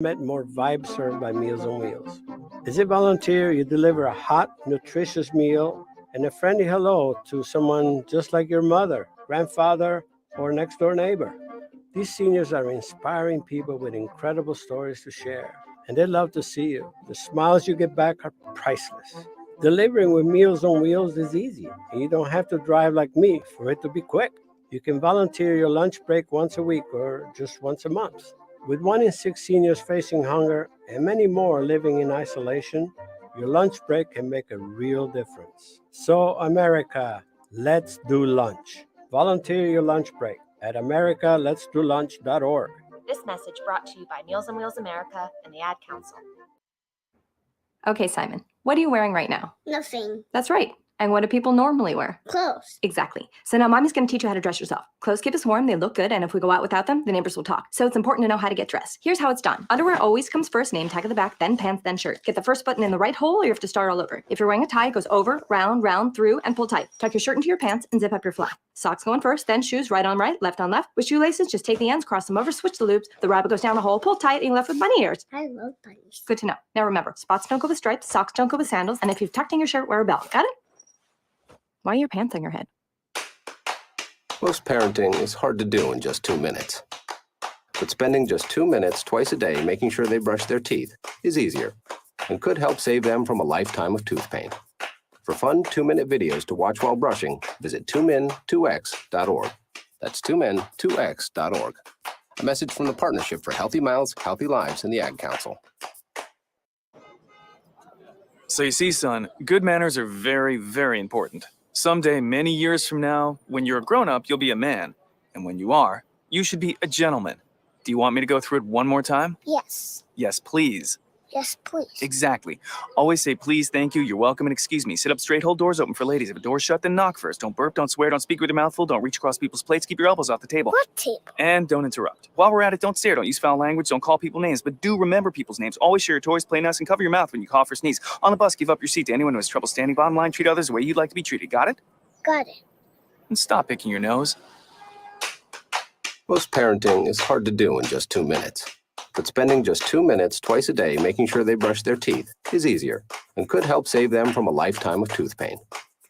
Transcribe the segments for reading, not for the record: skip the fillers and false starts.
Met more vibes served by Meals on Wheels. As a volunteer, you deliver a hot, nutritious meal and a friendly hello to someone just like your mother, grandfather, or next door neighbor. These seniors are inspiring people with incredible stories to share, and they love to see you. The smiles you get back are priceless. Delivering with Meals on Wheels is easy, and you don't have to drive like me for it to be quick. You can volunteer your lunch break once a week or just once a month. With 1 in 6 seniors facing hunger and many more living in isolation, your lunch break can make a real difference. So, America, let's do lunch. Volunteer your lunch break at americaletsdolunch.org. This message brought to you by Meals on Wheels America and the Ad Council. Okay, Simon, what are you wearing right now? Nothing. That's right. And what do people normally wear? Clothes. Exactly. So now Mommy's going to teach you how to dress yourself. Clothes keep us warm, they look good, and if we go out without them, the neighbors will talk. So it's important to know how to get dressed. Here's how it's done. Underwear always comes first, name tag at the back, then pants, then shirt. Get the first button in the right hole or you have to start all over. If you're wearing a tie, it goes over, round, through, and pull tight. Tuck your shirt into your pants and zip up your fly. Socks going first, then shoes right on right, left on left. With shoelaces, just take the ends, cross them over, switch the loops. The rabbit goes down the hole, pull tight, and you're left with bunny ears. I love bunnies. Good to know. Now remember, spots don't go with stripes, socks don't go with sandals, and if you've tucked in your shirt, wear a belt. Got it? Why are your pants on your head? Most parenting is hard to do in just 2 minutes. But spending just 2 minutes twice a day making sure they brush their teeth is easier and could help save them from a lifetime of tooth pain. For fun 2-minute videos to watch while brushing, visit 2min2x.org. That's 2min2x.org. A message from the Partnership for Healthy Mouths, Healthy Lives, and the Ad Council. So you see, son, good manners are very, very important. Someday, many years from now, when you're a grown-up, you'll be a man. And when you are, you should be a gentleman. Do you want me to go through it one more time? Yes. Yes, please. Yes, please. Exactly. Always say please, thank you, you're welcome, and excuse me. Sit up straight, hold doors open for ladies. If a door's shut, then knock first. Don't burp, don't swear, don't speak with your mouth full, don't reach across people's plates, keep your elbows off the table. What table? And don't interrupt. While we're at it, don't stare, don't use foul language, don't call people names, but do remember people's names. Always share your toys, play nice, and cover your mouth when you cough or sneeze. On the bus, give up your seat to anyone who has trouble standing. Bottom line, treat others the way you'd like to be treated. Got it? Got it. And stop picking your nose. Most parenting is hard to do in just 2 minutes. But spending just 2 minutes twice a day making sure they brush their teeth is easier and could help save them from a lifetime of tooth pain.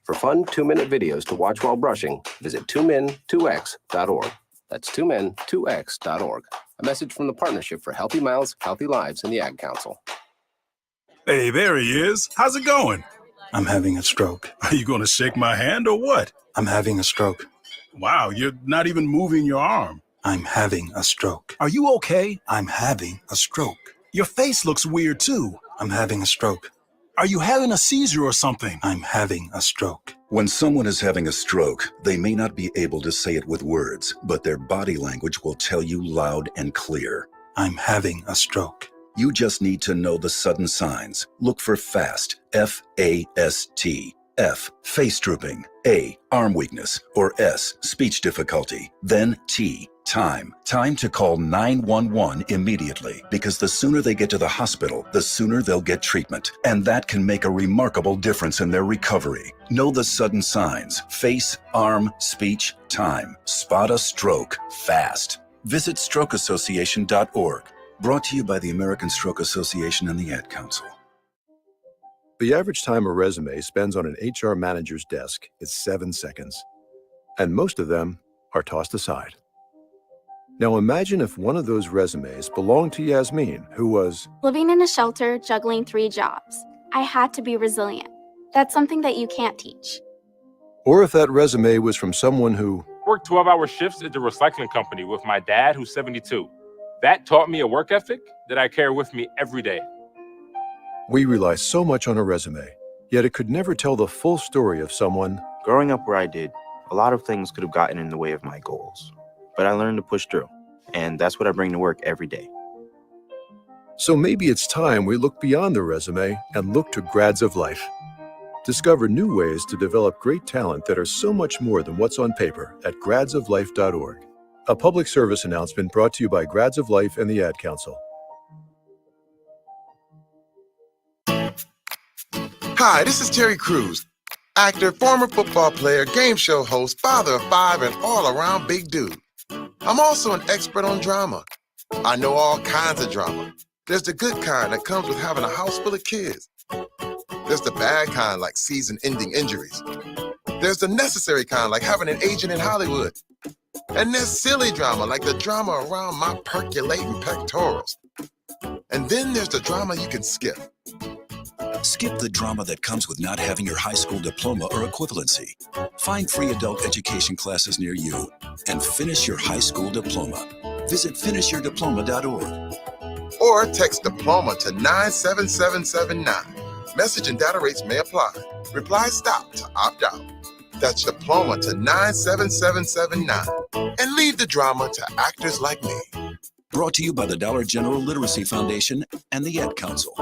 For fun 2-minute videos to watch while brushing, visit 2min2x.org. That's 2min2x.org. A message from the Partnership for Healthy Mouths, Healthy Lives, and the Ad Council. Hey, there he is. How's it going? I'm having a stroke. Are you going to shake my hand or what? I'm having a stroke. Wow, you're not even moving your arm. I'm having a stroke. Are you okay? I'm having a stroke. Your face looks weird too. I'm having a stroke. Are you having a seizure or something? I'm having a stroke. When someone is having a stroke, they may not be able to say it with words, but their body language will tell you loud and clear. I'm having a stroke. You just need to know the sudden signs. Look for FAST, F-A-S-T. F, face drooping. A, arm weakness. Or S, speech difficulty. Then T, time. Time to call 911 immediately, because the sooner they get to the hospital, the sooner they'll get treatment. And that can make a remarkable difference in their recovery. Know the sudden signs. Face, arm, speech, time. Spot a stroke fast. Visit strokeassociation.org. Brought to you by the American Stroke Association and the Ad Council. The average time a resume spends on an HR manager's desk is 7 seconds, and most of them are tossed aside. Now imagine if one of those resumes belonged to Yasmin, who was living in a shelter, juggling 3 jobs. I had to be resilient. That's something that you can't teach. Or if that resume was from someone who worked 12-hour shifts at the recycling company with my dad, who's 72. That taught me a work ethic that I carry with me every day. We rely so much on a resume, yet it could never tell the full story of someone. Growing up where I did, a lot of things could have gotten in the way of my goals. But I learned to push through, and that's what I bring to work every day. So maybe it's time we look beyond the resume and look to Grads of Life. Discover new ways to develop great talent that are so much more than what's on paper at gradsoflife.org. A public service announcement brought to you by Grads of Life and the Ad Council. Hi, this is Terry Crews, actor, former football player, game show host, father of 5, and all-around big dude. I'm also an expert on drama. I know all kinds of drama, There's the good kind that comes with having a house full of kids. There's the bad kind like season-ending injuries. There's the necessary kind like having an agent in Hollywood. And there's silly drama like the drama around my percolating pectorals. And then there's the drama you can skip. Skip the drama that comes with not having your high school diploma or equivalency. Find free adult education classes near you and finish your high school diploma. Visit finishyourdiploma.org. Or text diploma to 97779. Message and data rates may apply. Reply STOP to opt out. That's diploma to 97779. And leave the drama to actors like me. Brought to you by the Dollar General Literacy Foundation and the Ad Council.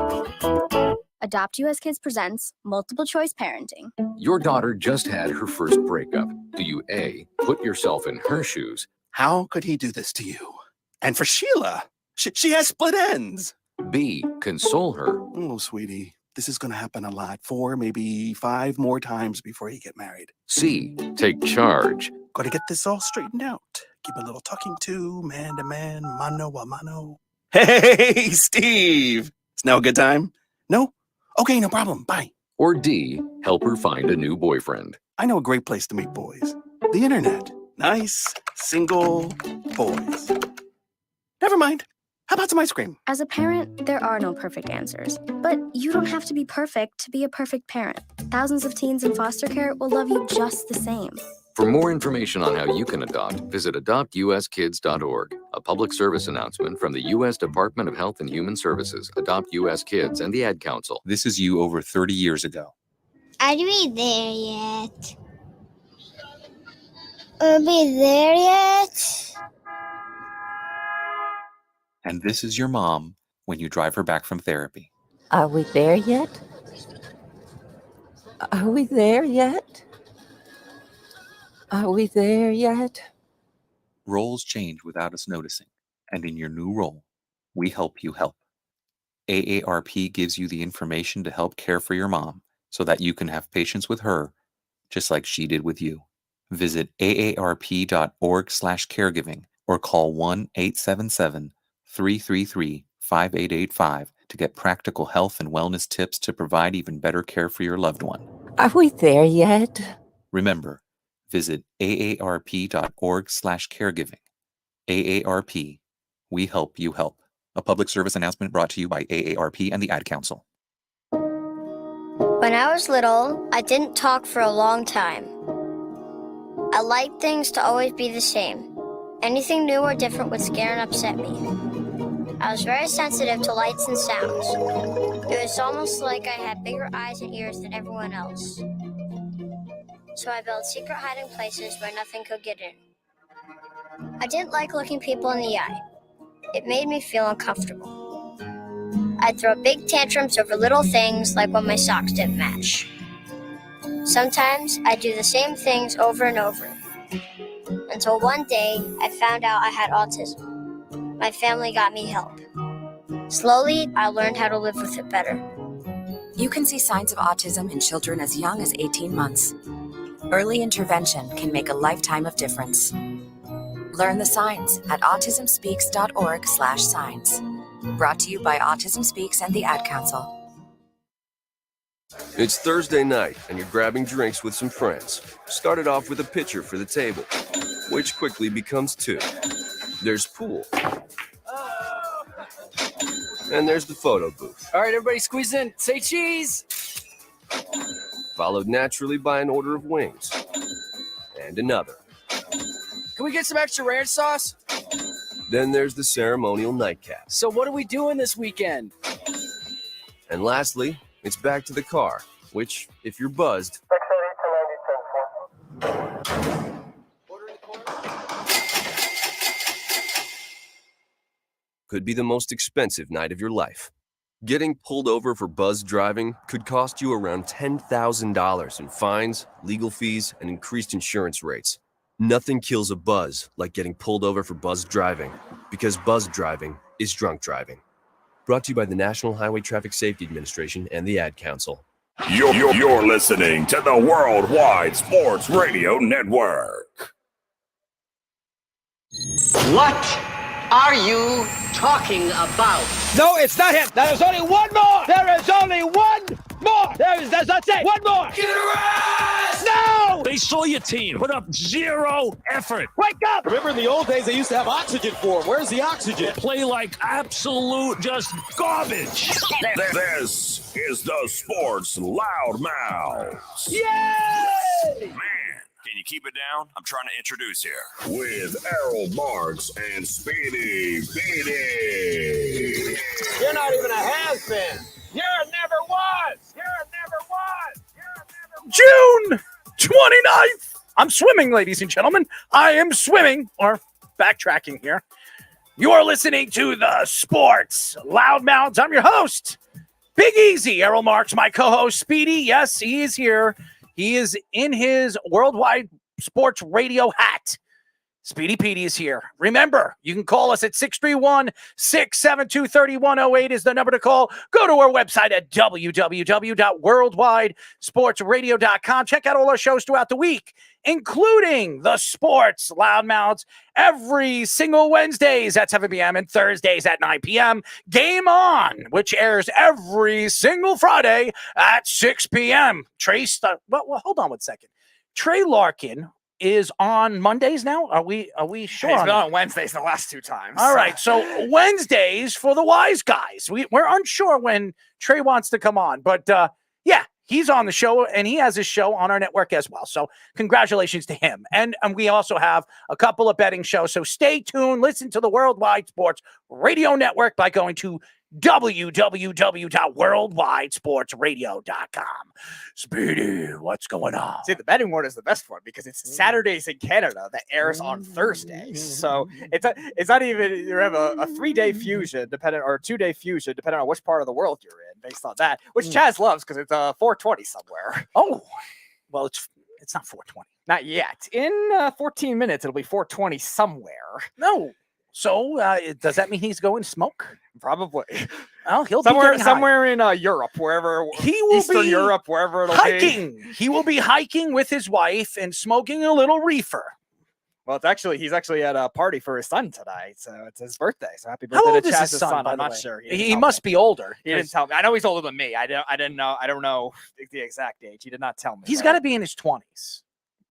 Adopt US Kids presents Multiple Choice Parenting. Your daughter just had her first breakup. Do you A, put yourself in her shoes? How could he do this to you? And for Sheila, she has split ends. B, console her? Oh, sweetie, this is going to happen a lot. 4, maybe 5 more times before you get married. C, take charge. Got to get this all straightened out. Give a little talking to, man to man, mano a mano. Hey, Steve! It's now a good time? No? Okay, no problem. Bye. Or D, help her find a new boyfriend. I know a great place to meet boys. The internet. Nice, single boys. Never mind. How about some ice cream? As a parent, there are no perfect answers. But you don't have to be perfect to be a perfect parent. Thousands of teens in foster care will love you just the same. For more information on how you can adopt, visit adoptuskids.org. A public service announcement from the U.S. Department of Health and Human Services, Adopt U.S. Kids, and the Ad Council. This is you over 30 years ago. Are we there yet? Are we there yet? And this is your mom when you drive her back from therapy. Are we there yet? Are we there yet? Are we there yet? Roles change without us noticing. And in your new role, we help you help. AARP gives you the information to help care for your mom so that you can have patience with her, just like she did with you. Visit aarp.org/caregiving or call 1-877-333-5885 to get practical health and wellness tips to provide even better care for your loved one. Are we there yet? Remember, visit aarp.org/caregiving. AARP, we help you help. A public service announcement brought to you by AARP and the Ad Council. When I was little, I didn't talk for a long time. I liked things to always be the same. Anything new or different would scare and upset me. I was very sensitive to lights and sounds. It was almost like I had bigger eyes and ears than everyone else. So I built secret hiding places where nothing could get in. I didn't like looking people in the eye. It made me feel uncomfortable. I'd throw big tantrums over little things like when my socks didn't match. Sometimes I'd do the same things over and over. Until one day, I found out I had autism. My family got me help. Slowly, I learned how to live with it better. You can see signs of autism in children as young as 18 months. Early intervention can make a lifetime of difference. Learn the signs at autismspeaks.org/signs. Brought to you by Autism Speaks and the Ad Council. It's Thursday night, and you're grabbing drinks with some friends. Started off with a pitcher for the table, which quickly becomes 2. There's pool. And there's the photo booth. All right, everybody squeeze in. Say cheese. Followed naturally by an order of wings. And another. Can we get some extra ranch sauce? Then there's the ceremonial nightcap. So what are we doing this weekend? And lastly, it's back to the car, which, if you're buzzed, could be the most expensive night of your life. Getting pulled over for buzzed driving could cost you around $10,000 in fines, legal fees, and increased insurance rates. Nothing kills a buzz like getting pulled over for buzzed driving, because buzzed driving is drunk driving. Brought to you by the National Highway Traffic Safety Administration and the Ad Council. You're listening to the Worldwide Sports Radio Network. What are you talking about? No, it's not him. There's only one more. There is only one more. That's it. One more. Get arrested! No! They saw your team put up zero effort. Wake up! Remember in the old days, they used to have oxygen for them. Where's the oxygen? Play like absolute just garbage. This is the Sports Loudmouths. Yay! Man, can you keep it down? I'm trying to introduce here. With Errol Marks and Speedy Beatty. You're not even a has-been. You're never was. You're never was. June 29th. I'm swimming, ladies and gentlemen. I am swimming, or backtracking here. You are listening to the Sports Loudmouths. I'm your host, Big Easy. Errol Marks, my co-host, Speedy. Yes, he is here. He is in his worldwide sports radio hat. Speedy Petey is here. Remember, you can call us at 631-672-3108 is the number to call. Go to our website at www.worldwidesportsradio.com. Check out all our shows throughout the week, including the Sports Loudmouths every single Wednesdays at 7 p.m. and Thursdays at 9 p.m. Game On, which airs every single Friday at 6 p.m. Well, hold on one second. Trey Larkin is on Mondays now. Are we sure? He's on been that? on Wednesdays the last two times. All right, so Wednesdays for the wise guys. We're unsure when Trey wants to come on, but yeah, he's on the show, and he has his show on our network as well. So congratulations to him. And we also have a couple of betting shows. So stay tuned. Listen to the Worldwide Sports Radio Network by going to www.worldwidesportsradio.com. Speedy, what's going on? See, the betting word is the best one because it's Saturdays in Canada that airs on Thursdays. So it's not even, you have a 3-day fusion or 2-day fusion depending on which part of the world you're in based on that, which Chaz loves because it's 420 somewhere. Oh, well, it's not 420. Not yet. In 14 minutes, it'll be 420 somewhere. No. So does that mean he's going to smoke? Probably. Well, he'll somewhere be in Europe, wherever he will Eastern be Europe, wherever it'll hiking. be. He will be hiking with his wife and smoking a little reefer. Well, he's actually at a party for his son tonight, so it's his birthday. So happy How birthday old to is his Chaz's son, by I'm the not way? sure. He must be older. He didn't tell me. I know he's older than me. I don't know the exact age. He did not tell me. He's got to be in his 20s.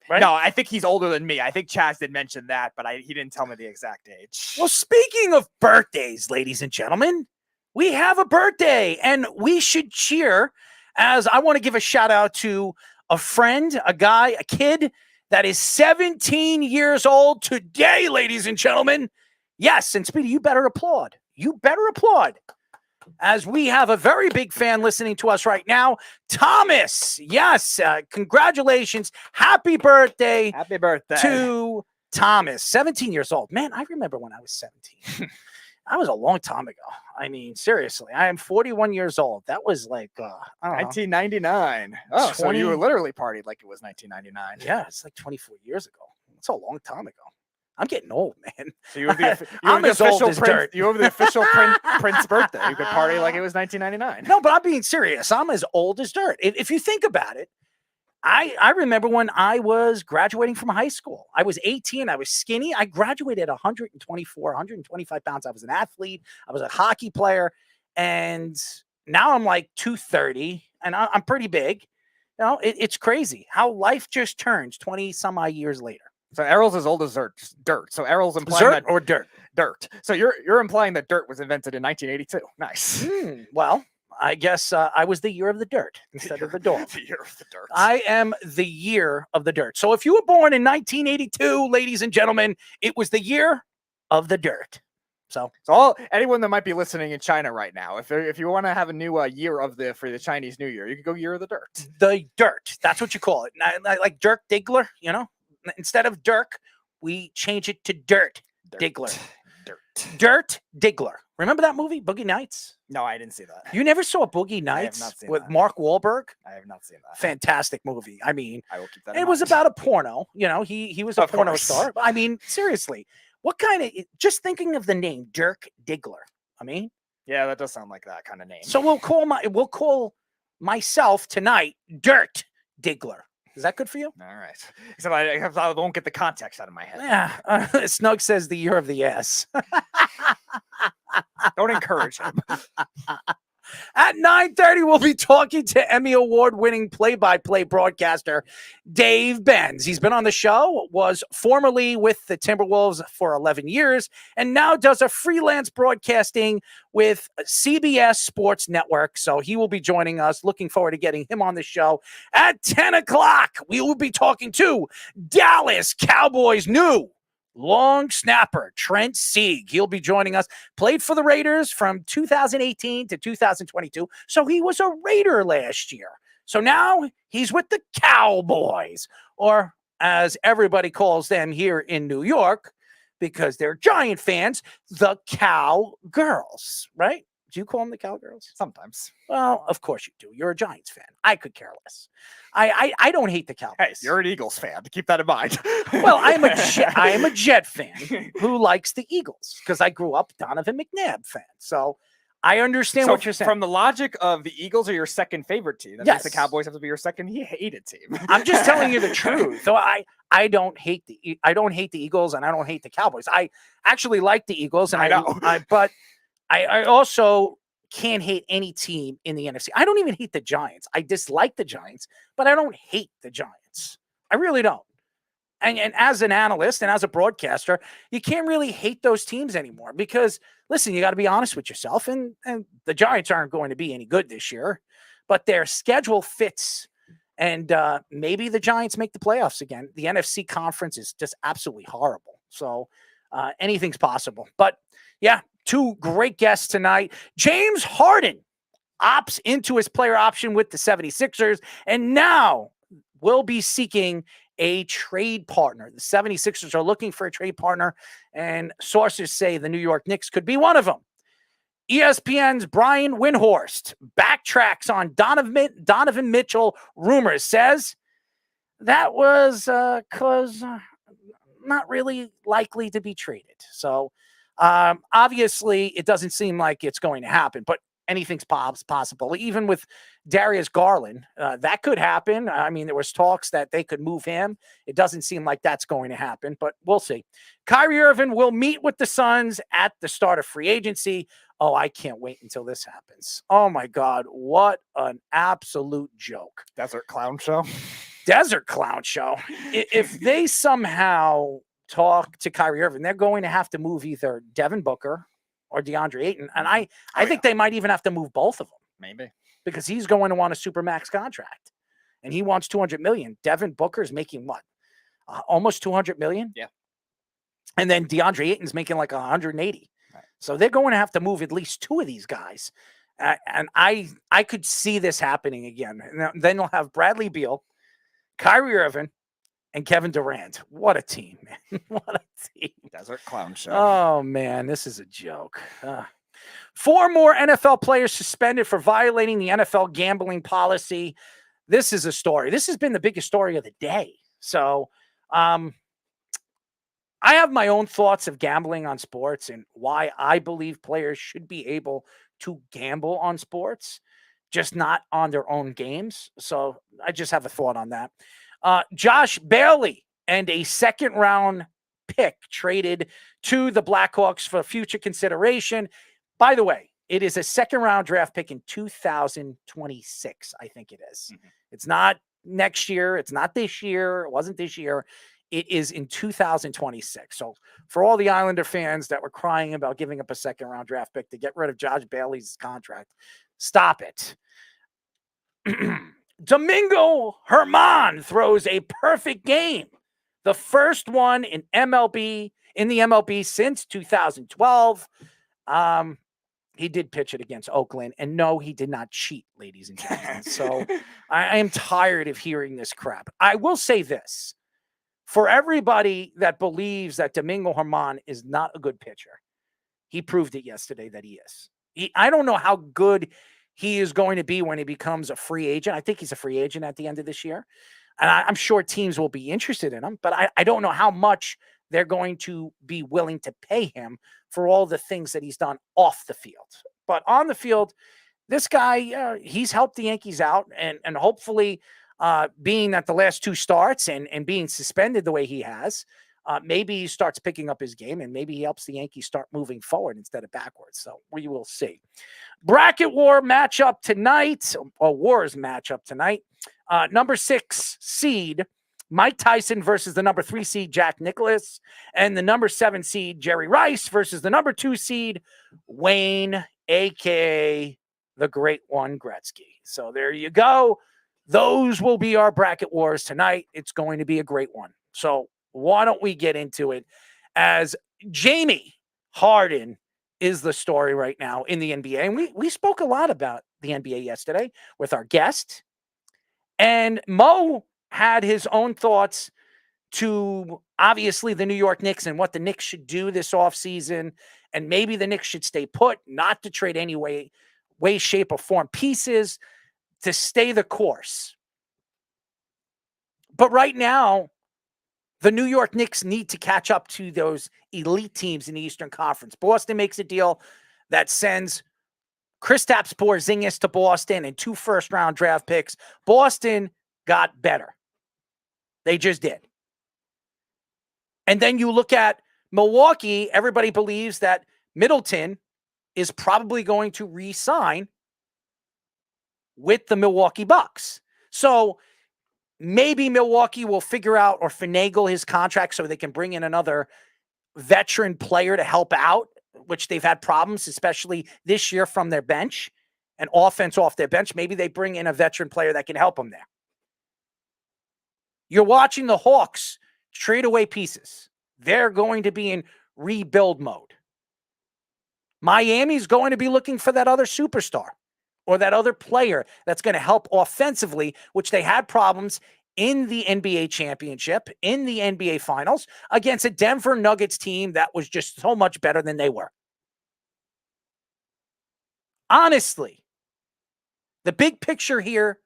Right? No, I think he's older than me. I think Chaz did mention that, but he didn't tell me the exact age. Well, speaking of birthdays, ladies and gentlemen, we have a birthday, and we should cheer, as I want to give a shout out to a friend, a guy, a kid that is 17 years old today, ladies and gentlemen. Yes, and Speedy, you better applaud. You better applaud. As we have a very big fan listening to us right now, Thomas. Yes, congratulations. Happy birthday. Happy birthday to Thomas, 17 years old. Man, I remember when I was 17. That was a long time ago. I mean, seriously, I am 41 years old. That was like, I don't know. 1999. Oh, so you were literally partied like it was 1999. Yeah, it's like 24 years ago. It's a long time ago. I'm getting old, man. So you were the official Prince birthday. You could party like it was 1999. No, but I'm being serious. I'm as old as dirt. If you think about it, I remember when I was graduating from high school. I was 18. I was skinny. I graduated at 124, 125 pounds. I was an athlete. I was a hockey player. And now I'm like 230, and I'm pretty big. You know, it's crazy how life just turns 20 some odd years later. So Errol's as old as dirt. So Errol's implying that or dirt. Dirt. So you're implying that dirt was invented in 1982. Nice. Well, I guess I was the year of the dirt instead of the dog. The year of the dirt. I am the year of the dirt. So if you were born in 1982, ladies and gentlemen, it was the year of the dirt. So anyone that might be listening in China right now, if you want to have a new year for the Chinese New Year, you can go year of the dirt. The dirt. That's what you call it. Like Dirk Diggler, you know? Instead of Dirk, we change it to Dirt Diggler. Dirt Diggler. Remember that movie, Boogie Nights? No, I didn't see that. You never saw Boogie Nights with Mark Wahlberg? I have not seen that. Fantastic movie. I mean, I will keep that. It was about a porno. You know, he was a porno star. I mean, seriously, what kind of? Just thinking of the name Dirk Diggler. I mean, yeah, that does sound like that kind of name. So we'll call myself tonight Dirt Diggler. Is that good for you? All right. Except I won't get the context out of my head. Yeah. Snug says the year of the ass. Don't encourage him. At 9:30, we'll be talking to Emmy-Award Winning play-by-play broadcaster Dave Benz. He's been on the show, was formerly with the Timberwolves for 11 years, and now does a freelance broadcasting with CBS Sports Network. So he will be joining us. Looking forward to getting him on the show. At 10 o'clock, we will be talking to Dallas Cowboys new long snapper Trent Sieg. He'll be joining us. Played for the Raiders from 2018 to 2022. So he was a Raider last year. So now he's with the Cowboys, or as everybody calls them here in New York, because they're Giant fans, the Cowgirls, right? Do you call them the Cowgirls? Sometimes. Well, of course you do. You're a Giants fan. I could care less. I don't hate the Cowboys. Hey, you're an Eagles fan. Keep that in mind. Well, I am a Jet fan who likes the Eagles because I grew up Donovan McNabb fan. So I understand what you're saying. From the logic of the Eagles are your second favorite team, that means the Cowboys have to be your second hated team. I'm just telling you the truth. So I don't hate the Eagles and I don't hate the Cowboys. I actually like the Eagles, and I know. But I also can't hate any team in the NFC. I don't even hate the Giants. I dislike the Giants, but I don't hate the Giants. I really don't. And as an analyst and as a broadcaster, you can't really hate those teams anymore because, listen, you got to be honest with yourself. And the Giants aren't going to be any good this year, but their schedule fits. And maybe the Giants make the playoffs again. The NFC conference is just absolutely horrible. So anything's possible. But, yeah, two great guests tonight. James Harden opts into his player option with the 76ers and now will be seeking a trade partner. The 76ers are looking for a trade partner, and sources say the New York Knicks could be one of them. ESPN's Brian Windhorst backtracks on Donovan Mitchell rumors, says that was because not really likely to be traded. So obviously, it doesn't seem like it's going to happen, but anything's possible. Even with Darius Garland, that could happen. I mean, there was talks that they could move him. It doesn't seem like that's going to happen, but we'll see. Kyrie Irving will meet with the Suns at the start of free agency. Oh, I can't wait until this happens. Oh, my God. What an absolute joke. Desert clown show. Desert clown show. If they somehow talk to Kyrie Irving, they're going to have to move either Devin Booker or DeAndre Ayton. And I think they might even have to move both of them. Maybe. Because he's going to want a supermax contract. And he wants $200 million. Devin Booker is making what? Almost $200 million? Yeah. And then DeAndre Ayton's making like 180. Right. So they're going to have to move at least two of these guys. And I could see this happening again. And then you'll have Bradley Beal, Kyrie Irving, and Kevin Durant. What a team, man. What a team. Desert clown show. Oh, man, this is a joke. 4 more NFL players suspended for violating the NFL gambling policy. This is a story. This has been the biggest story of the day. So I have my own thoughts of gambling on sports and why I believe players should be able to gamble on sports, just not on their own games. So I just have a thought on that. Josh Bailey and a second-round pick traded to the Blackhawks for future consideration. By the way, it is a second-round draft pick in 2026, I think it is. Mm-hmm. It's not next year. It's not this year. It wasn't this year. It is in 2026. So for all the Islander fans that were crying about giving up a second-round draft pick to get rid of Josh Bailey's contract, stop it. Domingo German throws a perfect game. The first one in the MLB since 2012. He did pitch it against Oakland, and no, he did not cheat, ladies and gentlemen. So I am tired of hearing this crap. I will say this. For everybody that believes that Domingo German is not a good pitcher, he proved it yesterday that he is. I don't know how good he is going to be when he becomes a free agent. I think he's a free agent at the end of this year. And I'm sure teams will be interested in him, but I don't know how much they're going to be willing to pay him for all the things that he's done off the field. But on the field, this guy, he's helped the Yankees out. And hopefully, being at the last two starts and being suspended the way he has, maybe he starts picking up his game and maybe he helps the Yankees start moving forward instead of backwards. So we will see. Bracket war matchup tonight, or Wars matchup tonight. Number 6 seed Mike Tyson versus the number 3 seed Jack Nicklaus, and the number 7 seed Jerry Rice versus the number 2 seed Wayne, aka the Great One Gretzky. So there you go. Those will be our bracket wars tonight. It's going to be a great one. So why don't we get into it, as Jamie Harden is the story right now in the NBA. And we spoke a lot about the NBA yesterday with our guest. And Mo had his own thoughts to obviously the New York Knicks and what the Knicks should do this offseason. And maybe the Knicks should stay put, not to trade any way, shape, or form pieces, to stay the course. But right now, the New York Knicks need to catch up to those elite teams in the Eastern Conference. Boston makes a deal that sends Kristaps Porzingis to Boston and 2 first-round draft picks. Boston got better. They just did. And then you look at Milwaukee. Everybody believes that Middleton is probably going to re-sign with the Milwaukee Bucks. So maybe Milwaukee will figure out or finagle his contract so they can bring in another veteran player to help out, which they've had problems, especially this year from their bench and offense off their bench. Maybe they bring in a veteran player that can help them there. You're watching the Hawks trade away pieces. They're going to be in rebuild mode. Miami's going to be looking for that other superstar or that other player that's going to help offensively, which they had problems in the NBA championship, in the NBA finals, against a Denver Nuggets team that was just so much better than they were. Honestly, the big picture here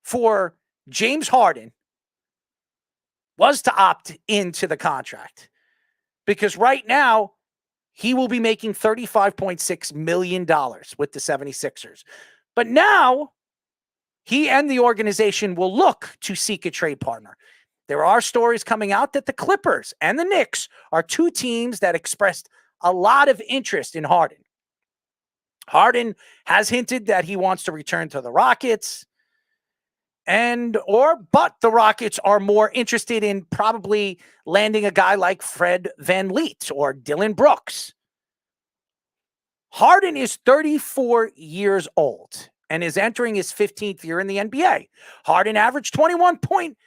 for James Harden was to opt into the contract, because right now he will be making $35.6 million with the 76ers. But now he and the organization will look to seek a trade partner. There are stories coming out that the Clippers and the Knicks are 2 teams that expressed a lot of interest in Harden. Harden has hinted that he wants to return to the Rockets. But the Rockets are more interested in probably landing a guy like Fred VanVleet or Dylan Brooks. Harden is 34 years old and is entering his 15th year in the NBA. Harden averaged 21 points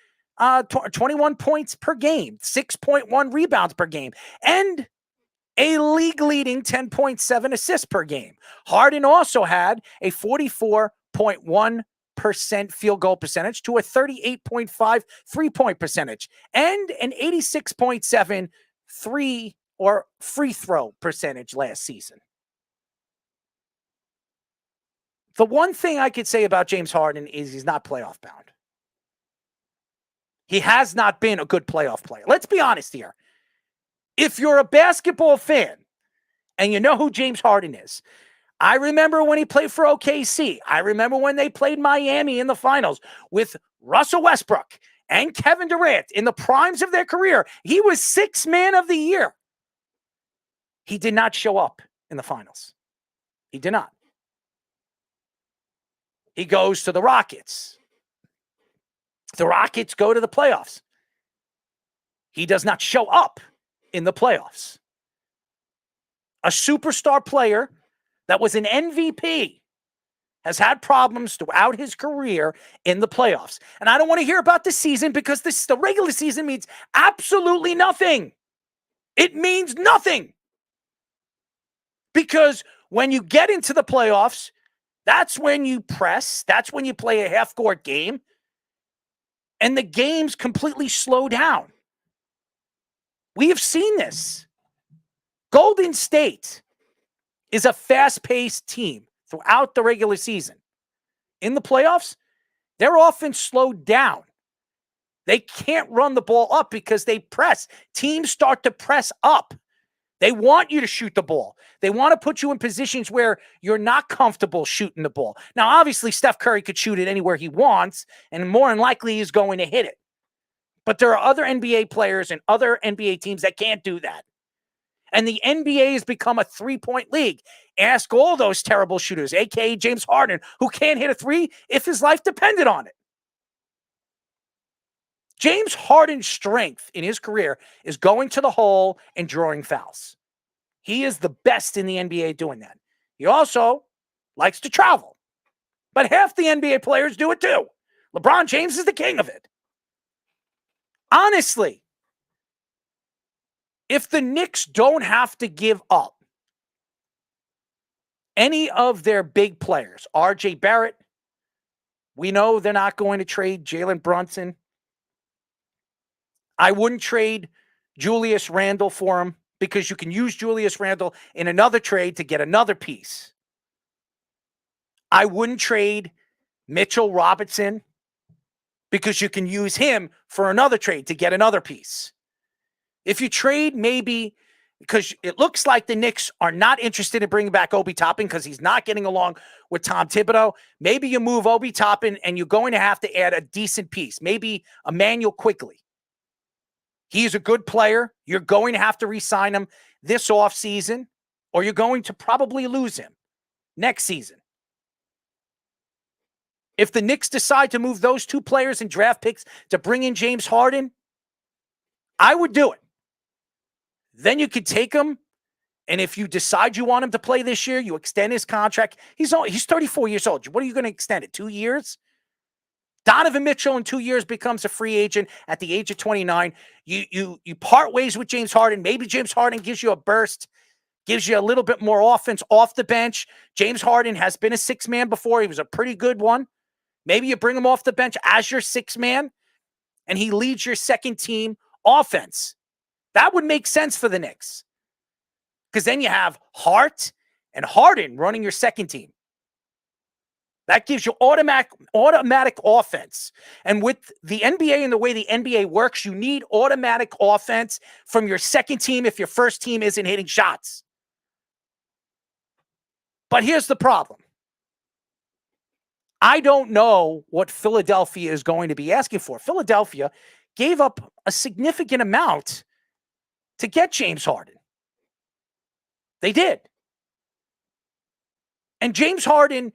per game, 6.1 rebounds per game, and a league-leading 10.7 assists per game. Harden also had a 44.1% field goal percentage to a 38.5 3-point percentage and an 86.7 free throw percentage last season. The one thing I could say about James Harden is he's not playoff bound. He has not been a good playoff player. Let's be honest here. If you're a basketball fan and you know who James Harden is, I remember when he played for OKC. I remember when they played Miami in the finals with Russell Westbrook and Kevin Durant in the primes of their career. He was 6th man of the year. He did not show up in the finals. He did not. He goes to the Rockets. The Rockets go to the playoffs. He does not show up in the playoffs. A superstar player that was an MVP has had problems throughout his career in the playoffs. And I don't want to hear about the season, because the regular season means absolutely nothing. It means nothing. Because when you get into the playoffs, that's when you press. That's when you play a half-court game. And the games completely slow down. We have seen this. Golden State is a fast-paced team throughout the regular season. In the playoffs, they're often slowed down. They can't run the ball up because they press. Teams start to press up. They want you to shoot the ball. They want to put you in positions where you're not comfortable shooting the ball. Now, obviously, Steph Curry could shoot it anywhere he wants, and more than likely he's going to hit it. But there are other NBA players and other NBA teams that can't do that. And the NBA has become a three-point league. Ask all those terrible shooters, a.k.a. James Harden, who can't hit a three if his life depended on it. James Harden's strength in his career is going to the hole and drawing fouls. He is the best in the NBA doing that. He also likes to travel. But half the NBA players do it too. LeBron James is the king of it. Honestly, if the Knicks don't have to give up any of their big players, RJ Barrett, we know they're not going to trade Jalen Brunson. I wouldn't trade Julius Randle for him because you can use Julius Randle in another trade to get another piece. I wouldn't trade Mitchell Robinson because you can use him for another trade to get another piece. If you trade maybe, because it looks like the Knicks are not interested in bringing back Obi Toppin because he's not getting along with Tom Thibodeau, maybe you move Obi Toppin and you're going to have to add a decent piece, maybe Emmanuel Quigley. He's a good player. You're going to have to re-sign him this offseason, or you're going to probably lose him next season. If the Knicks decide to move those two players and draft picks to bring in James Harden, I would do it. Then you could take him, and if you decide you want him to play this year, you extend his contract. He's 34 years old. What are you going to extend it? 2 years? Donovan Mitchell in 2 years becomes a free agent at the age of 29. You part ways with James Harden. Maybe James Harden gives you a burst, gives you a little bit more offense off the bench. James Harden has been a six man before. He was a pretty good one. Maybe you bring him off the bench as your six man, and he leads your second team offense. That would make sense for the Knicks. Because then you have Hart and Harden running your second team. That gives you automatic offense. And with the NBA and the way the NBA works, you need automatic offense from your second team if your first team isn't hitting shots. But here's the problem. I don't know what Philadelphia is going to be asking for. Philadelphia gave up a significant amount to get James Harden. They did. And James Harden,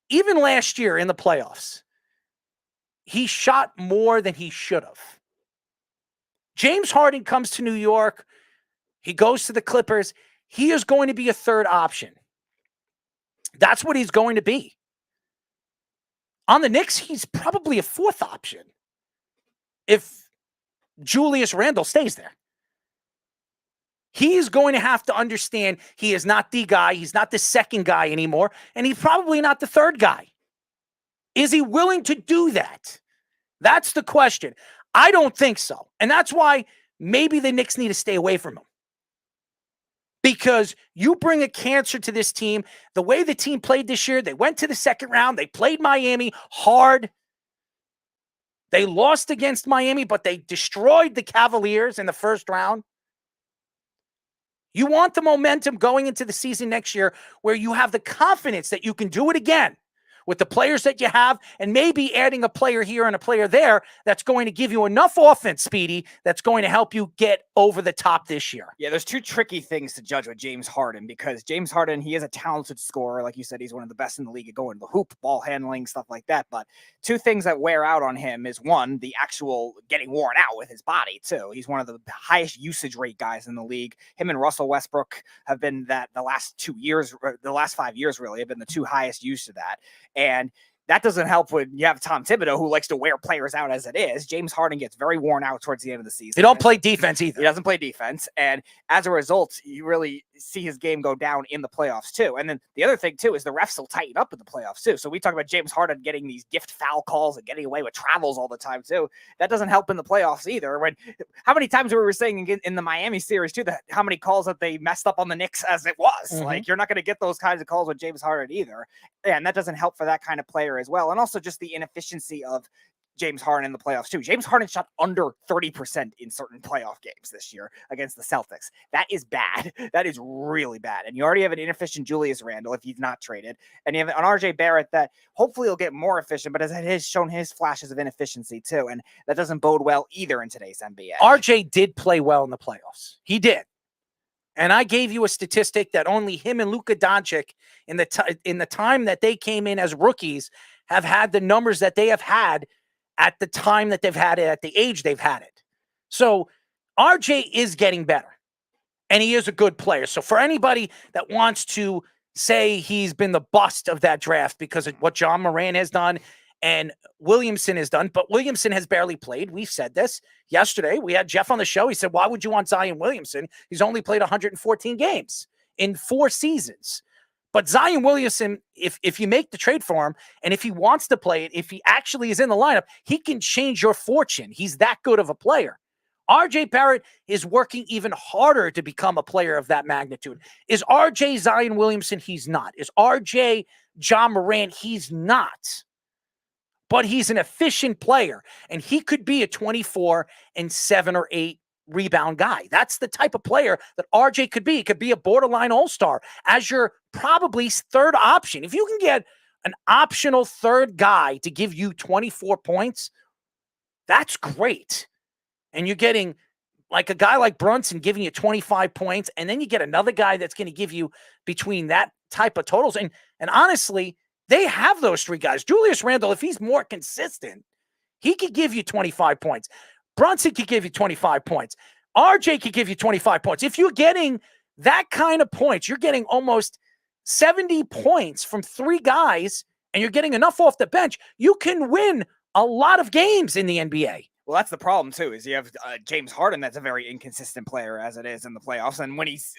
even last year in the playoffs, he shot more than he should have. James Harden comes to New York. He goes to the Clippers. He is going to be a third option. That's what he's going to be. On the Knicks, he's probably a fourth option if Julius Randle stays there. He's going to have to understand he is not the guy. He's not the second guy anymore. And he's probably not the third guy. Is he willing to do that? That's the question. I don't think so. And that's why maybe the Knicks need to stay away from him. Because you bring a cancer to this team. The way the team played this year, they went to the second round. They played Miami hard. They lost against Miami, but they destroyed the Cavaliers in the first round. You want the momentum going into the season next year where you have the confidence that you can do it again with the players that you have, and maybe adding a player here and a player there that's going to give you enough offense, Speedy, that's going to help you get over the top this year. Yeah, there's two tricky things to judge with James Harden, because James Harden, he is a talented scorer. Like you said, he's one of the best in the league at going to the hoop, ball handling, stuff like that. But two things that wear out on him is, one, the actual getting worn out with his body, too. He's one of the highest usage rate guys in the league. Him and Russell Westbrook have been that the last 5 years really, have been the two highest use of that. And that doesn't help when you have Tom Thibodeau, who likes to wear players out as it is. James Harden gets very worn out towards the end of the season. He don't play defense either. He doesn't play defense. And as a result, you really see his game go down in the playoffs too. And then the other thing too is the refs will tighten up in the playoffs too. So we talk about James Harden getting these gift foul calls and getting away with travels all the time too. That doesn't help in the playoffs either. How many times we were saying in the Miami series too, that how many calls that they messed up on the Knicks as it was. Mm-hmm. Like, you're not going to get those kinds of calls with James Harden either. And that doesn't help for that kind of player as well. And also just the inefficiency of James Harden in the playoffs too. James Harden shot under 30% in certain playoff games this year against the Celtics. That is bad. That is really bad. And you already have an inefficient Julius Randle if he's not traded. And you have an RJ Barrett that hopefully will get more efficient, but has shown his flashes of inefficiency too. And that doesn't bode well either in today's NBA. RJ did play well in the playoffs. He did. And I gave you a statistic that only him and Luka Doncic in the time that they came in as rookies have had the numbers that they have had at the time that they've had it, at the age they've had it. So RJ is getting better, and he is a good player. So for anybody that wants to say he's been the bust of that draft because of what John Moran has done and Williamson has done, but Williamson has barely played. We've said this yesterday. We had Jeff on the show. He said, why would you want Zion Williamson? He's only played 114 games in 4 seasons. But Zion Williamson, if you make the trade for him, and if he wants to play it, if he actually is in the lineup, he can change your fortune. He's that good of a player. RJ Barrett is working even harder to become a player of that magnitude. Is RJ Zion Williamson? He's not. Is RJ John Moran? He's not. But he's an efficient player, and he could be a 24 and 7 or 8 rebound guy. That's the type of player that RJ could be. He could be a borderline all-star as your probably third option. If you can get an optional third guy to give you 24 points, that's great. And you're getting like a guy like Brunson giving you 25 points, and then you get another guy that's going to give you between that type of totals. And honestly, they have those 3 guys. Julius Randle, if he's more consistent, he could give you 25 points. Brunson could give you 25 points. RJ could give you 25 points. If you're getting that kind of points, you're getting almost 70 points from 3 guys, and you're getting enough off the bench, you can win a lot of games in the NBA. Well, that's the problem too. Is you have James Harden, that's a very inconsistent player as it is in the playoffs, and when he's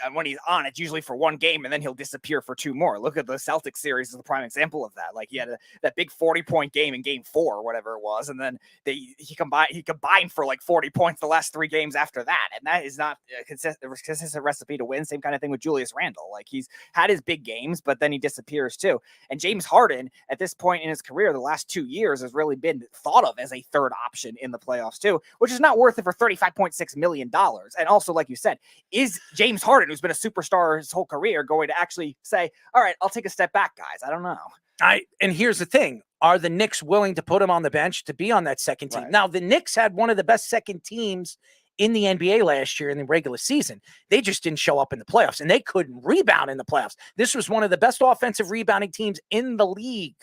on, it's usually for 1 game, and then he'll disappear for 2 more. Look at the Celtics series as a prime example of that. Like he had that big 40-point game in Game 4 or whatever it was, and then he combined for like 40 points the last 3 games after that, and that is not a consistent recipe to win. Same kind of thing with Julius Randle. Like he's had his big games, but then he disappears too. And James Harden, at this point in his career, the last 2 years, has really been thought of as a third option in the playoffs too, which is not worth it for $35.6 million. And also, like you said, is James Harden, who's been a superstar his whole career, going to actually say, all right, I'll take a step back, guys? I don't know. And here's the thing. Are the Knicks willing to put him on the bench to be on that second team? Right. Now, the Knicks had one of the best second teams in the NBA last year in the regular season. They just didn't show up in the playoffs, and they couldn't rebound in the playoffs. This was one of the best offensive rebounding teams in the league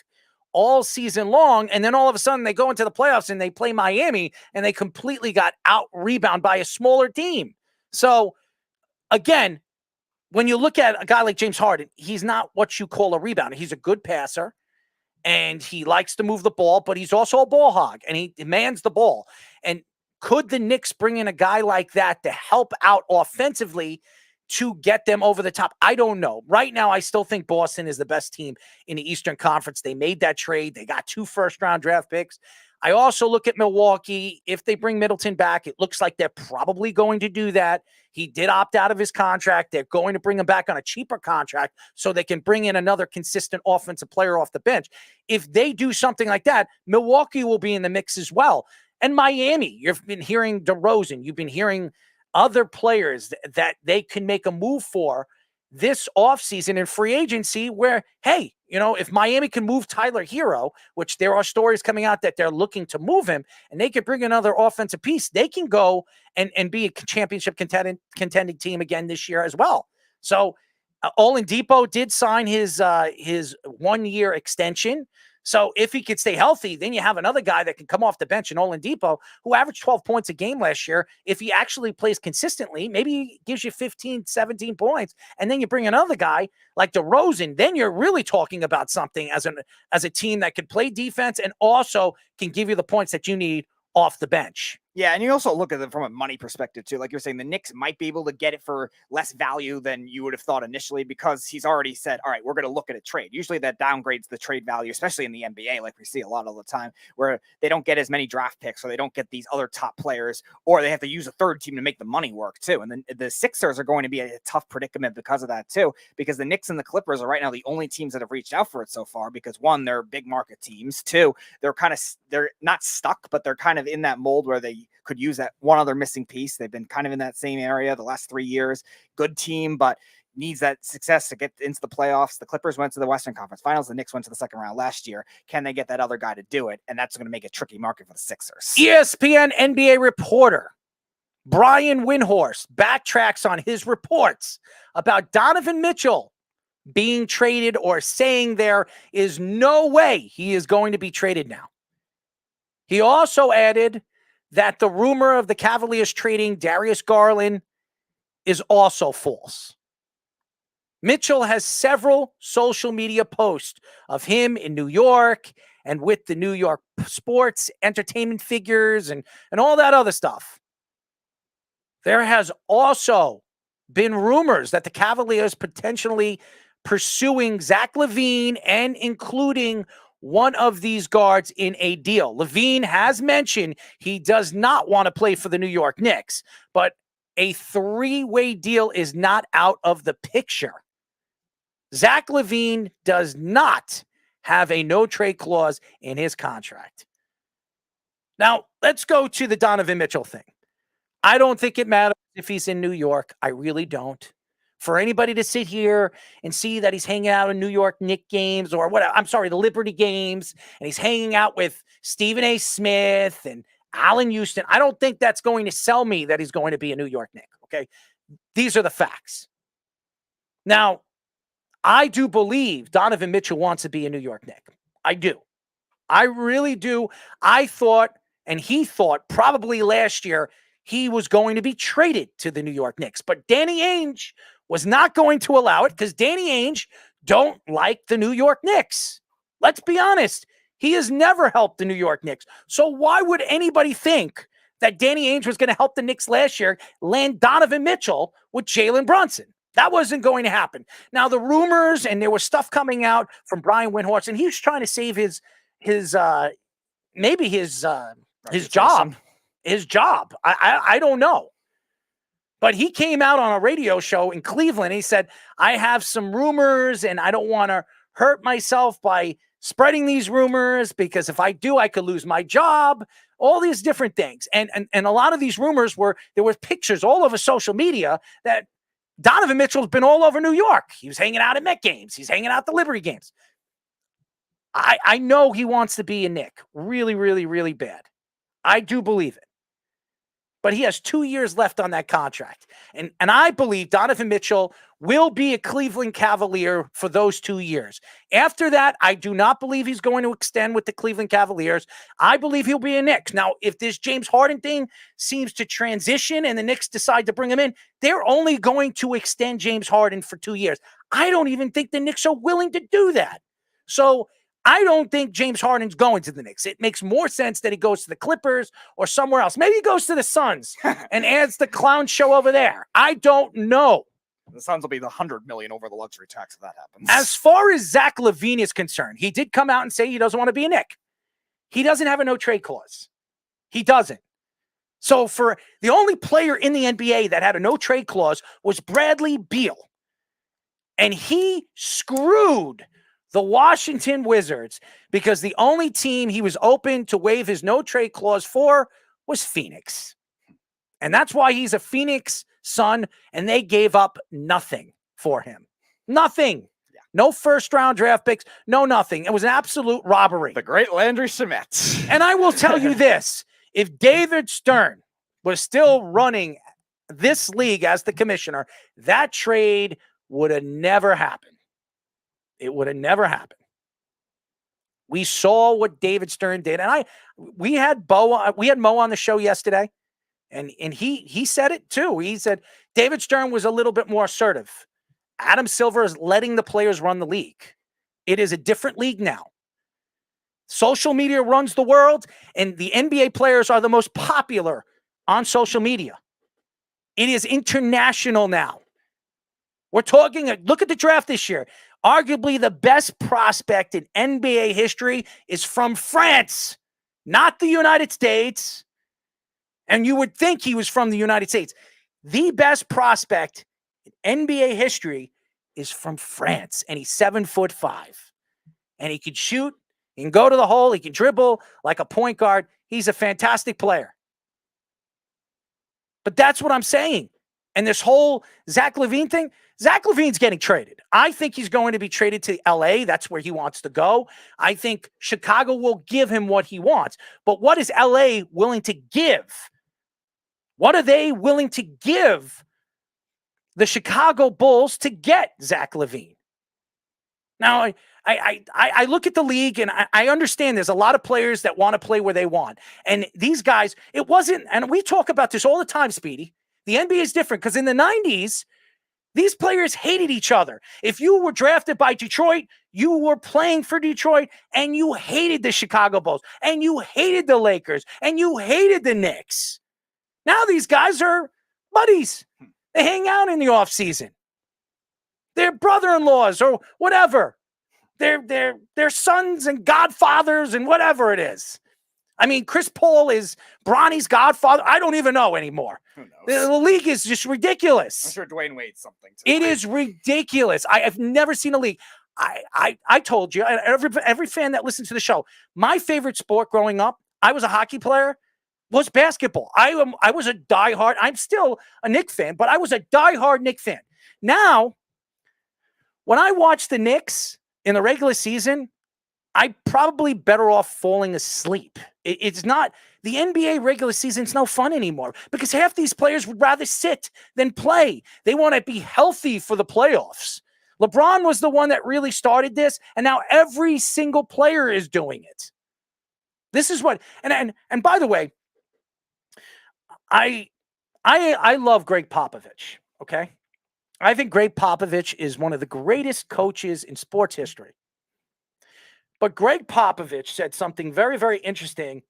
all season long, and then all of a sudden they go into the playoffs and they play Miami, and they completely got out-rebounded by a smaller team. So, again, when you look at a guy like James Harden, he's not what you call a rebounder. He's a good passer, and he likes to move the ball, but he's also a ball hog, and he demands the ball. And could the Knicks bring in a guy like that to help out offensively to get them over the top? I don't know. Right now, I still think Boston is the best team in the Eastern Conference. They made that trade. They got 2 first-round draft picks. I also look at Milwaukee. If they bring Middleton back, it looks like they're probably going to do that. He did opt out of his contract. They're going to bring him back on a cheaper contract so they can bring in another consistent offensive player off the bench. If they do something like that, Milwaukee will be in the mix as well. And Miami, you've been hearing DeRozan. You've been hearing other players that they can make a move for this offseason in free agency where, hey, if Miami can move Tyler Hero, which there are stories coming out that they're looking to move him, and they could bring another offensive piece, they can go and be a championship contending team again this year as well. So Oladipo did sign his 1-year extension. So if he could stay healthy, then you have another guy that can come off the bench in Oladipo, who averaged 12 points a game last year. If he actually plays consistently, maybe he gives you 15, 17 points, and then you bring another guy like DeRozan, then you're really talking about something as a team that can play defense and also can give you the points that you need off the bench. Yeah, and you also look at it from a money perspective too. Like you're saying, the Knicks might be able to get it for less value than you would have thought initially because he's already said, all right, we're going to look at a trade. Usually that downgrades the trade value, especially in the NBA, like we see a lot of the time, where they don't get as many draft picks or they don't get these other top players, or they have to use a third team to make the money work too. And then the Sixers are going to be a tough predicament because of that too, because the Knicks and the Clippers are right now the only teams that have reached out for it so far because one, they're big market teams. Two, they're not stuck, but they're kind of in that mold where they could use that one other missing piece. They've been kind of in that same area the last 3 years. Good team, but needs that success to get into the playoffs. The Clippers went to the Western Conference Finals. The Knicks went to the second round last year. Can they get that other guy to do it? And that's going to make a tricky market for the Sixers. ESPN NBA reporter Brian Windhorst backtracks on his reports about Donovan Mitchell being traded or saying there is no way he is going to be traded now. He also added that the rumor of the Cavaliers trading Darius Garland is also false. Mitchell has several social media posts of him in New York and with the New York sports entertainment figures and all that other stuff. There has also been rumors that the Cavaliers potentially pursuing Zach LaVine and including one of these guards in a deal. LaVine has mentioned he does not want to play for the New York Knicks, but a three-way deal is not out of the picture. Zach LaVine does not have a no-trade clause in his contract. Now, let's go to the Donovan Mitchell thing. I don't think it matters if he's in New York. I really don't. For anybody to sit here and see that he's hanging out in New York Knicks games or the Liberty games, and he's hanging out with Stephen A. Smith and Allen Houston, I don't think that's going to sell me that he's going to be a New York Knick, okay? These are the facts. Now, I do believe Donovan Mitchell wants to be a New York Knick. I do. I really do. I thought, and he thought probably last year, he was going to be traded to the New York Knicks. But Danny Ainge was not going to allow it because Danny Ainge don't like the New York Knicks. Let's be honest. He has never helped the New York Knicks. So why would anybody think that Danny Ainge was going to help the Knicks last year land Donovan Mitchell with Jalen Brunson? That wasn't going to happen. Now, the rumors, and there was stuff coming out from Brian Windhorst, and he was trying to save his job. His job. I don't know. But he came out on a radio show in Cleveland. He said, I have some rumors and I don't want to hurt myself by spreading these rumors because if I do, I could lose my job. All these different things. And a lot of these rumors there were pictures all over social media that Donovan Mitchell's been all over New York. He was hanging out at Met games. He's hanging out at the Liberty games. I know he wants to be a Knick really, really, really bad. I do believe it. But he has 2 years left on that contract. And I believe Donovan Mitchell will be a Cleveland Cavalier for those 2 years. After that, I do not believe he's going to extend with the Cleveland Cavaliers. I believe he'll be a Knicks. Now, if this James Harden thing seems to transition and the Knicks decide to bring him in, they're only going to extend James Harden for 2 years. I don't even think the Knicks are willing to do that. So I don't think James Harden's going to the Knicks. It makes more sense that he goes to the Clippers or somewhere else. Maybe he goes to the Suns and adds the clown show over there. I don't know. The Suns will be the $100 million over the luxury tax if that happens. As far as Zach LaVine is concerned, he did come out and say he doesn't want to be a Knick. He doesn't have a no-trade clause. He doesn't. So for the only player in the NBA that had a no-trade clause was Bradley Beal. And he screwed the Washington Wizards because the only team he was open to waive his no-trade clause for was Phoenix. And that's why he's a Phoenix Sun, and they gave up nothing for him. Nothing. Yeah. No first-round draft picks, no nothing. It was an absolute robbery. The great Landry Shamet. And I will tell you this. If David Stern was still running this league as the commissioner, that trade would have never happened. It would have never happened. We saw what David Stern did. And we had Mo on the show yesterday, and he said it too. He said David Stern was a little bit more assertive. Adam Silver is letting the players run the league. It is a different league now. Social media runs the world, and the NBA players are the most popular on social media. It is international now. We're talking, look at the draft this year. Arguably the best prospect in NBA history is from France, not the United States. And you would think he was from the United States. The best prospect in NBA history is from France, and he's 7'5". And he can shoot, he can go to the hole, he can dribble like a point guard. He's a fantastic player. But that's what I'm saying. And this whole Zach LaVine thing, Zach LaVine's getting traded. I think he's going to be traded to LA. That's where he wants to go. I think Chicago will give him what he wants. But what is LA willing to give? What are they willing to give the Chicago Bulls to get Zach LaVine? Now, I look at the league and I understand there's a lot of players that want to play where they want. And these guys, it wasn't, and we talk about this all the time, Speedy. The NBA is different because in the 90s, these players hated each other. If you were drafted by Detroit, you were playing for Detroit and you hated the Chicago Bulls and you hated the Lakers and you hated the Knicks. Now these guys are buddies. They hang out in the offseason. They're brother-in-laws or whatever. They're sons and godfathers and whatever it is. I mean, Chris Paul is Bronny's godfather. I don't even know anymore. Who knows? The league is just ridiculous. I'm sure Dwayne Wade's something too. It is ridiculous. I've never seen a league. I told you, every fan that listens to the show, my favorite sport growing up, I was a hockey player, was basketball. I was a diehard. I'm still a Knicks fan, but I was a diehard Knicks fan. Now, when I watch the Knicks in the regular season, I'm probably better off falling asleep. It's not the NBA regular season. It's no fun anymore because half these players would rather sit than play. They want to be healthy for the playoffs. LeBron was the one that really started this, and now every single player is doing it. This is what, and by the way, I love Greg Popovich. Okay, I think Greg Popovich is one of the greatest coaches in sports history. But Greg Popovich said something very, very interesting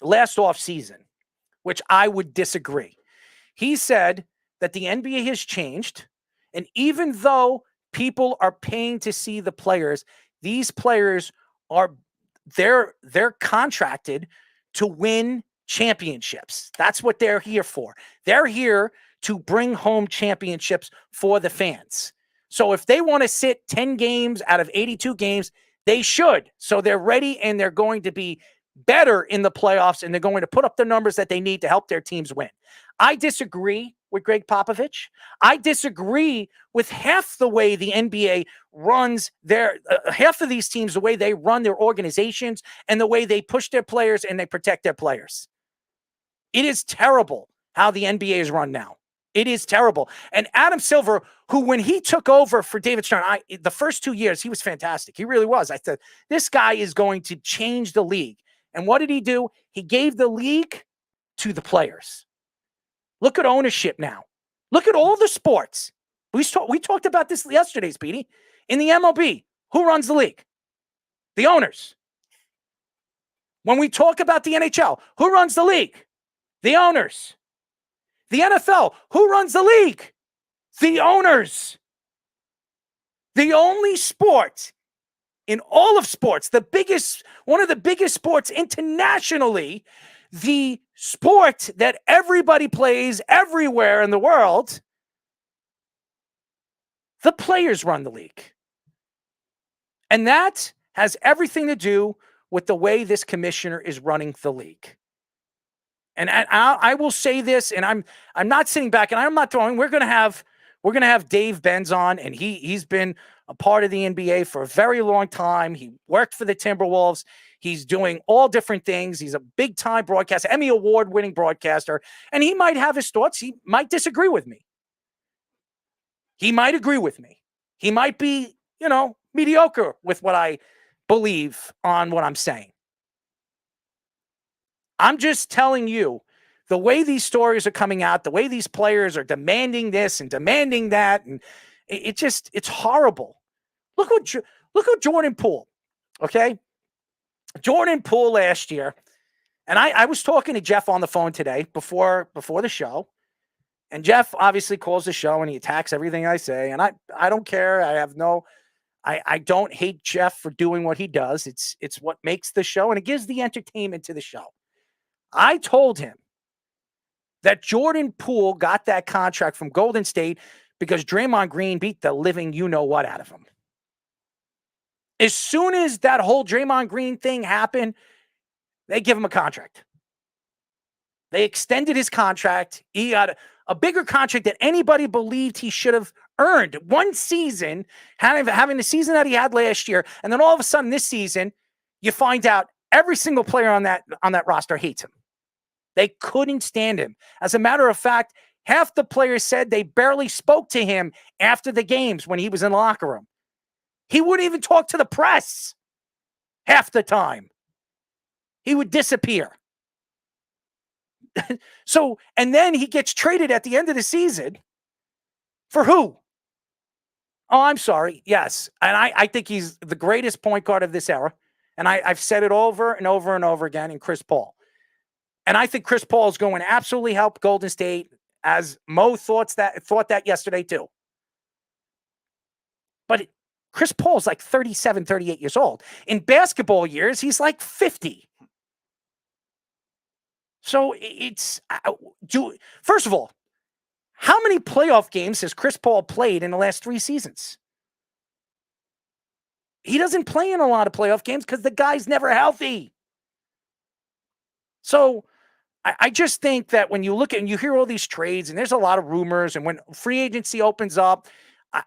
last offseason, which I would disagree. He said that the NBA has changed, and even though people are paying to see the players, these players are they're contracted to win championships. That's what they're here for. They're here to bring home championships for the fans. So if they want to sit 10 games out of 82 games, they should. So they're ready and they're going to be better in the playoffs and they're going to put up the numbers that they need to help their teams win. I disagree with Greg Popovich. I disagree with half the way the NBA runs their half of these teams, the way they run their organizations and the way they push their players and they protect their players. It is terrible how the NBA is run now. It is terrible. And Adam Silver, who when he took over for David Stern, the first 2 years, he was fantastic. He really was. I said, this guy is going to change the league. And what did he do? He gave the league to the players. Look at ownership now. Look at all the sports. We talked about this yesterday, Speedy. In the MLB, who runs the league? The owners. When we talk about the NHL, who runs the league? The owners. The NFL, who runs the league? The owners. The only sport in all of sports, one of the biggest sports internationally, the sport that everybody plays everywhere in the world, the players run the league. And that has everything to do with the way this commissioner is running the league. And I will say this, and I'm not sitting back, and I'm not throwing. We're gonna have Dave Benz on, and he's been a part of the NBA for a very long time. He worked for the Timberwolves. He's doing all different things. He's a big time broadcaster, Emmy-Award winning broadcaster, and he might have his thoughts. He might disagree with me. He might agree with me. He might be, mediocre with what I believe on what I'm saying. I'm just telling you, the way these stories are coming out, the way these players are demanding this and demanding that, and it's horrible. Look at Jordan Poole, okay? Jordan Poole last year, and I was talking to Jeff on the phone today before the show, and Jeff obviously calls the show and he attacks everything I say, and I don't care. I don't hate Jeff for doing what he does. It's what makes the show, and it gives the entertainment to the show. I told him that Jordan Poole got that contract from Golden State because Draymond Green beat the living you-know-what out of him. As soon as that whole Draymond Green thing happened, they give him a contract. They extended his contract. He got a bigger contract than anybody believed he should have earned. One season, having the season that he had last year, and then all of a sudden this season, you find out every single player on that roster hates him. They couldn't stand him. As a matter of fact, half the players said they barely spoke to him after the games when he was in the locker room. He wouldn't even talk to the press half the time. He would disappear. And then he gets traded at the end of the season for who? Oh, I'm sorry. Yes. And I think he's the greatest point guard of this era. And I've said it over and over and over again in Chris Paul. And I think Chris Paul is going to absolutely help Golden State, as Mo thought that yesterday too. But Chris Paul's like 37, 38 years old. In basketball years, he's like 50. So first of all, how many playoff games has Chris Paul played in the last 3 seasons? He doesn't play in a lot of playoff games because the guy's never healthy. So I just think that when you look at and you hear all these trades, and there's a lot of rumors, and when free agency opens up,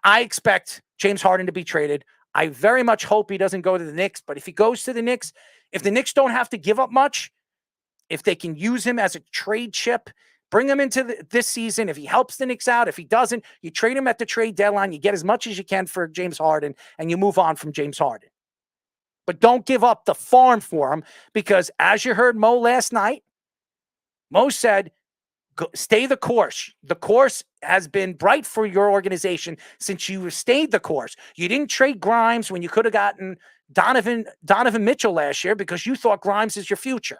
I expect James Harden to be traded. I very much hope he doesn't go to the Knicks, but if he goes to the Knicks, if the Knicks don't have to give up much, if they can use him as a trade chip, bring him into this season. If he helps the Knicks out, if he doesn't, you trade him at the trade deadline. You get as much as you can for James Harden, and you move on from James Harden. But don't give up the farm for him, because as you heard Mo last night, Mo said, stay the course. The course has been bright for your organization since you stayed the course. You didn't trade Grimes when you could have gotten Donovan Mitchell last year because you thought Grimes is your future.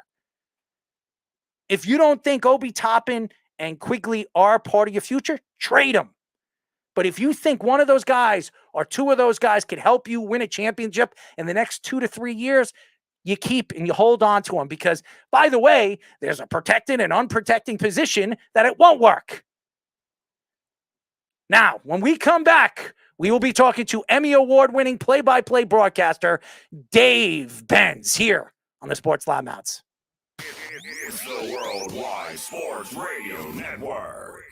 If you don't think Obi Toppin and Quigley are part of your future, trade them. But if you think one of those guys or two of those guys could help you win a championship in the next 2 to 3 years, you keep and you hold on to them, because, by the way, there's a protected and unprotected position that it won't work. Now, when we come back, we will be talking to Emmy-Award Winning play-by-play broadcaster Dave Benz here on the Sports Loudmouths. It's the Worldwide Sports Radio Network.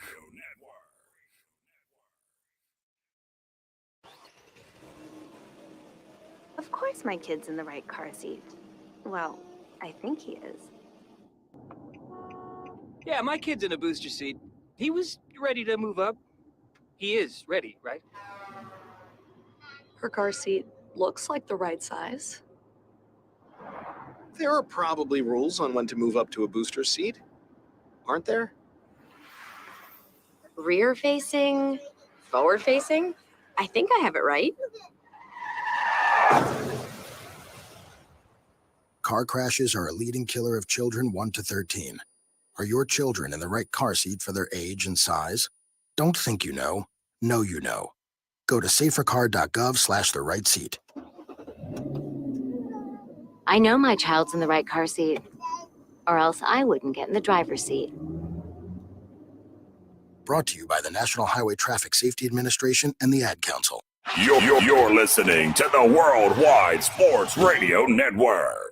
Of course my kid's in the right car seat. Well, I think he is. Yeah, my kid's in a booster seat. He was ready to move up. He is ready, right? Her car seat looks like the right size. There are probably rules on when to move up to a booster seat, aren't there? Rear facing, forward facing. I think I have it right. Car crashes are a leading killer of children 1 to 13. Are your children in the right car seat for their age and size? Don't think you know. Know you know. Go to safercar.gov/the right seat. I know my child's in the right car seat, or else I wouldn't get in the driver's seat. Brought to you by the National Highway Traffic Safety Administration and the Ad Council. You're listening to the Worldwide Sports Radio Network.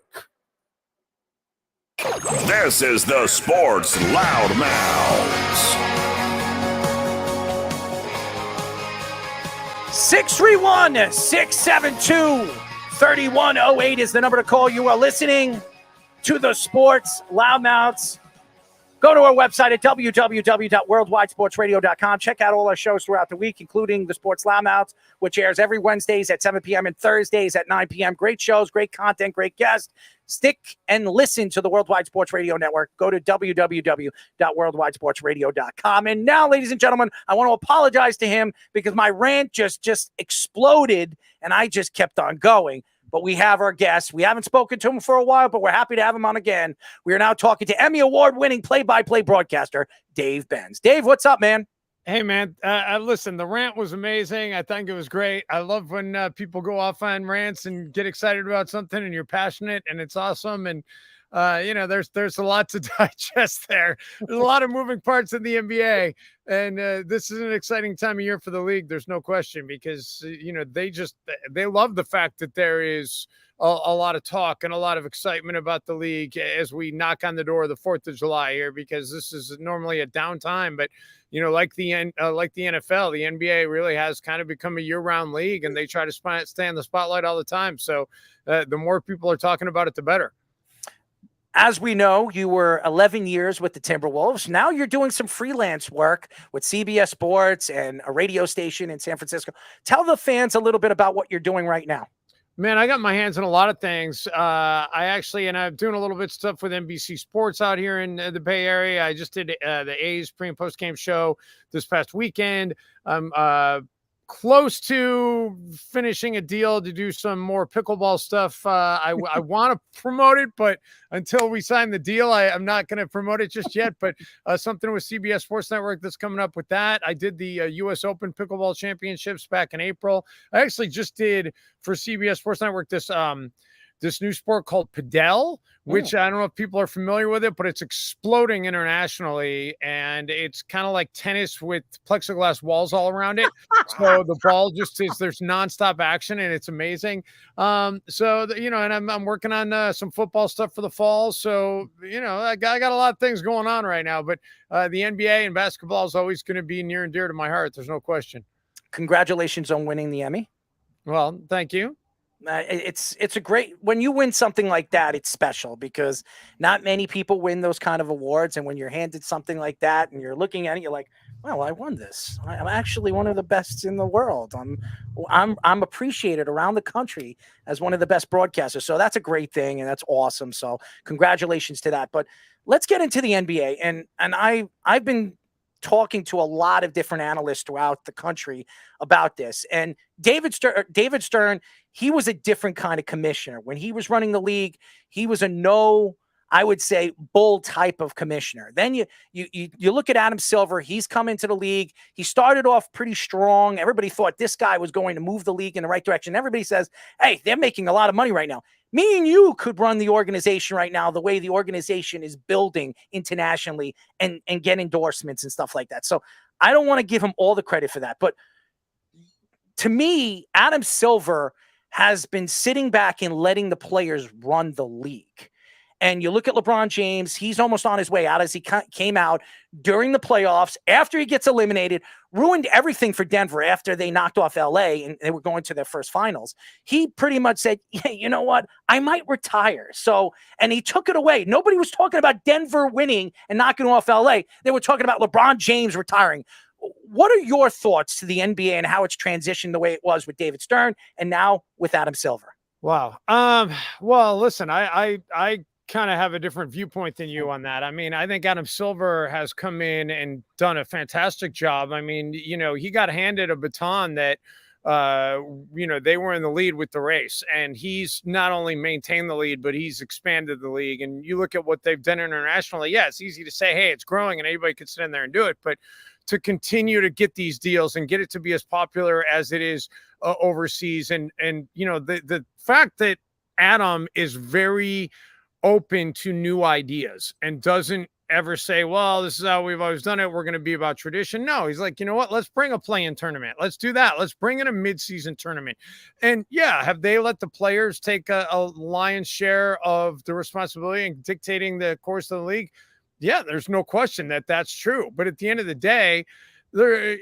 This is the Sports Loudmouths. 631-672-3108 is the number to call. You are listening to the Sports Loudmouths. Go to our website at www.worldwidesportsradio.com. Check out all our shows throughout the week, including the Sports Loudmouths, which airs every Wednesdays at 7 p.m. and Thursdays at 9 p.m. Great shows, great content, great guests. Stick and listen to the Worldwide Sports Radio Network. Go to www.worldwidesportsradio.com. And now, ladies and gentlemen, I want to apologize to him because my rant just exploded and I just kept on going. but we have our guest. We haven't spoken to him for a while, but we're happy to have him on again. We are now talking to Emmy-Award winning play-by-play broadcaster, Dave Benz. Dave, what's up, man? Hey, man, listen, the rant was amazing. I think it was great. I love when people go off on rants and get excited about something and you're passionate and it's awesome. And, there's a lot to digest there. There's a lot of moving parts in the NBA. And this is an exciting time of year for the league. There's no question because, they love the fact that there is a lot of talk and a lot of excitement about the league as we knock on the door of the 4th of July here, because this is normally a downtime, but like the NFL, the NBA really has kind of become a year-round league, and they try to stay in the spotlight all the time. So the more people are talking about it, the better. As we know, you were 11 years with the Timberwolves. Now you're doing some freelance work with CBS Sports and a radio station in San Francisco. Tell the fans a little bit about what you're doing right now. Man, I got my hands on a lot of things. I'm doing a little bit of stuff with NBC Sports out here in the Bay Area. I just did the A's pre- and post-game show this past weekend. I'm close to finishing a deal to do some more pickleball stuff. I want to promote it, but until we sign the deal, I'm not going to promote it just yet. But something with CBS Sports Network that's coming up with that. I did the U.S. Open Pickleball Championships back in April. I actually just did for CBS Sports Network this new sport called padel, which I don't know if people are familiar with it, but it's exploding internationally. And it's kind of like tennis with plexiglass walls all around it. So the ball there's nonstop action and it's amazing. And I'm working on some football stuff for the fall. So, I got a lot of things going on right now, but the NBA and basketball is always going to be near and dear to my heart. There's no question. Congratulations on winning the Emmy. Well, thank you. It's a great, when you win something like that, it's special because not many people win those kind of awards. And when you're handed something like that and you're looking at it, you're like, well, I won this. I'm actually one of the best in the world. I'm appreciated around the country as one of the best broadcasters. So that's a great thing. And that's awesome. So congratulations to that. But let's get into the NBA. And I've been talking to a lot of different analysts throughout the country about this. And David Stern, he was a different kind of commissioner. When he was running the league, he was I would say, bull type of commissioner. Then you look at Adam Silver. He's come into the league. He started off pretty strong. Everybody thought this guy was going to move the league in the right direction. Everybody says, hey, they're making a lot of money right now. Me and you could run the organization right now the way the organization is building internationally and get endorsements and stuff like that. So I don't want to give him all the credit for that. But to me, Adam Silver has been sitting back and letting the players run the league. And you look at LeBron James, he's almost on his way out as he came out during the playoffs. After he gets eliminated, ruined everything for Denver after they knocked off LA and they were going to their first finals. He pretty much said, yeah, you know what? I might retire. And he took it away. Nobody was talking about Denver winning and knocking off LA. They were talking about LeBron James retiring. What are your thoughts to the NBA and how it's transitioned the way it was with David Stern and now with Adam Silver? Wow. Well, listen, I kind of have a different viewpoint than you on that. I mean, I think Adam Silver has come in and done a fantastic job. I mean, he got handed a baton that, they were in the lead with the race, and he's not only maintained the lead, but he's expanded the league. And you look at what they've done internationally. Yeah, it's easy to say, hey, it's growing and anybody could sit in there and do it. But to continue to get these deals and get it to be as popular as it is overseas. And the fact that Adam is very open to new ideas and doesn't ever say, well, this is how we've always done it, we're going to be about tradition. No, he's like, you know what, let's bring a play-in tournament. Let's do that. Let's bring in a mid-season tournament. And yeah, have they let the players take a lion's share of the responsibility in dictating the course of the league? Yeah, there's no question that that's true. But at the end of the day,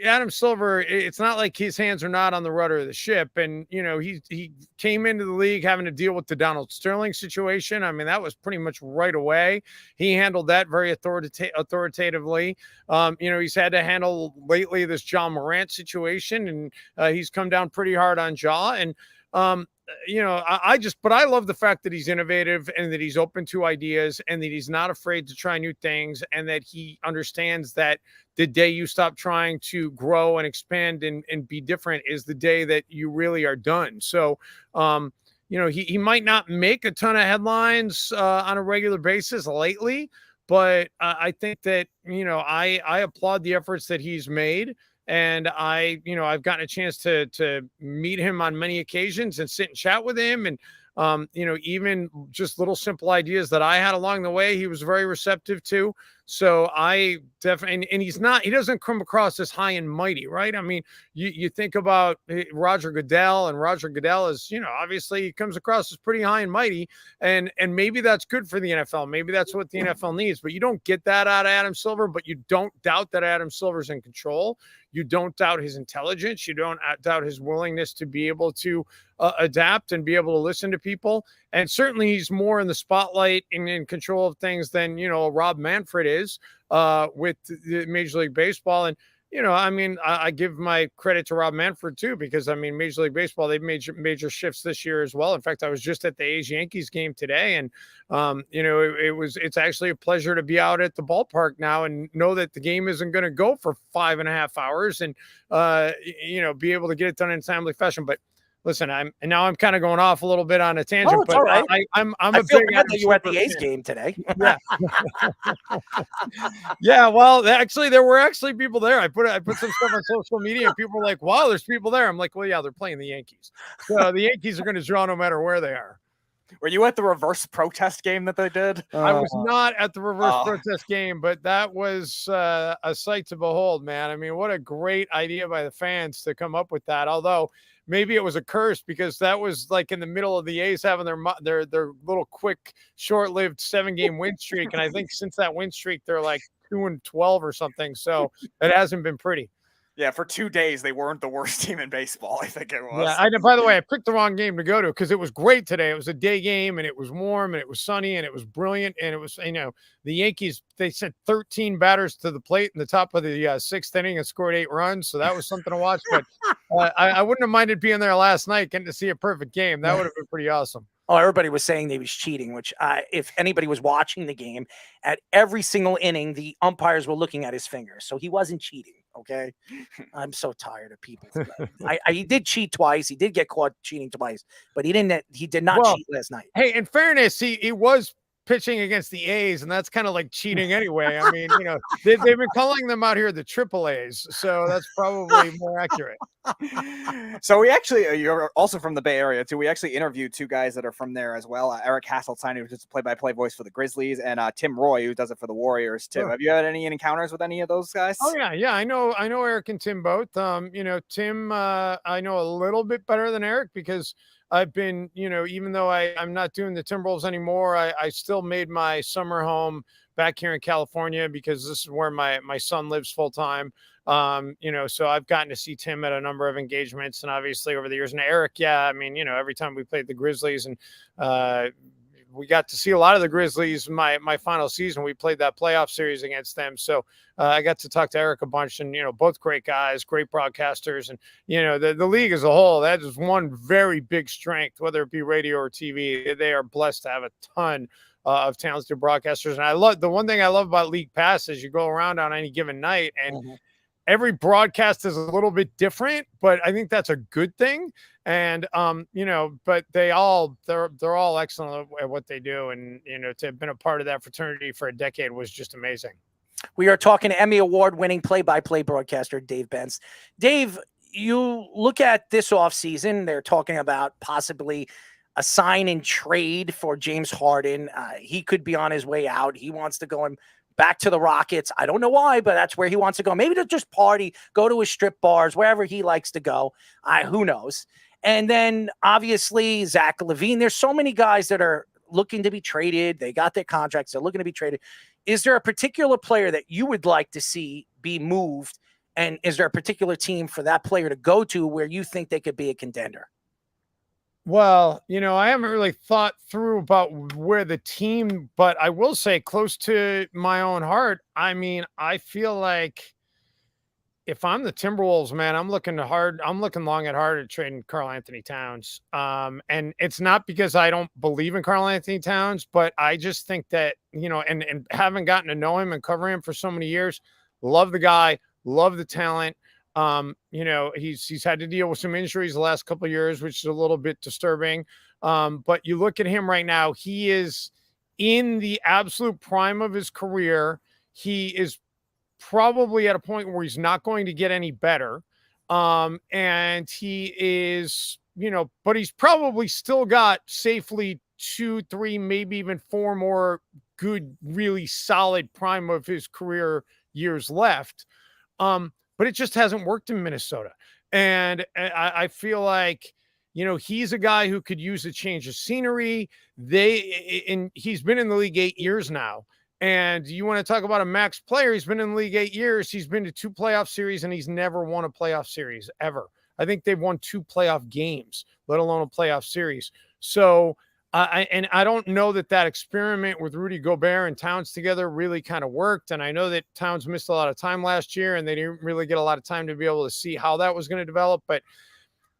Adam Silver, it's not like his hands are not on the rudder of the ship. And, he came into the league having to deal with the Donald Sterling situation. I mean, that was pretty much right away. He handled that very authoritatively. He's had to handle lately this John Morant situation, and he's come down pretty hard on Ja. And, but I love the fact that he's innovative and that he's open to ideas and that he's not afraid to try new things, and that he understands that the day you stop trying to grow and expand and be different is the day that you really are done. So, he might not make a ton of headlines on a regular basis lately, but I think that, I applaud the efforts that he's made. And I've gotten a chance to meet him on many occasions and sit and chat with him. And, even just little simple ideas that I had along the way, he was very receptive to. So I definitely, and he doesn't come across as high and mighty, right? I mean, you think about Roger Goodell, and Roger Goodell is, obviously he comes across as pretty high and mighty, and maybe that's good for the NFL. Maybe that's what the NFL needs, but you don't get that out of Adam Silver, but you don't doubt that Adam Silver's in control. You don't doubt his intelligence. You don't doubt his willingness to be able to adapt and be able to listen to people. And certainly he's more in the spotlight and in control of things than, Rob Manfred is with the Major League Baseball. And, I give my credit to Rob Manfred too, because Major League Baseball, they've made major shifts this year as well. In fact, I was just at the A's Yankees game today, and it's actually a pleasure to be out at the ballpark now and know that the game isn't going to go for 5.5 hours and be able to get it done in a timely fashion. But listen, I'm kind of going off a little bit on a tangent, Oh, it's but all right. I'm I a feel big bad that you were at the Silver A's fan. game today. Yeah. Yeah. Well, there were people there. I put some stuff on social media, and people were like, "Wow, there's people there." I'm like, "Well, yeah, they're playing the Yankees, so the Yankees are going to draw no matter where they are." Were you at the reverse protest game that they did? I was not at the reverse protest game, but that was a sight to behold, man. I mean, what a great idea by the fans to come up with that. Although maybe it was a curse, because that was like in the middle of the A's having their little quick, short-lived 7-game win streak, and I think since that win streak, they're like 2-12 or something. So it hasn't been pretty. Yeah, for 2 days they weren't the worst team in baseball. I think it was. Yeah, I know. By the way, I picked the wrong game to go to because it was great today. It was a day game, and it was warm, and it was sunny, and it was brilliant. And it was, the Yankees, they sent 13 batters to the plate in the top of the 6th inning and scored 8 runs. So that was something to watch. But I wouldn't have minded being there last night, getting to see a perfect game. That would have been pretty awesome. Oh, everybody was saying they was cheating, which if anybody was watching the game, at every single inning, the umpires were looking at his fingers. So he wasn't cheating. Okay. I'm so tired of people. He did cheat twice. He did get caught cheating twice, but he did not cheat last night. Hey, in fairness, he was pitching against the A's, and that's kind of like cheating anyway. I mean, they've been calling them out here the Triple A's, so that's probably more accurate. So we actually, you're also from the Bay Area too. We actually interviewed 2 guys that are from there as well. Eric Hasseltine, who's just a play-by-play voice for the Grizzlies, and Tim Roy, who does it for the Warriors too. Sure. Have you had any encounters with any of those guys? Oh yeah. I know Eric and Tim both. Tim, I know a little bit better than Eric because I've been, even though I'm not doing the Timberwolves anymore, I still made my summer home back here in California because this is where my son lives full time. So I've gotten to see Tim at a number of engagements, and obviously over the years. And Eric, every time we played the Grizzlies, and we got to see a lot of the Grizzlies. My final season, we played that playoff series against them. So I got to talk to Eric a bunch, and, both great guys, great broadcasters. And, the league as a whole, that is one very big strength, whether it be radio or TV. They are blessed to have a ton of talented broadcasters. And the one thing I love about League Pass is you go around on any given night, and every broadcast is a little bit different, but I think that's a good thing. And, but they're all excellent at what they do. And, to have been a part of that fraternity for a decade was just amazing. We are talking to Emmy-Award winning play-by-play broadcaster Dave Benz. Dave, you look at this offseason, they're talking about possibly a sign and trade for James Harden. He could be on his way out. He wants to go back to the Rockets. I don't know why, but that's where he wants to go. Maybe to just party, go to his strip bars, wherever he likes to go. Who knows? And then obviously Zach LaVine. There's so many guys that are looking to be traded. They got their contracts. They're looking to be traded. Is there a particular player that you would like to see be moved? And is there a particular team for that player to go to where you think they could be a contender? Well, I haven't really thought through about where the team, but I will say close to my own heart. I mean, I feel like if I'm the Timberwolves, man, I'm looking long and hard at trading Karl Anthony Towns. And it's not because I don't believe in Karl Anthony Towns, but I just think that, and having gotten to know him and cover him for so many years, love the guy, love the talent. He's had to deal with some injuries the last couple of years, which is a little bit disturbing. But you look at him right now, he is in the absolute prime of his career. He is probably at a point where he's not going to get any better. And he is, but he's probably still got safely 2, 3, maybe even 4 more good, really solid prime of his career years left. But it just hasn't worked in Minnesota. And I feel like, he's a guy who could use a change of scenery. He's been in the league 8 years now. And you want to talk about a max player? He's been in the league 8 years. He's been to 2 playoff series, and he's never won a playoff series ever. I think they've won 2 playoff games, let alone a playoff series. So, I don't know that experiment with Rudy Gobert and Towns together really kind of worked. And I know that Towns missed a lot of time last year, and they didn't really get a lot of time to be able to see how that was going to develop. But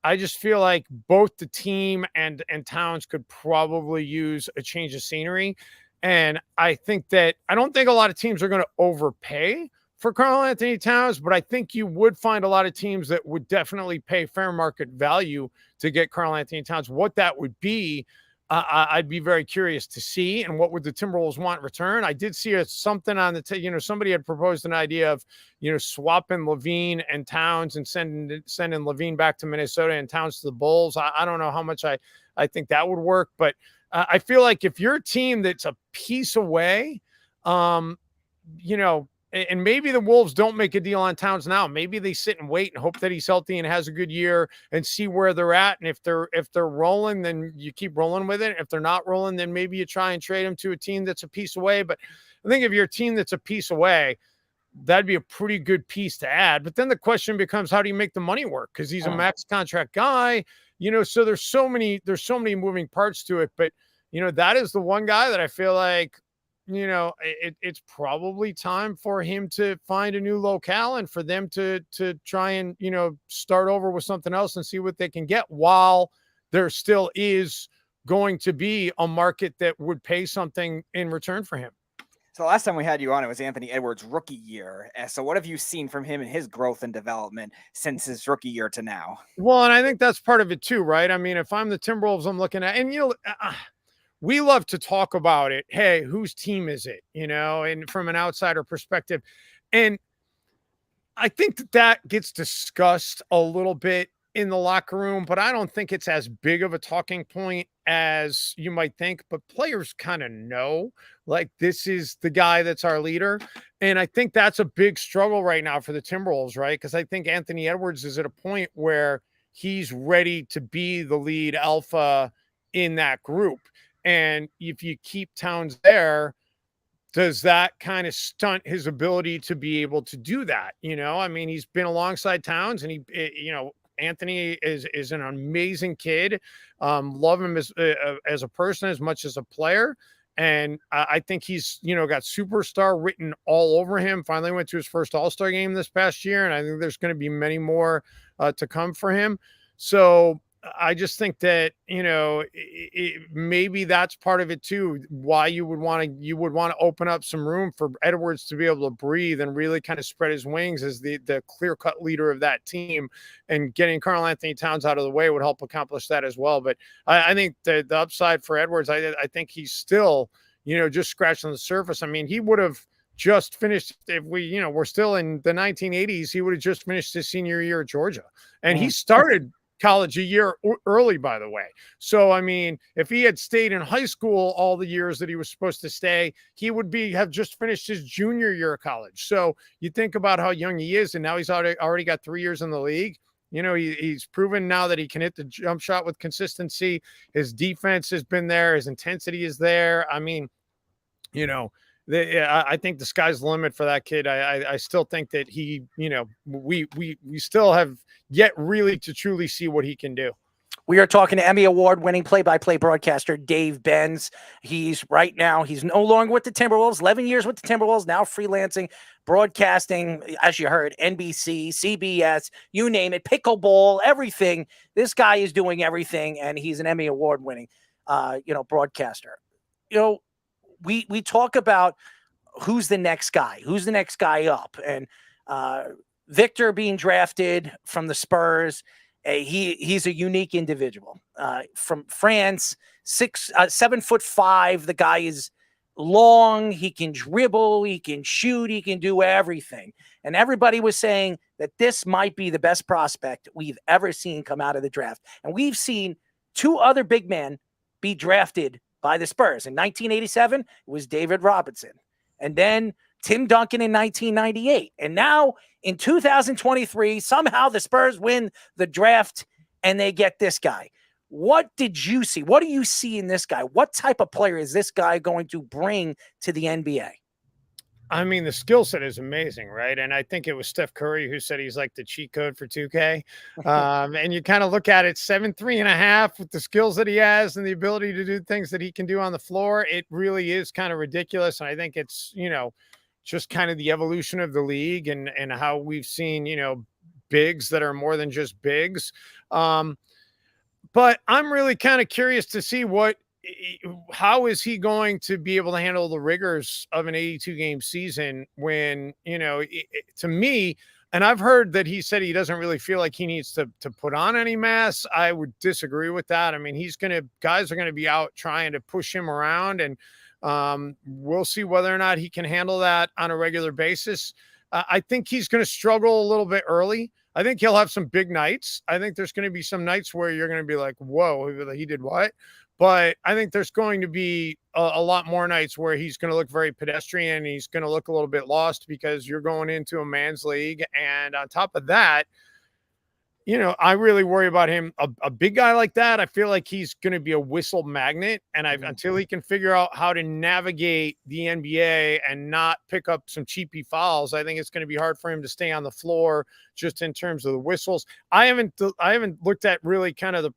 I just feel like both the team and Towns could probably use a change of scenery. And I don't think a lot of teams are going to overpay for Karl-Anthony Towns, but I think you would find a lot of teams that would definitely pay fair market value to get Karl-Anthony Towns. What that would be, I'd be very curious to see. And what would the Timberwolves want in return? I did see something on somebody had proposed an idea of, swapping Levine and Towns and sending Levine back to Minnesota and Towns to the Bulls. I don't know how much I think that would work, but I feel like if you're a team that's a piece away, and maybe the Wolves don't make a deal on Towns now. Maybe they sit and wait and hope that he's healthy and has a good year and see where they're at. And if they're rolling, then you keep rolling with it. If they're not rolling, then maybe you try and trade him to a team that's a piece away. But I think if you're a team that's a piece away, that'd be a pretty good piece to add. But then the question becomes, how do you make the money work? Because he's a max contract guy. So there's so many moving parts to it, but that is the one guy that I feel like, it's probably time for him to find a new locale and for them to try and, start over with something else and see what they can get while there still is going to be a market that would pay something in return for him. So the last time we had you on, it was Anthony Edwards' rookie year. So what have you seen from him and his growth and development since his rookie year to now? Well, and I think that's part of it too, right? I mean, if I'm the Timberwolves, I'm looking at, and we love to talk about it. Hey, whose team is it? And from an outsider perspective. And I think that gets discussed a little bit in the locker room, but I don't think it's as big of a talking point as you might think. But players kind of know, like, this is the guy that's our leader. And I think that's a big struggle right now for the Timberwolves, right? Because I think Anthony Edwards is at a point where he's ready to be the lead alpha in that group. And if you keep Towns there, does that kind of stunt his ability to be able to do that? I mean, he's been alongside Towns, and Anthony is an amazing kid. Love him as a person as much as a player. And I think he's, got superstar written all over him. Finally went to his first All-Star game this past year. And I think there's going to be many more to come for him. So I just think that, maybe that's part of it too, why you would want to open up some room for Edwards to be able to breathe and really kind of spread his wings as the clear-cut leader of that team, and getting Karl-Anthony Towns out of the way would help accomplish that as well. But I think the upside for Edwards, I think he's still, just scratching the surface. I mean, he would have just finished, if we're still in the 1980s, he would have just finished his senior year at Georgia. And he started college a year early, by the way. So, I mean, if he had stayed in high school all the years that he was supposed to stay, he would have just finished his junior year of college. So you think about how young he is, and now he's already got 3 years in the league. He's proven now that he can hit the jump shot with consistency. His defense has been there. His intensity is there. I mean, I think the sky's the limit for that kid. I still think that he, we still have yet really to truly see what he can do. We are talking to Emmy-Award winning play-by-play broadcaster Dave Benz. He's no longer with the Timberwolves, 11 years with the Timberwolves, now freelancing, broadcasting, as you heard, NBC, CBS, you name it, pickleball, everything. This guy is doing everything, and he's an Emmy-Award winning, broadcaster. We talk about who's the next guy up, and Victor being drafted from the Spurs, He's a unique individual. From France, 7'5". The guy is long. He can dribble. He can shoot. He can do everything. And everybody was saying that this might be the best prospect we've ever seen come out of the draft. And we've seen two other big men be drafted by the Spurs. In 1987, it was David Robinson. And then Tim Duncan in 1998. And now in 2023, somehow the Spurs win the draft and they get this guy. What did you see? What do you see in this guy? What type of player is this guy going to bring to the NBA? I mean, the skill set is amazing, right? And I think it was Steph Curry who said he's like the cheat code for 2K. And you kind of look at it, 7'3.5" with the skills that he has and the ability to do things that he can do on the floor. It really is kind of ridiculous. And I think it's, just kind of the evolution of the league and how we've seen, bigs that are more than just bigs. But I'm really kind of curious to see how is he going to be able to handle the rigors of an 82-game season when, to me, and I've heard that he said he doesn't really feel like he needs to put on any mass. I would disagree with that. I mean, guys are going to be out trying to push him around, and we'll see whether or not he can handle that on a regular basis. I think he's going to struggle a little bit early. I think he'll have some big nights. I think there's going to be some nights where you're going to be like, whoa, he did what? But I think there's going to be a lot more nights where he's going to look very pedestrian. He's going to look a little bit lost because you're going into a man's league. And on top of that, I really worry about him. A big guy like that, I feel like he's going to be a whistle magnet. And until he can figure out how to navigate the NBA and not pick up some cheapy fouls, I think it's going to be hard for him to stay on the floor just in terms of the whistles. I haven't looked at really kind of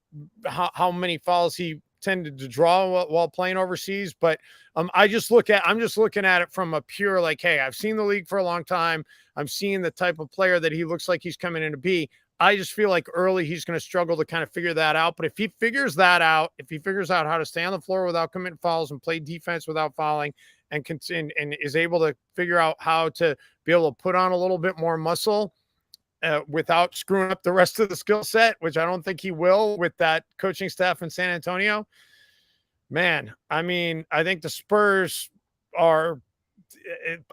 how many fouls he tended to draw while playing overseas, but I'm just looking at it from a pure like, hey, I've seen the league for a long time. I'm seeing the type of player that he looks like he's coming in to be. I just feel like early he's going to struggle to kind of figure that out. But if he figures that out, if he figures out how to stay on the floor without committing fouls and play defense without fouling and is able to figure out how to be able to put on a little bit more muscle without screwing up the rest of the skill set, which I don't think he will with that coaching staff in San Antonio, man, I mean, I think the Spurs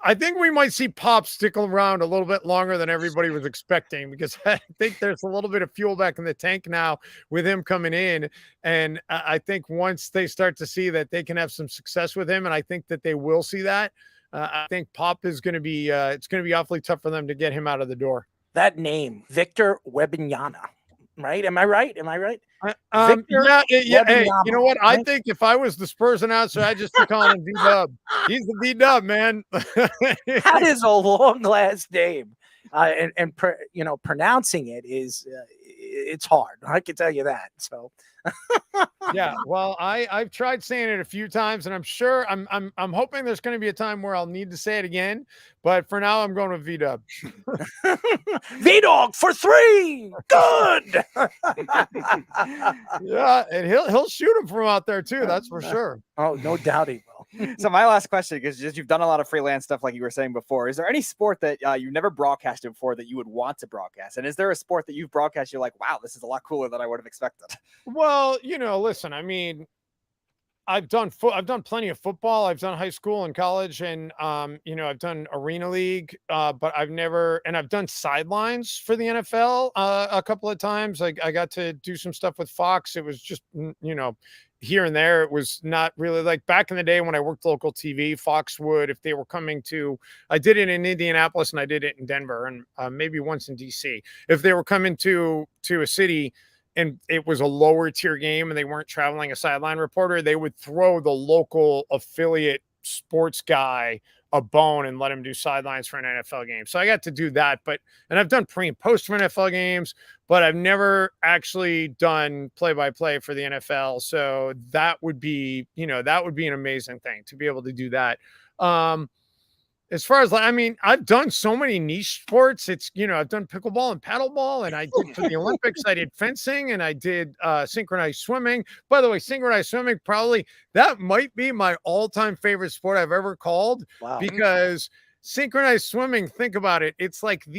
I think we might see Pop stick around a little bit longer than everybody was expecting, because I think there's a little bit of fuel back in the tank now with him coming in. And I think once they start to see that they can have some success with him, and I think that they will see that, I think Pop is going to be, it's going to be awfully tough for them to get him out of the door. That name, Victor Wembanyama, right? Am I right? Yeah. Hey, you know what? I think if I was the Spurs announcer, I'd just be calling him V-Dub. He's the V-Dub, man. That is a long last name. Pronouncing it is, it's hard. I can tell you that. So, yeah. Well, I've tried saying it a few times, and I'm sure I'm hoping there's going to be a time where I'll need to say it again. But for now, I'm going with V-Dub. V-Dog for 3. Good. Yeah, and he'll shoot him from out there too. That's for sure. Oh, no doubt he will. So my last question, because just you've done a lot of freelance stuff, like you were saying before, is there any sport that you never broadcasted before that you would want to broadcast? And is there a sport that you've broadcast you're like, wow, this is a lot cooler than I would have expected? Well, listen, I mean, I've done plenty of football. I've done high school and college, and I've done arena league, but I've done sidelines for the NFL a couple of times. I got to do some stuff with Fox. It was just here and there. It was not really like back in the day when I worked local TV. Fox would, if they were coming to, I did it in Indianapolis and I did it in Denver and maybe once in DC. If they were coming to a city and it was a lower tier game and they weren't traveling a sideline reporter, they would throw the local affiliate sports guy a bone and let him do sidelines for an NFL game. So I got to do that, and I've done pre and post for NFL games, but I've never actually done play-by-play for the NFL. So that would be, that would be an amazing thing to be able to do that. As far as, I've done so many niche sports. It's, I've done pickleball and paddleball, and I did for the Olympics, I did fencing, and I did synchronized swimming. By the way, synchronized swimming, that might be my all-time favorite sport I've ever called. Wow. Because synchronized swimming, think about it. It's like a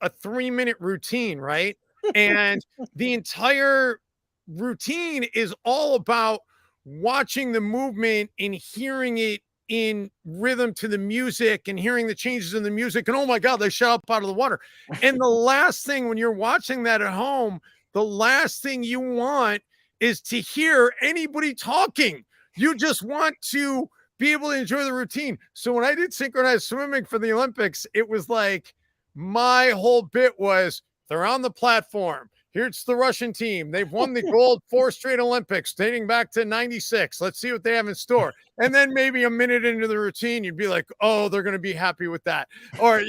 3-minute routine, right? And the entire routine is all about watching the movement and hearing it in rhythm to the music and hearing the changes in the music. And oh my God, they shot up out of the water. And the last thing when you're watching that at home, the last thing you want is to hear anybody talking. You just want to be able to enjoy the routine. So when I did synchronized swimming for the Olympics, it was like my whole bit was they're on the platform. Here's the Russian team. They've won the gold 4 straight Olympics dating back to 96. Let's see what they have in store. And then maybe a minute into the routine, you'd be like, oh, they're going to be happy with that. Or,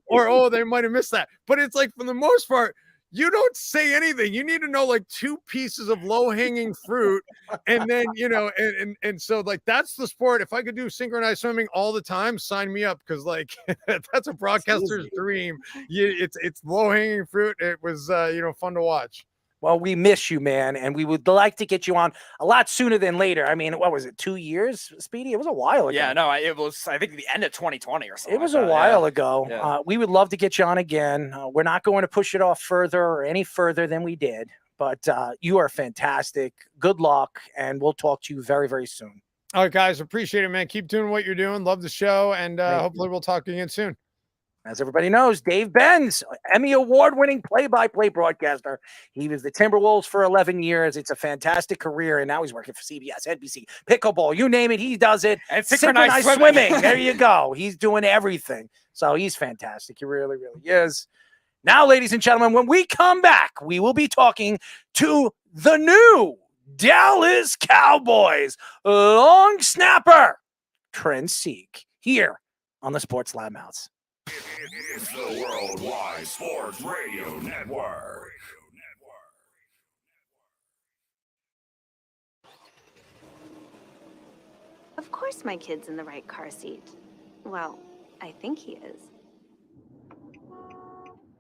or, oh, they might have missed that. But it's like, for the most part, you don't say anything. You need to know like 2 pieces of low-hanging fruit. And then, and so like, that's the sport. If I could do synchronized swimming all the time, sign me up. Cause like, that's a broadcaster's dream. It's low-hanging fruit. It was, fun to watch. Well, we miss you, man, and we would like to get you on a lot sooner than later. I mean, what was it, 2 years, Speedy? It was a while ago. Yeah, no, it was, I think, the end of 2020 or something. It was a while ago. Yeah. We would love to get you on again. We're not going to push it off further or any further than we did, but you are fantastic. Good luck, and we'll talk to you very, very soon. All right, guys, appreciate it, man. Keep doing what you're doing. Love the show, and hopefully we'll talk again soon. As everybody knows, Dave Benz, Emmy-Award Winning play-by-play broadcaster. He was the Timberwolves for 11 years. It's a fantastic career, and now he's working for CBS, NBC, pickleball, you name it, he does it. And synchronized swimming. There you go. He's doing everything. So he's fantastic. He really, really is. Now, ladies and gentlemen, when we come back, we will be talking to the new Dallas Cowboys long snapper, Trent Sieg, here on the Sports Loudmouths. It's the Worldwide Sports Radio Network. Of course my kid's in the right car seat. Well, I think he is.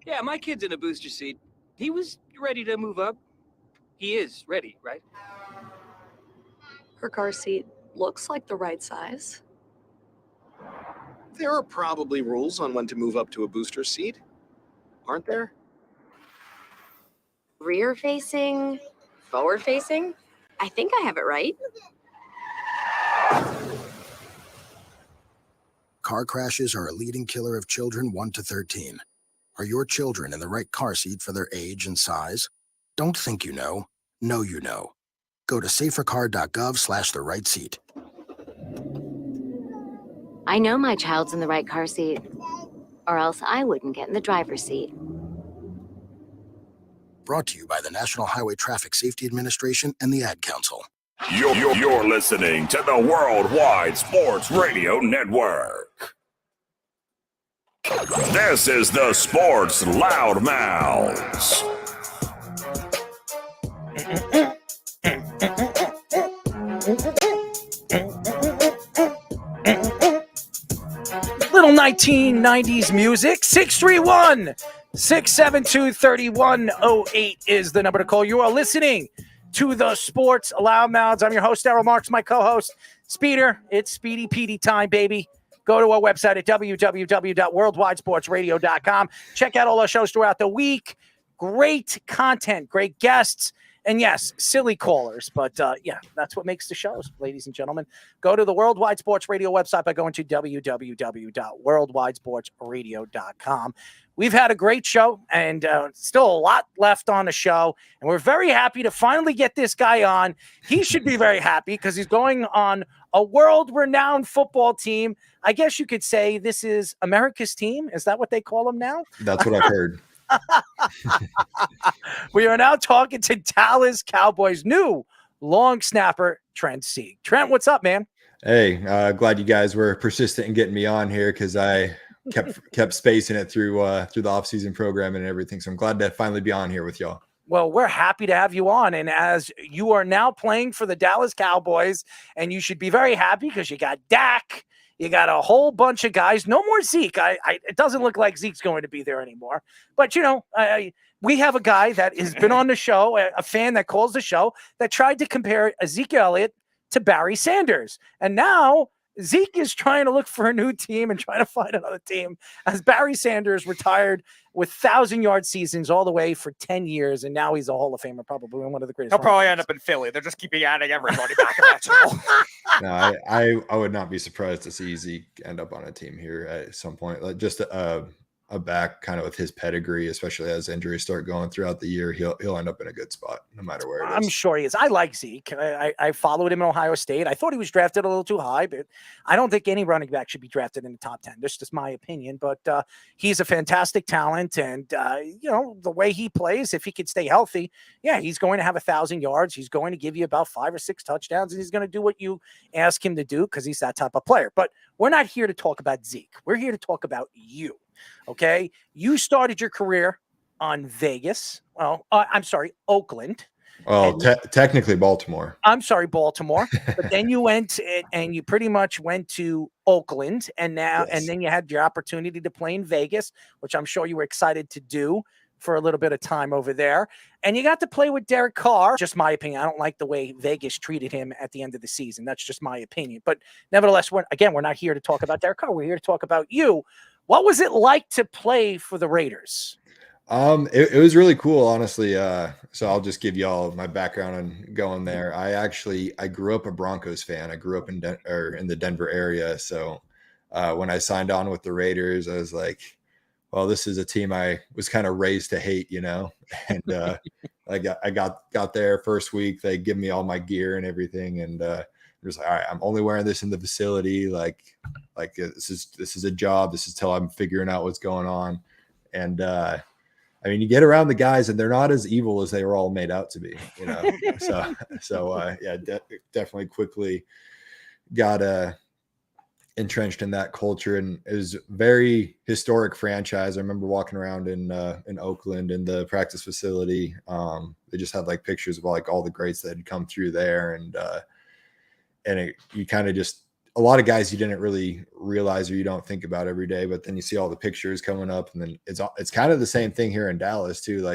Yeah, my kid's in a booster seat. He was ready to move up. He is ready, right? Her car seat looks like the right size. There are probably rules on when to move up to a booster seat, aren't there? Rear facing, forward facing. I think I have it right. Car crashes are a leading killer of children 1 to 13. Are your children in the right car seat for their age and size? Don't think you know you know. Go to safercar.gov/the right seat. I know my child's in the right car seat, or else I wouldn't get in the driver's seat. Brought to you by the National Highway Traffic Safety Administration and the Ad Council. You're listening to the Worldwide Sports Radio Network. This is the Sports Loudmouths. Little 1990s music. 631-672-3108 is the number to call. You are listening to the Sports Loudmouths. I'm your host, Errol Marks, my co-host, Speeder. It's Speedy Petey time, baby. Go to our website at www.worldwidesportsradio.com. Check out all our shows throughout the week. Great content, great guests, and yes, silly callers. But that's what makes the shows, ladies and gentlemen. Go to the Worldwide Sports Radio website by going to www.worldwidesportsradio.com. We've had a great show, and still a lot left on the show, and we're very happy to finally get this guy on. He should be very happy because he's going on a world-renowned football team. I guess you could say this is America's team. Is that what they call them now? That's what I've heard. We are now talking to Dallas Cowboys' new long snapper, Trent Sieg. Trent, what's up, man? Hey, glad you guys were persistent in getting me on here because I kept spacing it through the offseason program and everything. So I'm glad to finally be on here with y'all. Well, we're happy to have you on. And as you are now playing for the Dallas Cowboys, and you should be very happy because you got Dak, you got a whole bunch of guys. No more Zeke. It doesn't look like Zeke's going to be there anymore. But, we have a guy that has been on the show, a fan that calls the show, that tried to compare Ezekiel Elliott to Barry Sanders. And now, Zeke is trying to look for a new team and trying to find another team, as Barry Sanders retired with 1,000-yard seasons all the way for 10 years, and now he's a Hall of Famer, probably one of the greatest. He'll probably end up in Philly. They're just keeping adding everybody back imaginable. No, I would not be surprised to see Zeke end up on a team here at some point. Like just a back kind of with his pedigree, especially as injuries start going throughout the year, he'll end up in a good spot no matter where it is. I'm sure he is. I like Zeke. I followed him in Ohio State. I thought he was drafted a little too high, but I don't think any running back should be drafted in the top 10. That's just my opinion. But he's a fantastic talent, and the way he plays, if he could stay healthy, yeah, he's going to have 1,000 yards. He's going to give you about 5 or 6 touchdowns, and he's going to do what you ask him to do because he's that type of player. But we're not here to talk about Zeke. We're here to talk about you. Okay, you started your career on Vegas. Well, I'm sorry, Oakland. Well, technically Baltimore. I'm sorry, Baltimore. But then you went and you pretty much went to Oakland, and now and then you had your opportunity to play in Vegas, which I'm sure you were excited to do for a little bit of time over there. And you got to play with Derek Carr. Just my opinion. I don't like the way Vegas treated him at the end of the season. That's just my opinion. But nevertheless, we're not here to talk about Derek Carr. We're here to talk about you. What was it like to play for the Raiders? It was really cool, honestly. So I'll just give y'all my background on going there. I grew up a Broncos fan. I grew up in the Denver area. So when I signed on with the Raiders, I was like, well, this is a team I was kind of raised to hate, and I got there first week. They give me all my gear and everything. And just like, all right, I'm only wearing this in the facility. Like this is a job. This is till I'm figuring out what's going on. And I mean, you get around the guys, and they're not as evil as they were all made out to be. Definitely quickly got entrenched in that culture, and it was a very historic franchise. I remember walking around in Oakland in the practice facility. They just had like pictures of all the greats that had come through there, and you kind of just, a lot of guys you didn't really realize or you don't think about every day, but then you see all the pictures coming up, and then it's kind of the same thing here in Dallas too.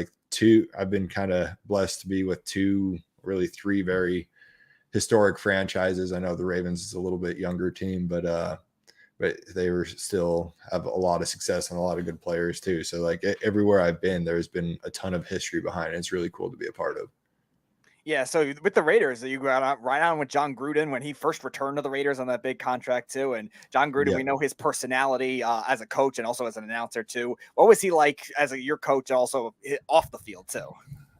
I've been kind of blessed to be with 3 very historic franchises. I know the Ravens is a little bit younger team, but they were still have a lot of success and a lot of good players too. So everywhere I've been, there's been a ton of history behind it. It's really cool to be a part of. Yeah, so with the Raiders, you got right on with John Gruden when he first returned to the Raiders on that big contract too. And John Gruden, we know his personality as a coach and also as an announcer too. What was he like as your coach, also off the field too?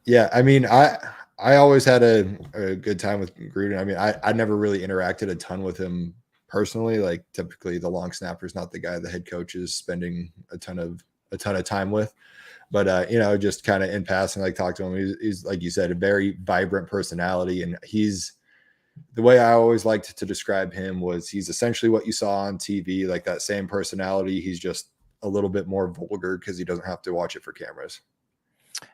Yeah, I mean, I always had a good time with Gruden. I mean, I never really interacted a ton with him personally. Like typically, the long snapper is not the guy the head coach is spending a ton of time with. But, just kind of in passing, talk to him. He's, like you said, a very vibrant personality. And the way I always liked to describe him was he's essentially what you saw on TV, like that same personality. He's just a little bit more vulgar because he doesn't have to watch it for cameras.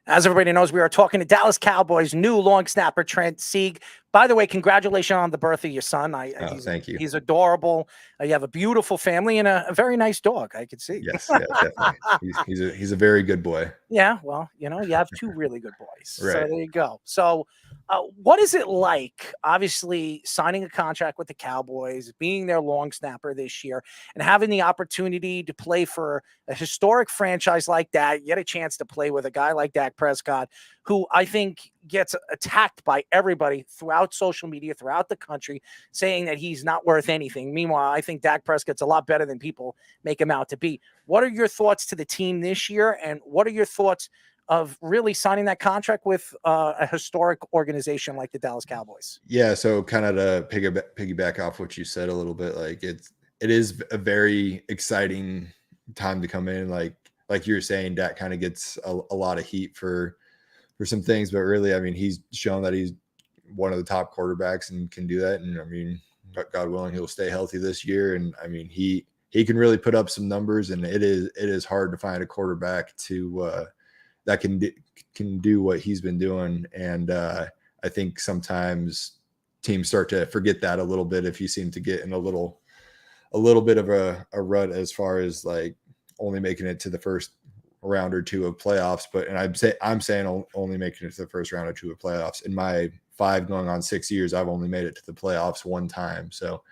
As everybody knows, we are talking to Dallas Cowboys new long snapper Trent Sieg. By the way, congratulations on the birth of your son. Thank you. He's adorable. You have a beautiful family and a very nice dog, I could see. Yes, definitely. He's a very good boy. Yeah, well, you have 2 really good boys. Right. So there you go. So what is it like, obviously, signing a contract with the Cowboys, being their long snapper this year, and having the opportunity to play for a historic franchise like that? You get a chance to play with a guy like Dak Prescott, who I think gets attacked by everybody throughout social media, throughout the country, saying that he's not worth anything. Meanwhile, I think Dak Prescott's a lot better than people make him out to be. What are your thoughts to the team this year, and what are your thoughts of really signing that contract with a historic organization like the Dallas Cowboys? Yeah, so kind of to piggyback off what you said a little bit, it is a very exciting time to come in. Like you were saying, Dak kind of gets a lot of heat for some things, but really, I mean, he's shown that he's one of the top quarterbacks and can do that. And I mean, God willing, he'll stay healthy this year. And I mean, he can really put up some numbers, and it is hard to find a quarterback that can do what he's been doing. And I think sometimes teams start to forget that a little bit if you seem to get in a little bit of a rut as far as only making it to the first round or 2 of playoffs. I'm saying only making it to the first round or 2 of playoffs. In my 5 going on 6 years, I've only made it to the playoffs 1 time. So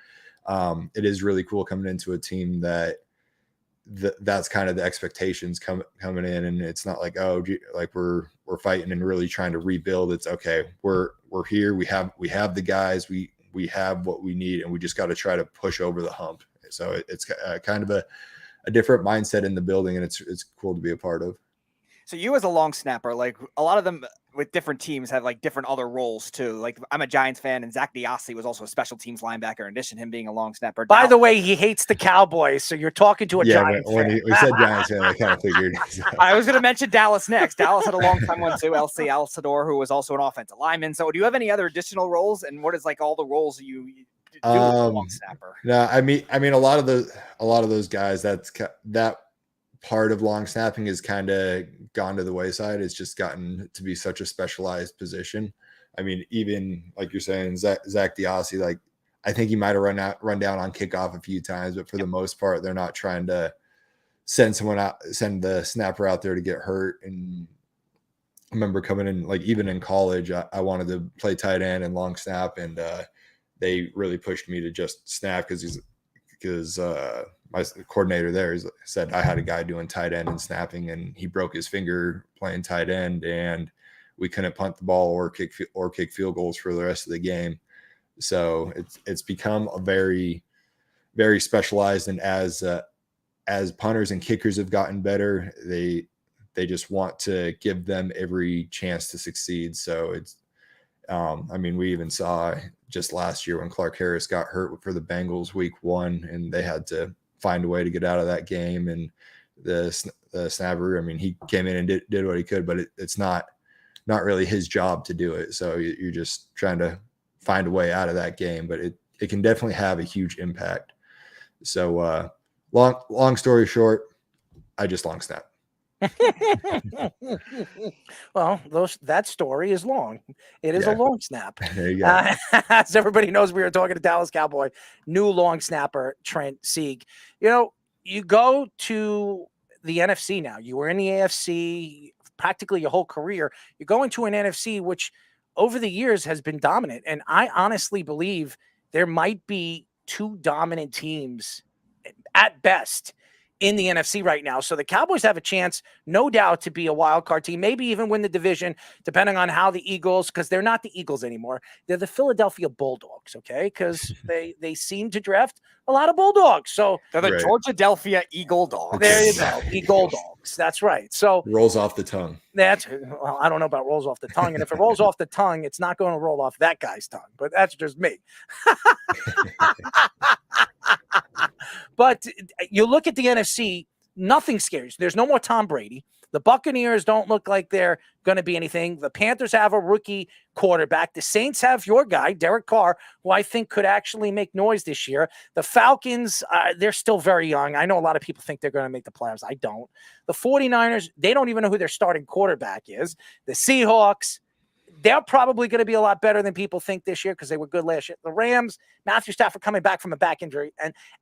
it is really cool coming into a team that's kind of the expectations coming in, and it's not like, oh, like we're fighting and really trying to rebuild. It's okay, we're here, we have the guys, we have what we need, and we just got to try to push over the hump. So it's kind of a different mindset in the building, and it's cool to be a part of. So you as a long snapper, like a lot of them with different teams have like different other roles too. Like I'm a Giants fan, and Zach Diossi was also a special teams linebacker in addition to him being a long snapper. By the way, he hates the Cowboys, so you're talking to a Giants fan. When we said Giants fan, I kind of figured. I was going to mention Dallas next. Dallas had a long time one too, LC Alcindor, who was also an offensive lineman. So do you have any other additional roles, and what is like all the roles you do as a long snapper? No, I mean a lot of those guys, that part of long snapping has kind of gone to the wayside. It's just gotten to be such a specialized position. I mean, even like you're saying, Zach Diossi, like I think he might have run down on kickoff a few times, but for the most part, they're not trying to send the snapper out there to get hurt. And I remember coming in, like even in college, I wanted to play tight end and long snap, and they really pushed me to just snap because my coordinator there said I had a guy doing tight end and snapping, and he broke his finger playing tight end, and we couldn't punt the ball or kick field goals for the rest of the game. So it's become a very, very specialized, and as punters and kickers have gotten better, they just want to give them every chance to succeed. So it's I mean, we even saw just last year when Clark Harris got hurt for the Bengals week 1, and they had to find a way to get out of that game. And the snapper, I mean, he came in and did what he could, but it's not really his job to do it. So you're just trying to find a way out of that game, but it can definitely have a huge impact. So long story short, I just long snap. Well, that story is long. It is a long snap. There you go. As everybody knows, we were talking to Dallas Cowboy, new long snapper Trent Sieg. You know, you go to the NFC now. You were in the AFC practically your whole career. You're going to an NFC which over the years has been dominant, and I honestly believe there might be 2 dominant teams at best in the NFC right now. So the Cowboys have a chance, no doubt, to be a wild card team, maybe even win the division, depending on how the Eagles, because they're not the Eagles anymore. They're the Philadelphia Bulldogs, okay? Because they seem to draft a lot of Bulldogs. So they're the Georgia-Delphia Eagle Dogs. There you go, Eagle Dogs. That's right. So rolls off the tongue. Well, I don't know about rolls off the tongue. And if it rolls off the tongue, it's not going to roll off that guy's tongue. But that's just me. But you look at the NFC, nothing scares. There's no more Tom Brady. The Buccaneers don't look like they're going to be anything. The Panthers have a rookie quarterback. The Saints have your guy, Derek Carr, who I think could actually make noise this year. The Falcons, they're still very young. I know a lot of people think they're going to make the playoffs. I don't. The 49ers, they don't even know who their starting quarterback is. The Seahawks, they're probably going to be a lot better than people think this year because they were good last year. The Rams, Matthew Stafford coming back from a back injury,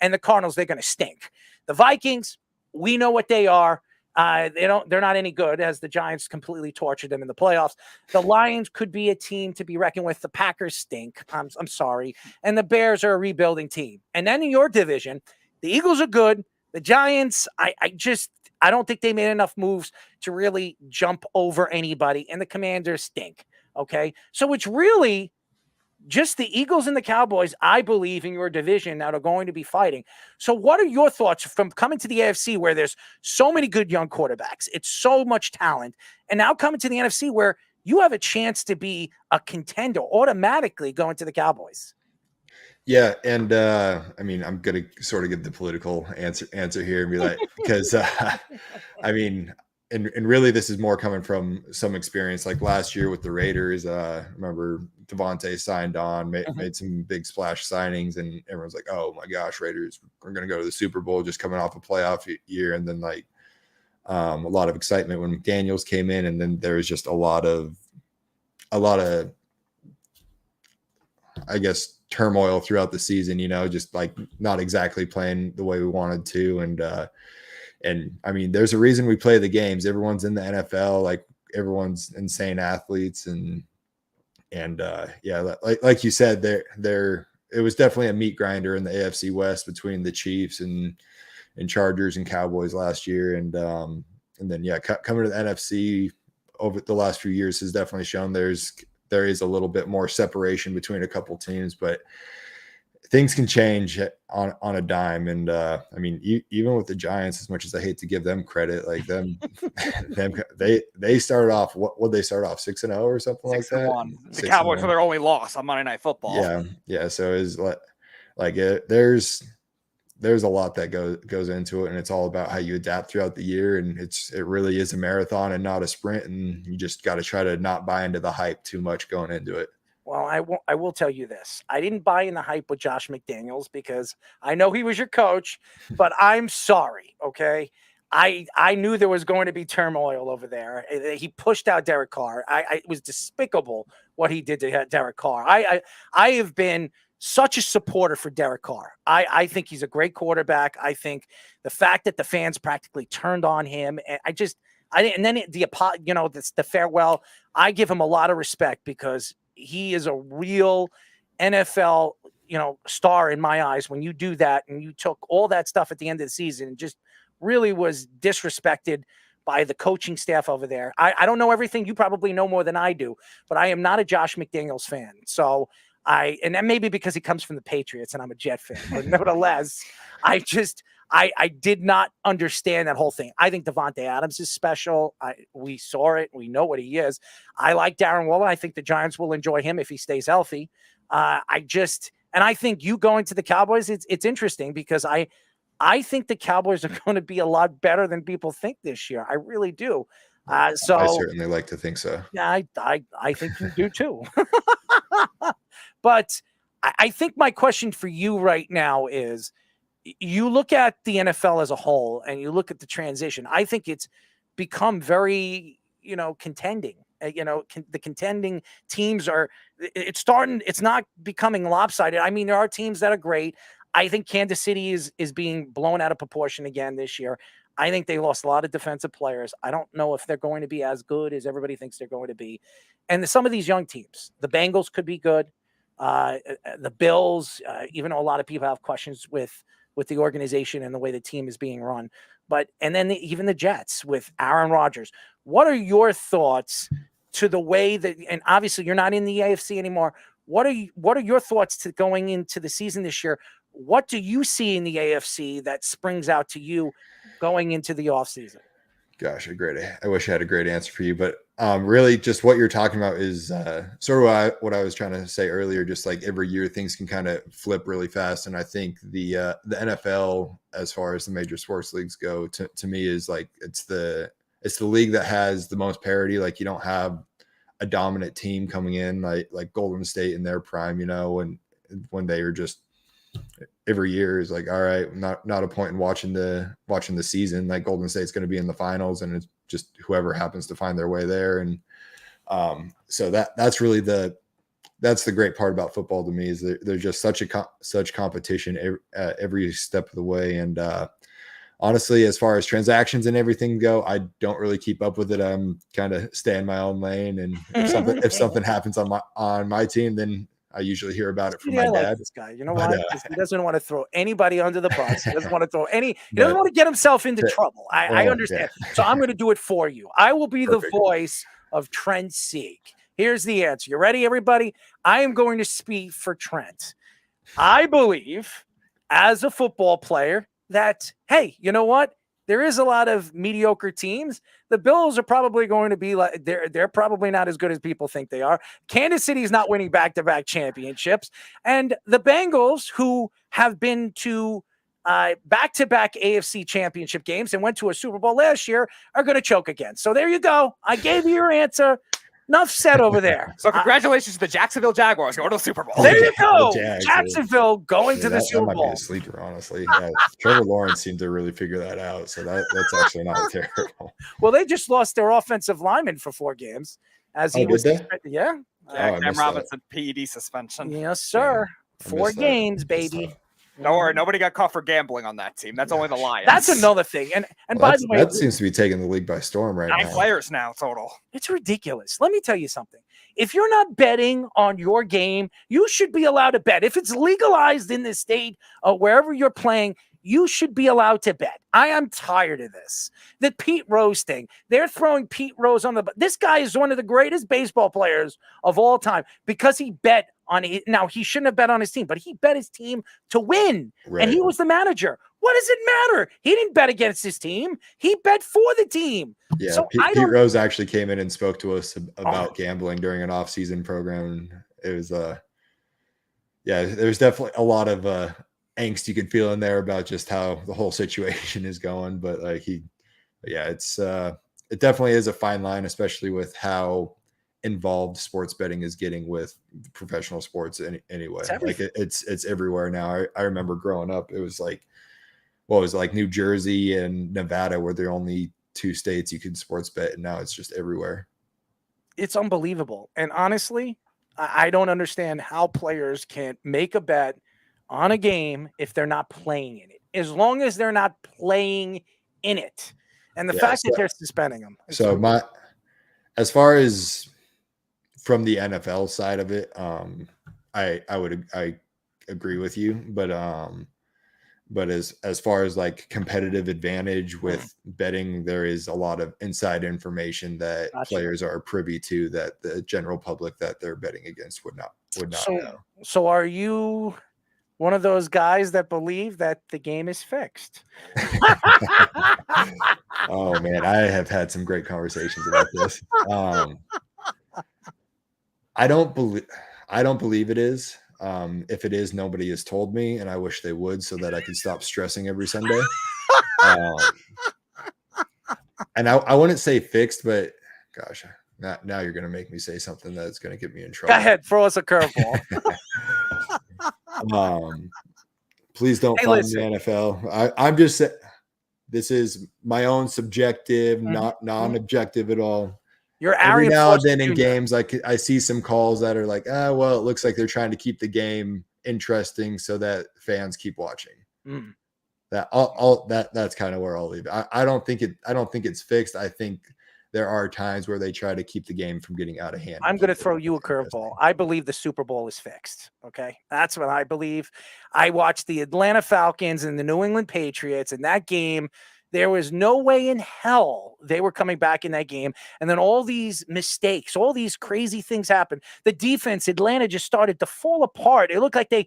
and the Cardinals, they're going to stink. The Vikings, we know what they are. They're not any good, as the Giants completely tortured them in the playoffs. The Lions could be a team to be reckoned with. The Packers stink. I'm sorry. And the Bears are a rebuilding team. And then in your division, the Eagles are good. The Giants, I don't think they made enough moves to really jump over anybody. And the Commanders stink. Okay. So it's really just the Eagles and the Cowboys, I believe, in your division that are going to be fighting. So what are your thoughts from coming to the AFC where there's so many good young quarterbacks? It's so much talent. And now coming to the NFC where you have a chance to be a contender automatically going to the Cowboys. Yeah. And I mean, I'm going to sort of give the political answer here and be like, because I mean, and really this is more coming from some experience like last year with the Raiders. Remember Devontae signed on, made some big splash signings, and everyone's like, oh my gosh, Raiders are going to go to the Super Bowl just coming off a playoff year. And then like a lot of excitement when McDaniels came in, and then there was just a lot of I guess turmoil throughout the season, just like not exactly playing the way we wanted to. And I mean, there's a reason we play the games. Everyone's in the NFL, like everyone's insane athletes. And yeah, like you said, they're it was definitely a meat grinder in the AFC West between the Chiefs and Chargers and Cowboys last year. And then, coming to the NFC over the last few years has definitely shown there is a little bit more separation between a couple teams, but things can change on a dime. And I mean, even with the Giants, as much as I hate to give them credit, like they started off, what they start off 6-0 or something like that. 6-1. The Cowboys were their only loss on Monday Night Football. Yeah. So it's there's a lot that goes into it, and it's all about how you adapt throughout the year. And it really is a marathon and not a sprint. And you just got to try to not buy into the hype too much going into it. Well, I will tell you this. I didn't buy in the hype with Josh McDaniels because I know he was your coach, but I'm sorry, okay? I knew there was going to be turmoil over there. He pushed out Derek Carr. It was despicable what he did to Derek Carr. I have been such a supporter for Derek Carr. I think he's a great quarterback. I think the fact that the fans practically turned on him, and then the farewell, I give him a lot of respect because he is a real NFL, star in my eyes. When you do that and you took all that stuff at the end of the season and just really was disrespected by the coaching staff over there. I don't know everything. You probably know more than I do, but I am not a Josh McDaniels fan. So and that may be because he comes from the Patriots and I'm a Jet fan, but nevertheless, I did not understand that whole thing. I think Devontae Adams is special. We saw it. We know what he is. I like Darren Waller. I think the Giants will enjoy him if he stays healthy. And I think you going to the Cowboys, it's interesting because I think the Cowboys are going to be a lot better than people think this year. I really do. So I certainly like to think so. Yeah, I think you do too. But I think my question for you right now is, you look at the NFL as a whole and you look at the transition. I think it's become very, contending. The contending teams it's not becoming lopsided. I mean, there are teams that are great. I think Kansas City is being blown out of proportion again this year. I think they lost a lot of defensive players. I don't know if they're going to be as good as everybody thinks they're going to be. And some of these young teams, the Bengals could be good. The Bills, even though a lot of people have questions with the organization and the way the team is being run. And then even the Jets with Aaron Rodgers. What are your thoughts to the way that, and obviously you're not in the AFC anymore. What are your thoughts to going into the season this year? What do you see in the AFC that springs out to you going into the offseason? Gosh, I wish I had a great answer for you, but really just what you're talking about is sort of what I was trying to say earlier. Just like every year things can kind of flip really fast. And I think the NFL, as far as the major sports leagues go, to me is like, it's the league that has the most parity. Like you don't have a dominant team coming in like Golden State in their prime, and when they are just every year is like, all right, not a point in watching the season. Like Golden State's going to be in the finals, and it's just whoever happens to find their way there. And so that's really that's the great part about football to me, is there's just such competition every step of the way. And honestly, as far as transactions and everything go, I don't really keep up with it. I'm kind of stay in my own lane, and if something happens on my team, then I usually hear about it from my dad. This guy, why? He doesn't want to throw anybody under the bus. He doesn't want to throw he doesn't want to get himself into trouble. I understand. Yeah. So I'm going to do it for you. I will be the voice of Trent Sieg. Here's the answer. You ready, everybody? I am going to speak for Trent. I believe, as a football player, that, hey, you know what? There is a lot of mediocre teams. The Bills are probably going to be like, they're probably not as good as people think they are. Kansas City is not winning back-to-back championships. And the Bengals, who have been to back-to-back AFC championship games and went to a Super Bowl last year, are going to choke again. So there you go. I gave you your answer. Enough said over there. So congratulations to the Jacksonville Jaguars going to the Super Bowl. There you go. Jacksonville going to the Super Bowl. That might be a sleeper, honestly. Yeah, Trevor Lawrence seemed to really figure that out. So that's actually not terrible. Well, they just lost their offensive lineman for 4 games. As he was, yeah. Cam Robinson PED suspension. Yes, sir. 4 games, baby. Don't worry, nobody got caught for gambling on that team. That's only the Lions. That's another thing. And Well, by the way, that seems to be taking the league by storm right 9 now. players now total. it's ridiculous. Let me tell you something. If you're not betting on your game, you should be allowed to bet. If it's legalized in this state or wherever you're playing, you should be allowed to bet. I am tired of this. The Pete Rose thing. They're throwing Pete Rose on the... This guy is one of the greatest baseball players of all time because he bet on it. Now, he shouldn't have bet on his team, but he bet his team to win. Right. And he was the manager. What does it matter? He didn't bet against his team. He bet for the team. Yeah, so Pete Rose actually came in and spoke to us about gambling during an off-season program. It was there's definitely a lot of angst you can feel in there about just how the whole situation is going. But it definitely is a fine line, especially with how involved sports betting is getting with professional sports anyway. It's everywhere now. I remember growing up, it was like New Jersey and Nevada were the only 2 states you could sports bet, and now it's just everywhere. It's unbelievable. And honestly, I don't understand how players can make a bet on a game if they're not playing in it, as long as they're not playing in it. And the fact that they're suspending them. So as far as from the NFL side of it, I agree with you, but as far as like competitive advantage with betting, there is a lot of inside information that players are privy to that the general public that they're betting against would not know. So are you one of those guys that believe that the game is fixed? Oh man, I have had some great conversations about this. I don't believe it is. If it is, nobody has told me, and I wish they would so that I can stop stressing every Sunday. And I wouldn't say fixed, but gosh, now you're going to make me say something that's going to get me in trouble. Go ahead, throw us a curveball. Please don't find the NFL. I'm just saying, this is my own subjective, not non-objective at all. Every now and then in games, I see some calls that are like, well, it looks like they're trying to keep the game interesting so that fans keep watching. That's kind of where I'll leave it. I don't think it's fixed. I think there are times where they try to keep the game from getting out of hand. I'm going to throw you a curveball. I believe the Super Bowl is fixed. Okay. That's what I believe. I watched the Atlanta Falcons and the New England Patriots, and that game, there was no way in hell they were coming back in that game. And then all these mistakes, all these crazy things happened. The defense, Atlanta, just started to fall apart. It looked like they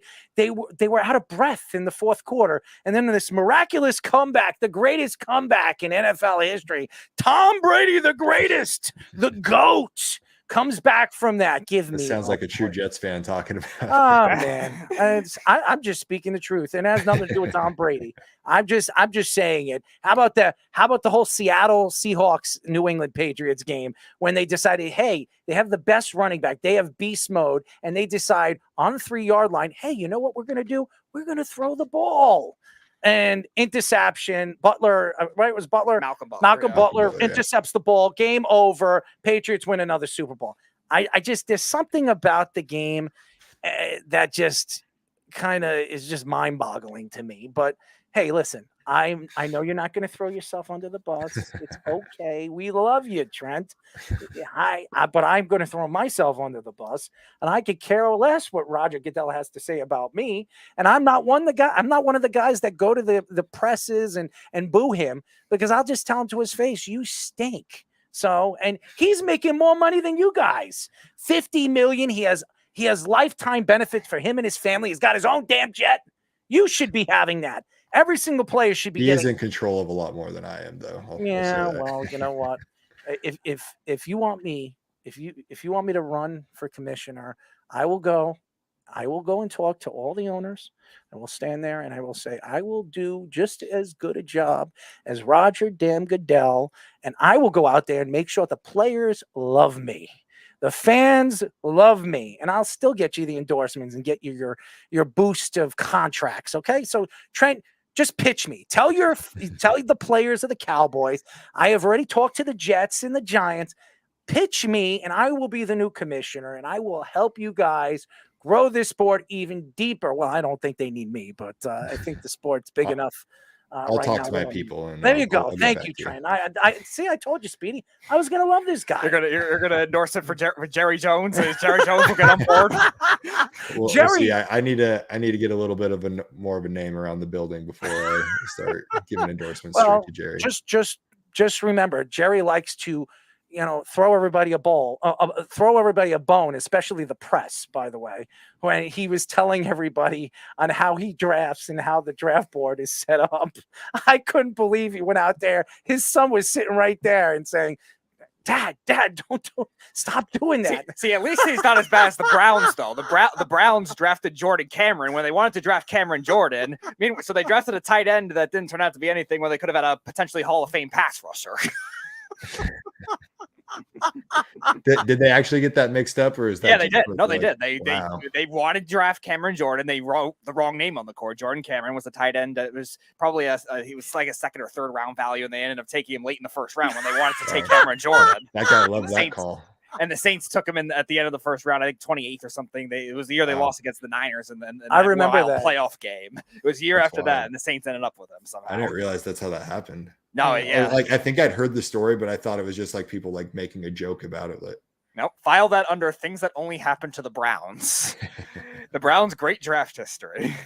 were out of breath in the fourth quarter. And then this miraculous comeback, the greatest comeback in NFL history. Tom Brady, the greatest, the GOAT, comes back from that. Sounds like a true Jets fan talking about. Oh man, I'm just speaking the truth, and it has nothing to do with Tom Brady. I'm just saying it. How about the whole Seattle Seahawks New England Patriots game when they decided, hey, they have the best running back, they have beast mode, and they decide on the 3-yard line, hey, you know what we're gonna do? We're gonna throw the ball. And interception, Butler, right? It was Butler. Malcolm Butler intercepts the ball. Game over. Patriots win another Super Bowl. There's something about the game that just kind of is just mind boggling to me. But hey, listen, I know you're not going to throw yourself under the bus. It's okay. We love you, Trent. But I'm going to throw myself under the bus, and I could care less what Roger Goodell has to say about me. And I'm not one of the guys that go to the presses and boo him, because I'll just tell him to his face, you stink. So, and he's making more money than you guys. $50 million. He has lifetime benefits for him and his family. He's got his own damn jet. You should be having that. Every single player should be. He is in control of a lot more than I am, though. Well, you know what? If you want me, if you want me to run for commissioner, I will go and talk to all the owners, and we'll stand there and I will say, I will do just as good a job as Roger damn Goodell, and I will go out there and make sure the players love me. The fans love me, and I'll still get you the endorsements and get you your boost of contracts. Okay, so Trent, just pitch me. Tell the players of the Cowboys. I have already talked to the Jets and the Giants. Pitch me, and I will be the new commissioner, and I will help you guys grow this sport even deeper. Well, I don't think they need me, but I think the sport's big enough. I'll right talk now to my people. And there you go. I'll get Thank back you, to Trent. I see. I told you, Speedy. I was gonna love this guy. You're gonna endorse it for Jerry Jones. Is Jerry Jones will get on board? We'll Jerry, see. I need to get a little bit of more of a name around the building before I start giving endorsements straight to Jerry. Just remember, Jerry likes to, throw everybody a bone, especially the press, by the way, when he was telling everybody on how he drafts and how the draft board is set up. I couldn't believe he went out there. His son was sitting right there and saying, Dad, don't stop doing that. See, at least he's not as bad as the Browns, though. The Browns drafted Jordan Cameron when they wanted to draft Cameron Jordan. So they drafted a tight end that didn't turn out to be anything, where they could have had a potentially Hall of Fame pass rusher. Did they actually get that mixed up, or is that? Yeah, they did. No, they did. Wow. They wanted to draft Cameron Jordan. They wrote the wrong name on the court. Jordan Cameron was the tight end. It was probably he was like a second or third round value, and they ended up taking him late in the first round when they wanted to take Cameron Jordan. That guy loved that call. And the Saints took him in at the end of the first round, I think 28th or something. It was the year they lost against the Niners, and then I remember that playoff game. It was a year after that, and the Saints ended up with him somehow. I didn't realize that's how that happened. No, yeah. I think I'd heard the story, but I thought it was just like people like making a joke about it. Nope. File that under things that only happened to the Browns. The Browns' great draft history.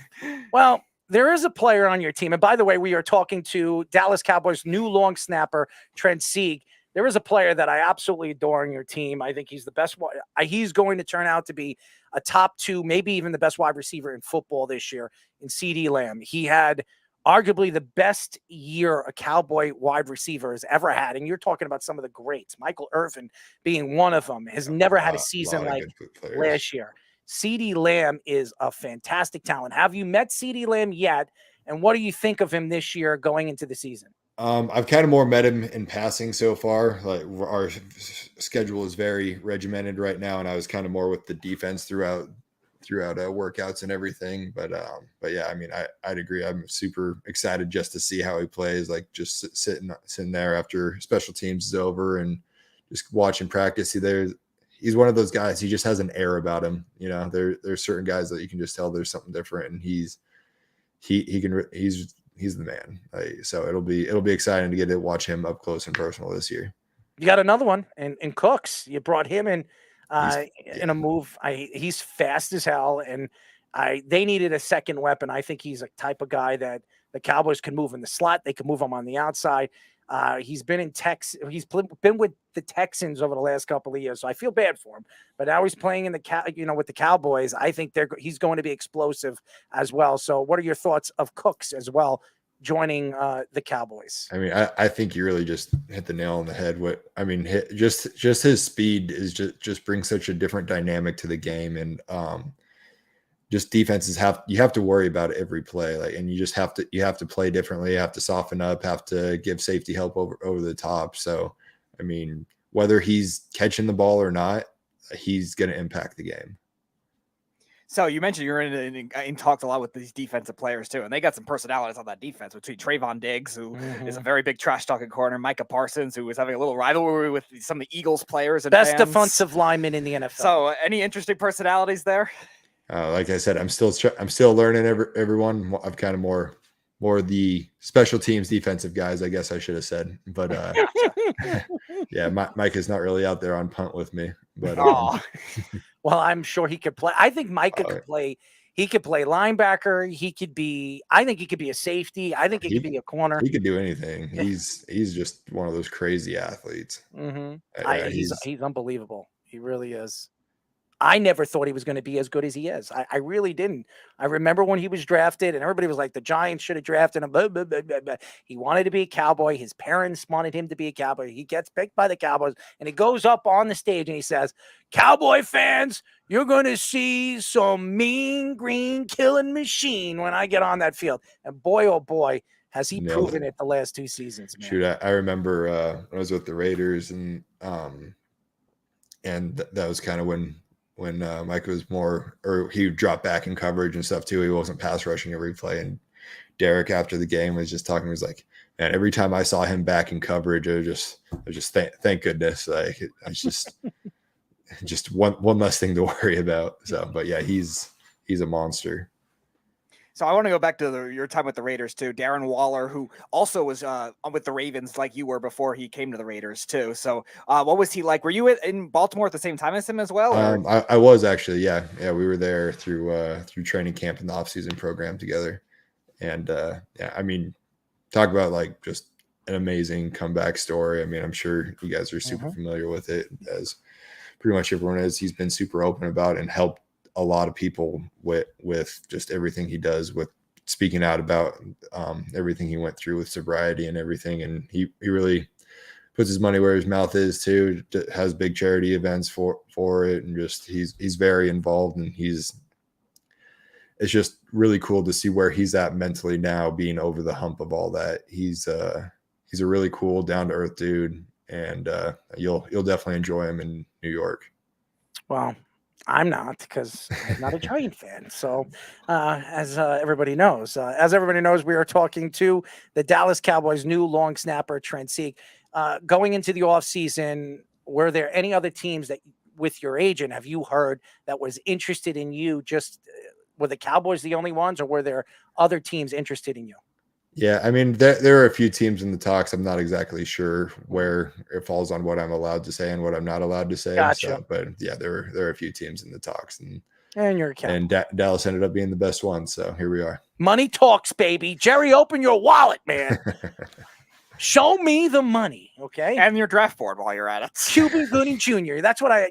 Well, there is a player on your team. And by the way, we are talking to Dallas Cowboys' new long snapper, Trent Sieg. There is a player that I absolutely adore on your team. I think he's the best. He's going to turn out to be a top 2, maybe even the best wide receiver in football this year in CeeDee Lamb. He had arguably the best year a Cowboy wide receiver has ever had. And you're talking about some of the greats. Michael Irvin being one of them, has never had a season like last year. CeeDee Lamb is a fantastic talent. Have you met CeeDee Lamb yet? And what do you think of him this year going into the season? I've kind of more met him in passing so far. Like, our schedule is very regimented right now, and I was kind of more with the defense throughout workouts and everything. But yeah, I mean, I'd agree. I'm super excited just to see how he plays. Like, just sitting there after special teams is over and just watching practice. He's one of those guys. He just has an air about him. There's certain guys that you can just tell there's something different, and he's the man. So it'll be exciting to get to watch him up close and personal this year. You got another one in Cooks. You brought him in a move. He's fast as hell, and they needed a second weapon. I think he's a type of guy that the Cowboys can move in the slot. They can move him on the outside. He's been in He's been with the Texans over the last couple of years, so I feel bad for him. But now he's playing in with the Cowboys. I think he's going to be explosive as well. So, what are your thoughts of Cooks as well joining the Cowboys? I mean, I think you really just hit the nail on the head. Just his speed is just brings such a different dynamic to the game, and just defenses you have to worry about every play, and you have to play differently. You have to soften up, have to give safety help over the top. So, I mean, whether he's catching the ball or not, he's going to impact the game. So you mentioned you're in talked a lot with these defensive players too, and they got some personalities on that defense between Trayvon Diggs, who is a very big trash talking corner, Micah Parsons, who was having a little rivalry with some of the Eagles players and best fans. defensive lineman in the NFL. So any interesting personalities there? Like I said, I'm still learning everyone. I've kind of more the special teams defensive guys, I guess I should have said, but yeah, Mike is not really out there on punt with me, but well, I'm sure he could play. I think Micah could play. He could play linebacker. I think he could be a safety. I think he could be a corner. He could do anything. He's just one of those crazy athletes. Mm-hmm. He's unbelievable. He really is. I never thought he was going to be as good as he is. I really didn't. I remember when he was drafted and everybody was like, the Giants should have drafted him. Blah, blah, blah, blah, blah. He wanted to be a Cowboy. His parents wanted him to be a Cowboy. He gets picked by the Cowboys and he goes up on the stage and he says, Cowboy fans, you're going to see some mean green killing machine when I get on that field. And boy, oh boy, has he proven it the last 2 seasons, man. Shoot, I remember when I was with the Raiders and that was kind of when Mike was more, or he would drop back in coverage and stuff too. He wasn't pass rushing every play. And Derek after the game was just talking. He was like, man, every time I saw him back in coverage, I was just thank goodness. Like, it's just just one less thing to worry about. So, but yeah, he's a monster. So I want to go back to your time with the Raiders too. Darren Waller, who also was with the Ravens like you were before he came to the Raiders too. So what was he like? Were you in Baltimore at the same time as him as well? I was actually, yeah. We were there through training camp and the offseason program together. And yeah, I mean, talk about like just an amazing comeback story. I mean, I'm sure you guys are super familiar with it, as pretty much everyone is. He's been super open about it and helped a lot of people with just everything he does, with speaking out about everything he went through with sobriety and everything. And he really puts his money where his mouth is too, has big charity events for it. And just, he's very involved, and it's just really cool to see where he's at mentally now, being over the hump of all that. He's a really cool, down to earth dude. And you'll definitely enjoy him in New York. Well, I'm not, because I'm not a Giant fan. So, as everybody knows, we are talking to the Dallas Cowboys' new long snapper, Trent Sieg. Going into the offseason, were there any other teams that, with your agent, have you heard that was interested in you? Just were the Cowboys the only ones, or were there other teams interested in you? Yeah, I mean, there are a few teams in the talks. I'm not exactly sure where it falls on what I'm allowed to say and what I'm not allowed to say. Gotcha. So, but yeah, there are a few teams in the talks, and you're a Cowboy. And Dallas ended up being the best one. So here we are. Money talks, baby. Jerry, open your wallet, man. Show me the money, okay? And your draft board while you're at it. Cuba Gooding Jr. That's what I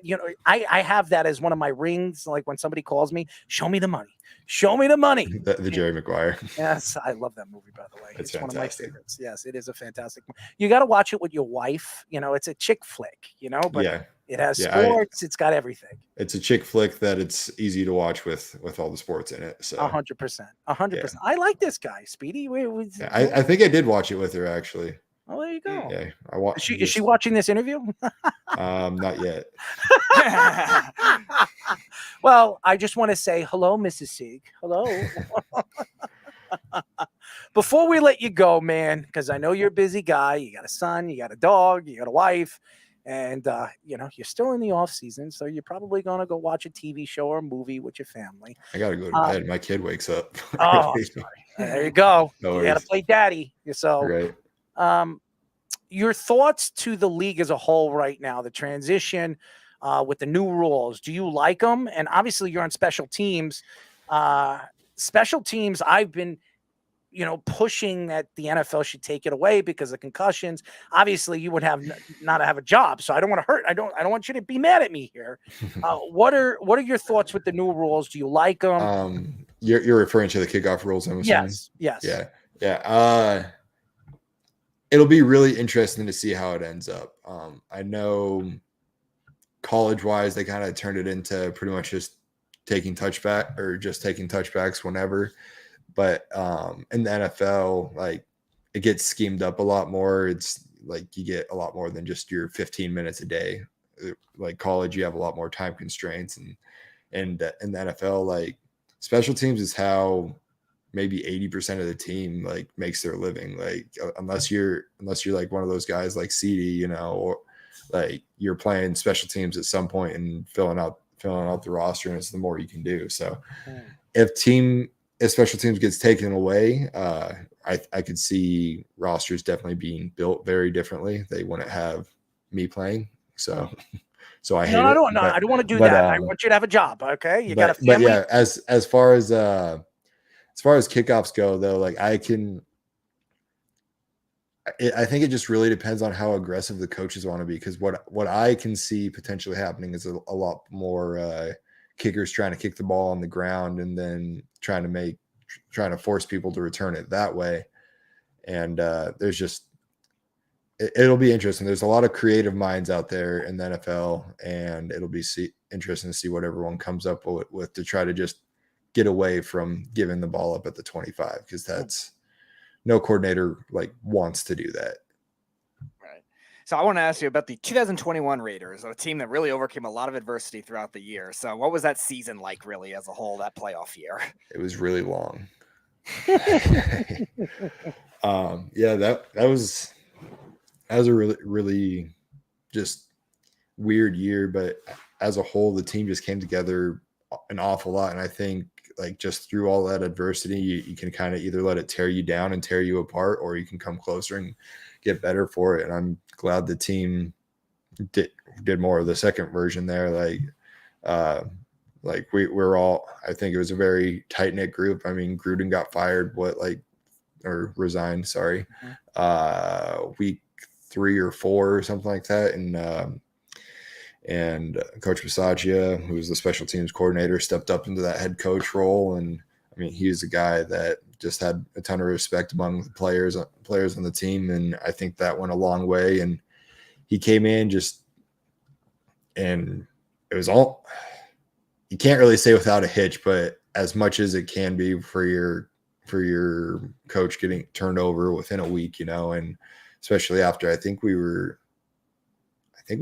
have that as one of my rings. Like when somebody calls me, show me the money. Show me the money. The Jerry Maguire. Yes, I love that movie, by the way. It's one of my fantastic. favorites. Yes, it is a fantastic movie. You got to watch it with your wife. It's a chick flick, but Yeah. it has sports. It's got everything. It's a chick flick that it's easy to watch with all the sports in it. So 100%. 100%. I like this guy, Speedy. I think I did watch it with her, actually. Oh, there you go. Yeah, I watched. Is she watching this interview? Not yet. Well, I just want to say hello, Mrs. Sieg. Hello. Before we let you go, man, because I know you're a busy guy. You got a son, you got a dog, you got a wife, and you're still in the off season, so you're probably gonna go watch a TV show or a movie with your family. I gotta go to bed. My kid wakes up. Oh, sorry. There you go. No You gotta play daddy. So right. Your thoughts to the league as a whole right now, the transition with the new rules. Do you like them? And obviously you're on special teams. Special teams, I've been, pushing that the NFL should take it away because of concussions. Obviously you would not have a job. So I don't want to hurt. I don't want you to be mad at me here. What are your thoughts with the new rules? Do you like them? You're referring to the kickoff rules, I'm assuming? Yes. Yeah. It'll be really interesting to see how it ends up. I know college-wise, they kind of turned it into pretty much just taking touchbacks whenever. But in the NFL, like, it gets schemed up a lot more. It's like you get a lot more than just your 15 minutes a day. Like college, you have a lot more time constraints, and in the NFL, like, special teams is how maybe 80% of the team like makes their living. Like unless you're like one of those guys like CD, or like you're playing special teams at some point and filling out the roster, and it's the more you can do. So if special teams gets taken away, I could see rosters definitely being built very differently. They wouldn't have me playing. So I hate I don't want to do that. I want you to have a job. Okay. You got a family. But yeah, as far as kickoffs go, though, like I think it just really depends on how aggressive the coaches want to be. Because what I can see potentially happening is a lot more kickers trying to kick the ball on the ground and then trying to force people to return it that way. And it'll be interesting. There's a lot of creative minds out there in the NFL, and it'll be interesting to see what everyone comes up with to try to just get away from giving the ball up at the 25, because that's no coordinator like wants to do that. Right. So I want to ask you about the 2021 Raiders, a team that really overcame a lot of adversity throughout the year. So what was that season like really as a whole, that playoff year? It was really long. That was a really, really just weird year, but as a whole, the team just came together an awful lot. And I think like just through all that adversity, you can kind of either let it tear you down and tear you apart, or you can come closer and get better for it. And I'm glad the team did more of the second version there. Like we're all, I think it was a very tight knit group. I mean, Gruden got fired, or resigned, sorry, week 3 or 4 or something like that. And Coach Bisaccia, who was the special teams coordinator, stepped up into that head coach role. And I mean, he was a guy that just had a ton of respect among the players on the team. And I think that went a long way. And he came in and it was all, you can't really say without a hitch, but as much as it can be for your coach getting turned over within a week, and especially after, I think we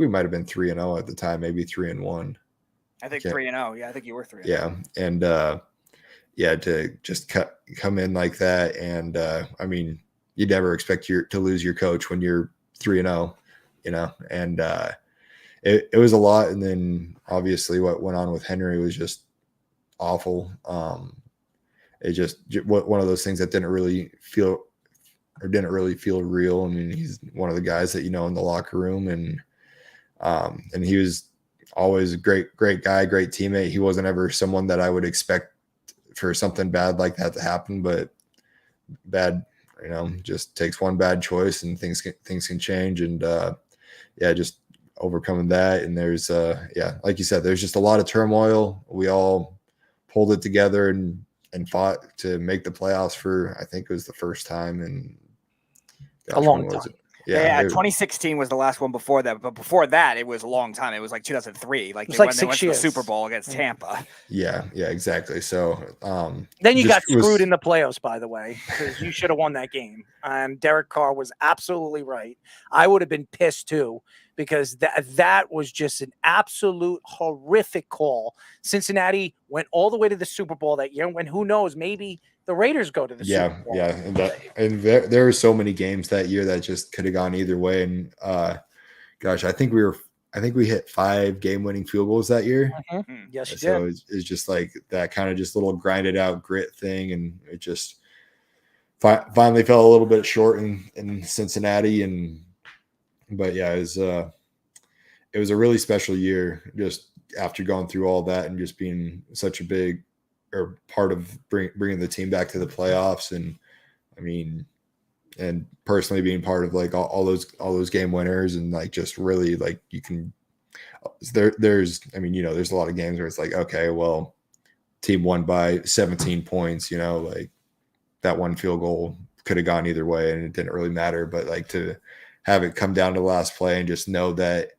might've been 3-0 at the time, maybe 3-1. I think 3-0. Yeah. I think you were 3-0. Yeah. And, to just come in like that. And, I mean, you never expect to lose your coach when you're 3-0, and, it was a lot. And then obviously what went on with Henry was just awful. It just one of those things that didn't really feel real. I mean, he's one of the guys that, in the locker room, and he was always a great guy, great teammate. He wasn't ever someone that I would expect for something bad like that to happen, but bad, just takes one bad choice and things can change. And just overcoming that. And there's like you said, there's just a lot of turmoil. We all pulled it together and fought to make the playoffs for, I think it was the first time in a long time. Yeah, 2016 was the last one before that, but before that, it was a long time. It was like 2003. Like it was they like went 6 to the years. Super Bowl against Tampa. Yeah, exactly. So then you got screwed in the playoffs, by the way, because you should have won that game. And Derek Carr was absolutely right. I would have been pissed too, because that was just an absolute horrific call. Cincinnati went all the way to the Super Bowl that year, when who knows, maybe the Raiders go to the Super Bowl. Yeah, and there were so many games that year that just could have gone either way. And I think we hit 5 game-winning field goals that year. Mm-hmm. Yes, you so did. it's just like that kind of just little grinded out grit thing, and it just finally fell a little bit short in Cincinnati. But yeah, it was a really special year just after going through all that and just being such a big part of bringing the team back to the playoffs. And I mean, and personally being part of like all those game winners, and like just really like you can there's a lot of games where it's like, okay, well, team won by 17 points, like that one field goal could have gone either way and it didn't really matter. But like to have it come down to the last play and just know that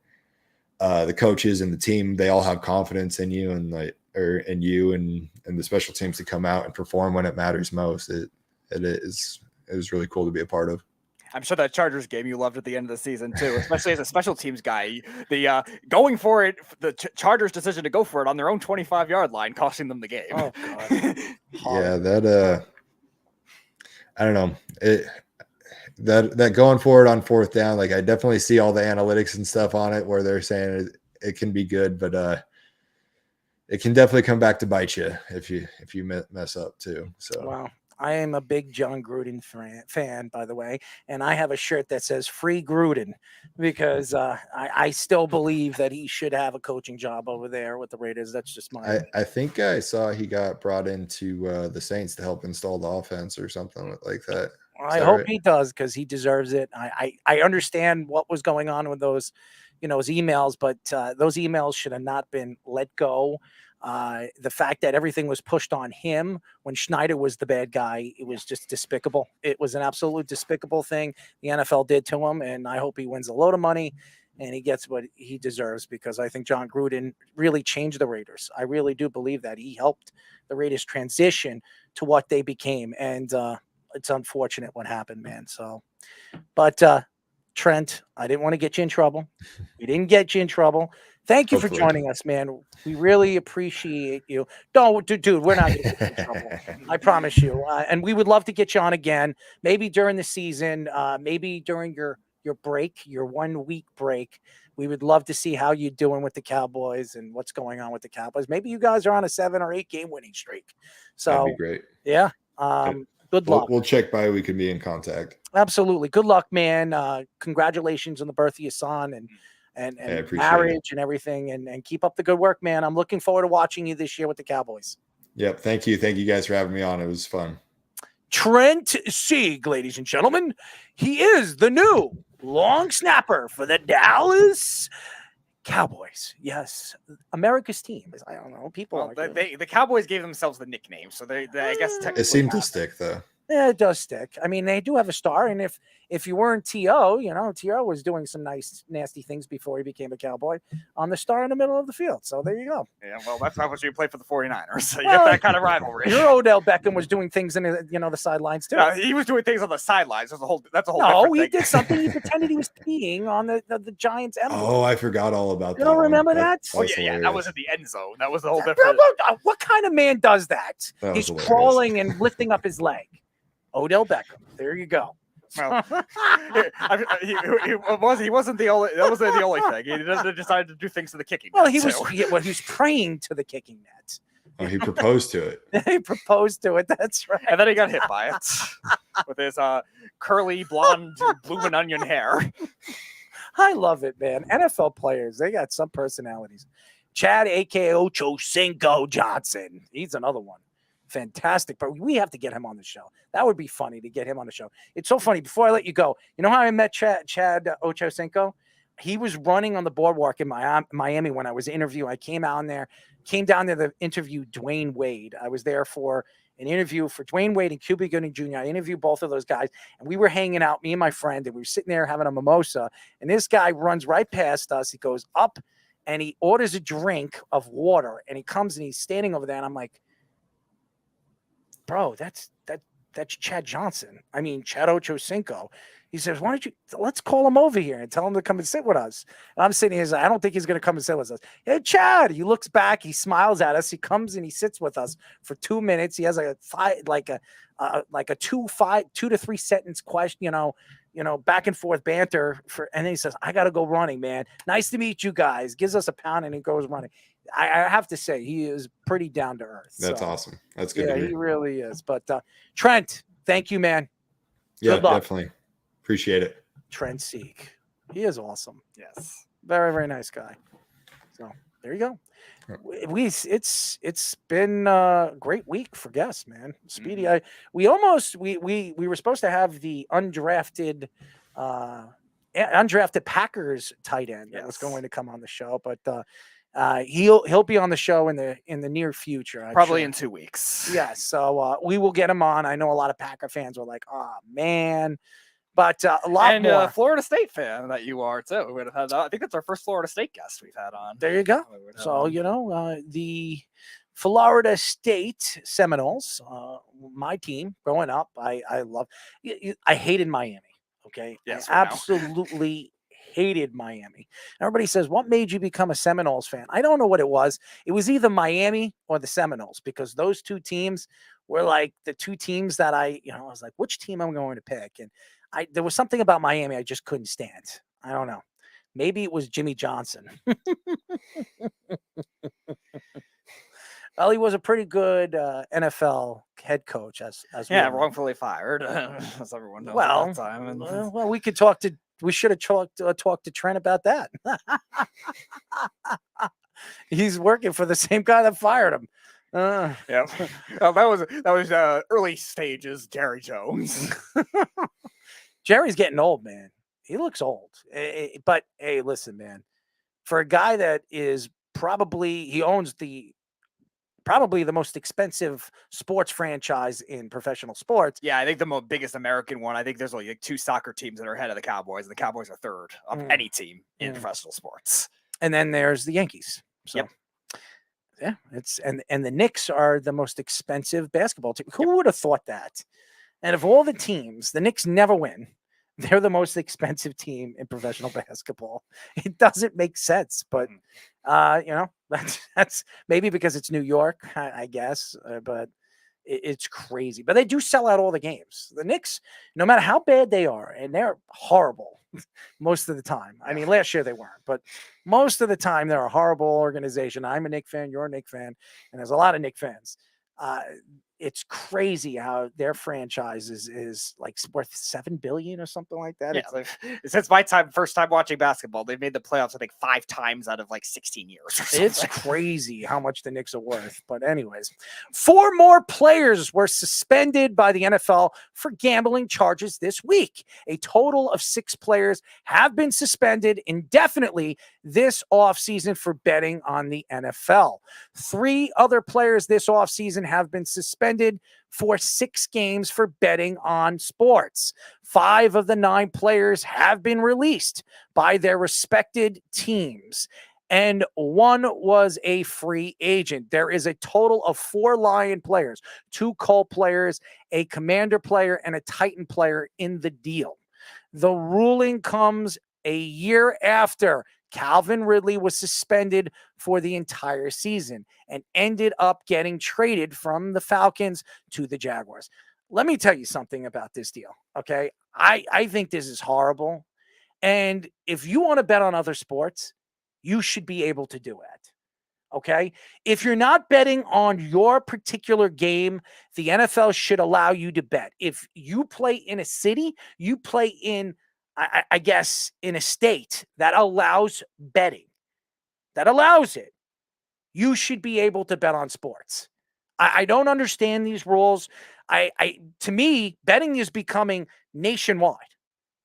the coaches and the team, they all have confidence in you, and and the special teams to come out and perform when it matters most. It was really cool to be a part of. I'm sure that Chargers game you loved at the end of the season too, especially as a special teams guy. The going for it, the Chargers' decision to go for it on their own 25-yard line, costing them the game. Oh, God. Yeah, that I don't know. That going for it on 4th down, like I definitely see all the analytics and stuff on it where they're saying it can be good, but it can definitely come back to bite you if you mess up too. So wow. I am a big John Gruden fan, by the way, and I have a shirt that says "Free Gruden" because I still believe that he should have a coaching job over there with the Raiders. That's just my. I think I saw he got brought into the Saints to help install the offense or something like that. I hope he does, because he deserves it. I understand what was going on with those, his emails, but those emails should have not been let go. The fact that everything was pushed on him when Schneider was the bad guy, it was just despicable. It was an absolute despicable thing the NFL did to him, and I hope he wins a load of money and he gets what he deserves, because I think John Gruden really changed the Raiders. I really do believe that he helped the Raiders transition to what they became, and it's unfortunate what happened, man. So, but Trent, I didn't want to get you in trouble. We didn't get you in trouble. Thank you for joining us, man. We really appreciate you. No, dude, we're not going to get you in trouble. I promise you. And we would love to get you on again, maybe during the season, maybe during your break, your 1 week break. We would love to see how you're doing with the Cowboys and what's going on with the Cowboys. Maybe you guys are on a 7 or 8 game winning streak. So That'd be great. Yeah. Good luck. We'll check by. We can be in contact. Absolutely. Good luck, man. Congratulations on the birth of your son and marriage and everything. And keep up the good work, man. I'm looking forward to watching you this year with the Cowboys. Yep. Thank you. Thank you guys for having me on. It was fun. Trent Sieg, ladies and gentlemen. He is the new long snapper for the Dallas Cowboys. Yes. America's team. I don't know. People. Well, the Cowboys gave themselves the nickname. So I guess technically. It seemed to stick, though. Yeah, it does stick. I mean, they do have a star, and if you weren't T.O., T.O. was doing some nice, nasty things before he became a Cowboy on the star in the middle of the field. So there you go. Yeah, well, that's not what you play for the 49ers. So you get that kind of rivalry. Your Odell Beckham was doing things in the sidelines too. He was doing things on the sidelines. That's a whole. No, he did something. He pretended he was peeing on the Giants' emblem. Oh, I forgot all about that. You don't remember that? Oh yeah, that was in the end zone. That was the whole different. What kind of man does that? He's hilarious. crawling and lifting up his leg. Odell Beckham. There you go. Well, he wasn't the only. That wasn't the only thing. He decided to do things to the kicking. Well, net, he so. was praying to the kicking net. Oh, he proposed to it. He proposed to it. That's right. And then he got hit by it with his curly blonde blooming onion hair. I love it, man. NFL players, they got some personalities. Chad, a.k.a. Ocho Cinco Johnson. He's another one. Fantastic, but we have to get him on the show. That would be funny to get him on the show. It's so funny. Before I let you go, you know how I met Chad Ochocinco? He was running on the boardwalk in Miami when I was interviewing. I came down there to interview Dwayne Wade. I was there for an interview for Dwayne Wade and Cuba Gooding Jr. I interviewed both of those guys, and we were hanging out, me and my friend, and we were sitting there having a mimosa, and this guy runs right past us. He goes up, and he orders a drink of water, and he comes, and he's standing over there, and I'm like, bro, that's Chad Johnson. I mean, Chad Ochocinco. He says, let's call him over here and tell him to come and sit with us. And I'm sitting here, I don't think he's going to come and sit with us. Hey, Chad. He looks back. He smiles at us. He comes and he sits with us for 2 minutes. He has a 2 to 3 sentence question, back and forth banter and then he says, I got to go running, man. Nice to meet you guys. Gives us a pound and he goes running. I have to say, he is pretty down to earth. That's awesome. That's good to hear. He really is. But Trent, thank you, man. Yeah, definitely. Appreciate it. Trent Sieg. He is awesome. Yes. Very, very nice guy. So there you go. It's been a great week for guests, man. Speedy, we were supposed to have the undrafted Packers tight end that was going to come on the show, but he'll be on the show in the near future. Probably in 2 weeks. Yes. So we will get him on. I know a lot of Packer fans were like, oh man. But a lot more. And Florida State fan that you are too. We would have had. I think that's our first Florida State guest we've had on. There you go. So the Florida State Seminoles, my team growing up, I hated Miami. Okay, yes, I absolutely hated Miami. Everybody says, "What made you become a Seminoles fan?" I don't know what it was. It was either Miami or the Seminoles because those two teams were like the two teams that I was like, which team I'm going to pick? And there was something about Miami I just couldn't stand. I don't know. Maybe it was Jimmy Johnson. Well, he was a pretty good NFL head coach as wrongfully fired, as everyone knows at that time. Well, we should have talked to Trent about that. He's working for the same guy that fired him. Yeah, that was early stages. Jerry Jones. Jerry's getting old, man. He looks old. But hey, listen, man. For a guy that is he owns probably the most expensive sports franchise in professional sports. Yeah, I think the biggest American one. I think there's only like 2 soccer teams that are ahead of the Cowboys. The Cowboys are third of any team in professional sports. And then there's the Yankees. So, yep. Yeah, and the Knicks are the most expensive basketball team. Who would have thought that? And of all the teams, the Knicks never win. They're the most expensive team in professional basketball. It doesn't make sense, but that's maybe because it's New York, I guess. But it's crazy. But they do sell out all the games. The Knicks, no matter how bad they are, and they're horrible. most of the time. I mean, last year they weren't, but most of the time they're a horrible organization. I'm a Knicks fan, you're a Knicks fan, and there's a lot of Knicks fans. It's crazy how their franchise is like worth $7 billion or something like that. Yeah, since my first time watching basketball, they've made the playoffs I think 5 times out of like 16 years. Or something. It's crazy how much the Knicks are worth. But anyways, 4 more players were suspended by the NFL for gambling charges this week. A total of 6 players have been suspended indefinitely this offseason for betting on the NFL. 3 other players this offseason have been suspended for 6 games for betting on sports. 5 of the 9 players have been released by their respected teams, and 1 was a free agent. There is a total of 4 Lion players, 2 Colt players, a Commander player, and a Titan player in the deal. The ruling comes a year after Calvin Ridley was suspended for the entire season and ended up getting traded from the Falcons to the Jaguars. Let me tell you something about this deal, okay? I think this is horrible. And if you want to bet on other sports, you should be able to do it, okay? If you're not betting on your particular game, the NFL should allow you to bet. If you play in a city, you play in I guess in a state that allows betting, that allows it, you should be able to bet on sports. I don't understand these rules. To me, betting is becoming nationwide.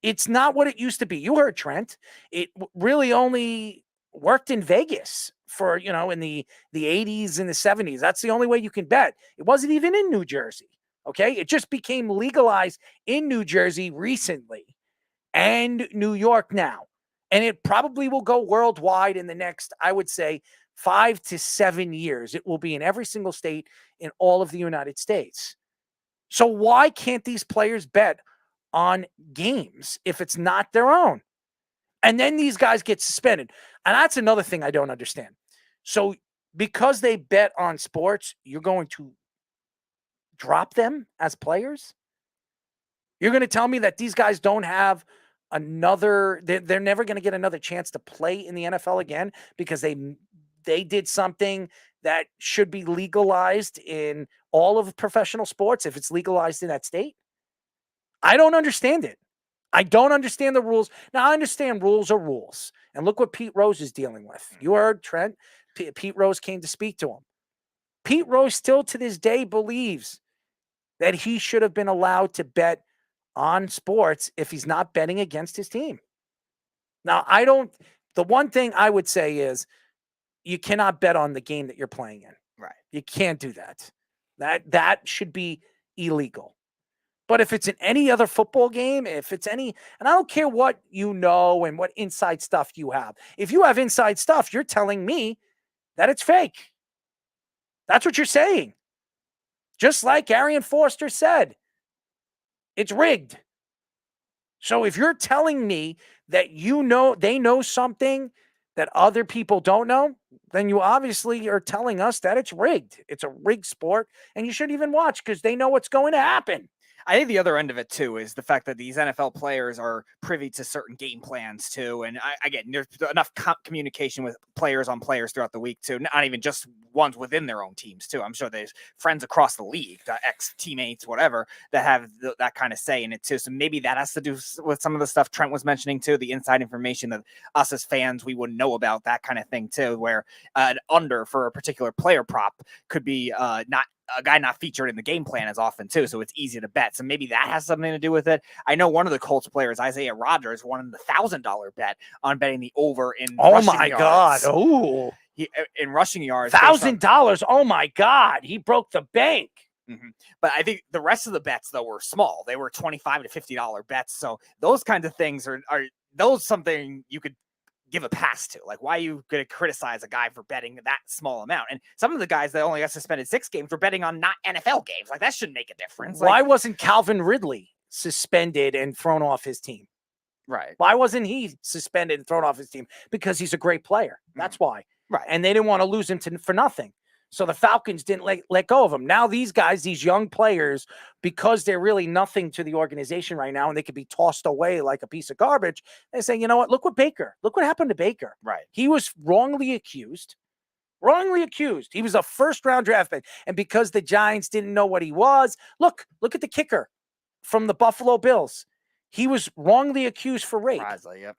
It's not what it used to be. You heard Trent. It really only worked in Vegas for, in the 80s and the 70s. That's the only way you can bet. It wasn't even in New Jersey. Okay. It just became legalized in New Jersey recently. And New York now. And it probably will go worldwide in the next, I would say, 5 to 7 years. It will be in every single state in all of the United States. So why can't these players bet on games if it's not their own? And then these guys get suspended. And that's another thing I don't understand. So because they bet on sports, you're going to drop them as players? You're going to tell me that these guys don't have they're never going to get another chance to play in the NFL again because they did something that should be legalized in all of professional sports if it's legalized in that state? I don't understand it. I don't understand the rules. Now, I understand rules are rules. And look what Pete Rose is dealing with. You heard Trent. Pete Rose came to speak to him. Pete Rose still to this day believes that he should have been allowed to bet on sports if he's not betting against his team. Now, the one thing I would say is you cannot bet on the game that you're playing in. Right. You can't do that. That should be illegal. But if it's in any other football game, and I don't care what you know and what inside stuff you have. If you have inside stuff, you're telling me that it's fake. That's what you're saying. Just like Arian Foster said. It's rigged. So if you're telling me that they know something that other people don't know, then you obviously are telling us that it's rigged. It's a rigged sport, and you shouldn't even watch because they know what's going to happen. I think the other end of it, too, is the fact that these NFL players are privy to certain game plans, too. And again, there's enough communication with players on players throughout the week, too. Not even just ones within their own teams, too. I'm sure there's friends across the league, ex-teammates, whatever, that have that kind of say in it, too. So maybe that has to do with some of the stuff Trent was mentioning, too, the inside information that us as fans, we wouldn't know about, that kind of thing, too, where an under for a particular player prop could be not a guy not featured in the game plan as often too, so it's easy to bet. So maybe that has something to do with it. I know one of the Colts players, Isaiah Rodgers, won the $1,000 bet on betting the over in rushing yards. God! Oh, in rushing yards, $1,000! Oh my God! He broke the bank. Mm-hmm. But I think the rest of the bets though were small. They were $25 to $50 bets. So those kinds of things are those something you could give a pass to. Like, why are you going to criticize a guy for betting that small amount? And some of the guys that only got suspended 6 games were betting on not NFL games. Like, that shouldn't make a difference. Why wasn't Calvin Ridley suspended and thrown off his team? Right. Why wasn't he suspended and thrown off his team? Because he's a great player. That's why. Right. And they didn't want to lose him for nothing. So the Falcons didn't let go of him. Now these guys, these young players, because they're really nothing to the organization right now and they could be tossed away like a piece of garbage, they say, you know what, look what happened to Baker. Right. He was wrongly accused. He was a first-round draft pick. And because the Giants didn't know what he was, look at the kicker from the Buffalo Bills. He was wrongly accused for rape. Yep.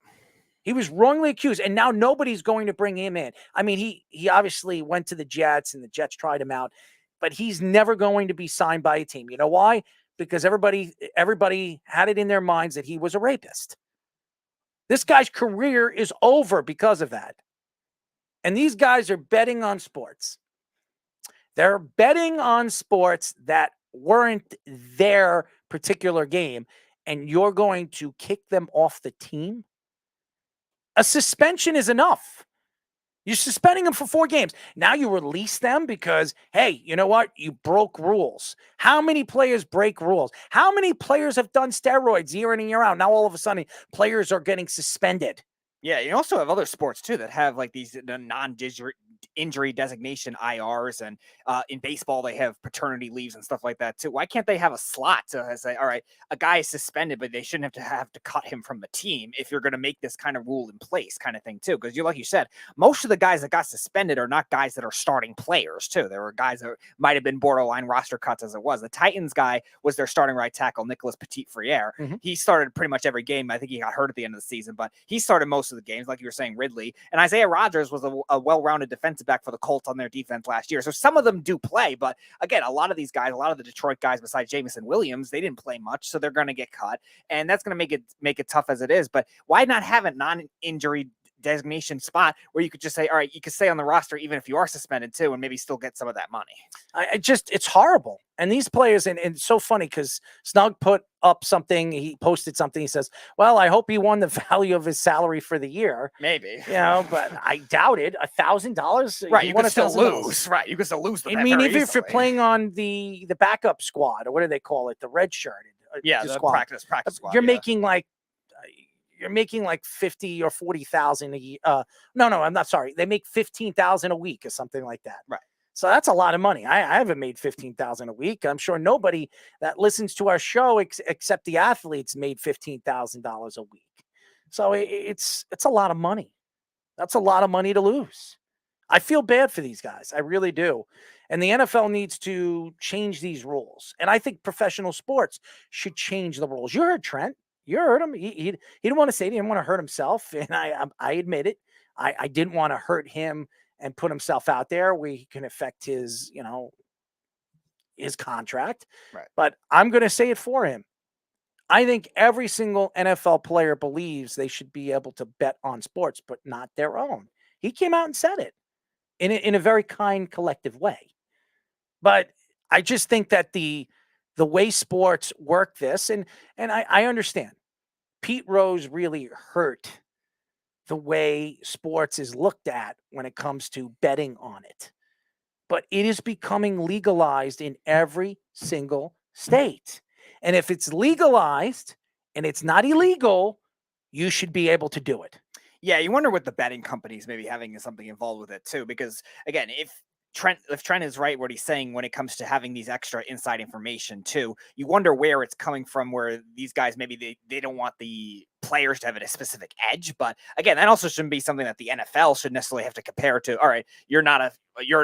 He was wrongly accused, and now nobody's going to bring him in. I mean, he obviously went to the Jets, and the Jets tried him out, but he's never going to be signed by a team. You know why? Because everybody had it in their minds that he was a rapist. This guy's career is over because of that. And these guys are betting on sports. They're betting on sports that weren't their particular game, and you're going to kick them off the team? A suspension is enough. You're suspending them for 4 games. Now you release them because, hey, you know what? You broke rules. How many players break rules? How many players have done steroids year in and year out? Now all of a sudden, players are getting suspended. Yeah, you also have other sports too that have like these non-injury designation IRs, and in baseball they have paternity leaves and stuff like that too. Why can't they have a slot to say, all right, a guy is suspended, but they shouldn't have to cut him from the team if you're going to make this kind of rule in place, kind of thing too? Because like you said, most of the guys that got suspended are not guys that are starting players too. There were guys that might have been borderline roster cuts as it was. The Titans guy was their starting right tackle, Nicholas Petit-Frere. Mm-hmm. He started pretty much every game. I think he got hurt at the end of the season, but he started most of the games, like you were saying, Ridley. And Isaiah Rodgers was a well-rounded defensive back for the Colts on their defense last year. So some of them do play, but again, a lot of these guys, a lot of the Detroit guys besides Jameson Williams, they didn't play much, so they're going to get cut, and that's going to make it tough as it is. But why not have a non-injury designation spot where you could just say, all right, you could stay on the roster even if you are suspended too, and maybe still get some of that money? It's horrible. And these players, and it's so funny because Snug put up something, he posted something, he says, well, I hope he won the value of his salary for the year. Maybe. You know, but I doubt it. $1,000? Right, you can still lose. Right, you can still lose. I mean, even if you're playing on the backup squad, or what do they call it? The red shirt. Yeah, the practice squad. You're making like, you're making like 50 or 40,000 a year. No, I'm not sorry. They make 15,000 a week or something like that. Right. So that's a lot of money. I haven't made 15,000 a week. I'm sure nobody that listens to our show except the athletes made $15,000 a week. So it's a lot of money. That's a lot of money to lose. I feel bad for these guys. I really do. And the NFL needs to change these rules. And I think professional sports should change the rules. You heard Trent. You heard him. He didn't want to say it. He didn't want to hurt himself. And I admit it. I didn't want to hurt him and put himself out there where he can affect his, his contract. Right. But I'm going to say it for him. I think every single NFL player believes they should be able to bet on sports, but not their own. He came out and said it in a very kind, collective way. But I just think that the way sports work this, and I understand, Pete Rose really hurt the way sports is looked at when it comes to betting on it. But it is becoming legalized in every single state. And if it's legalized and it's not illegal, you should be able to do it. Yeah, you wonder what the betting companies maybe having something involved with it too. Because again, if Trent is right what he's saying when it comes to having these extra inside information too, you wonder where it's coming from, where these guys maybe they don't want the players to have a specific edge. But again, that also shouldn't be something that the NFL should necessarily have to compare to. All right, you're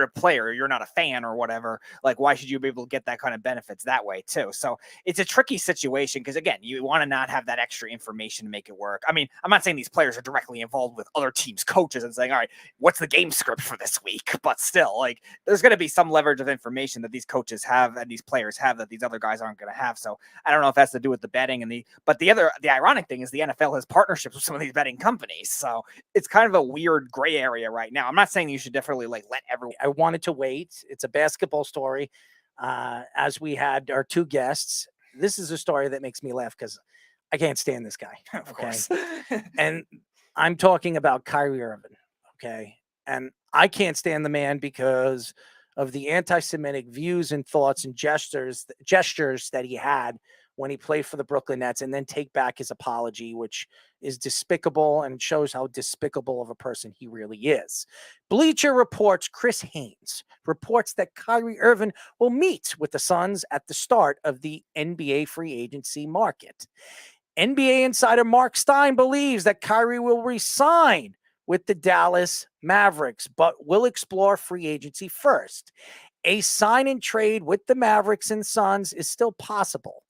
a player, you're not a fan or whatever. Like, why should you be able to get that kind of benefits that way too? So it's a tricky situation because again, you want to not have that extra information to make it work. I mean, I'm not saying these players are directly involved with other teams' coaches and saying, all right, what's the game script for this week? But still, like, there's going to be some leverage of information that these coaches have and these players have that these other guys aren't going to have. So I don't know if that's to do with the betting but the ironic thing is the NFL has partnerships with some of these betting companies. So it's kind of a weird gray area right now. I'm not saying you should definitely let everyone. I wanted to wait. It's a basketball story. As we had our two guests, this is a story that makes me laugh because I can't stand this guy. Of course. And I'm talking about Kyrie Irving. Okay. And I can't stand the man because of the anti-Semitic views and thoughts and gestures that he had when he played for the Brooklyn Nets and then take back his apology, which is despicable and shows how despicable of a person he really is. Bleacher Report's Chris Haynes reports that Kyrie Irving will meet with the Suns at the start of the NBA free agency market. NBA insider Mark Stein believes that Kyrie will resign with the Dallas Mavericks, but will explore free agency first. A sign and trade with the Mavericks and Suns is still possible,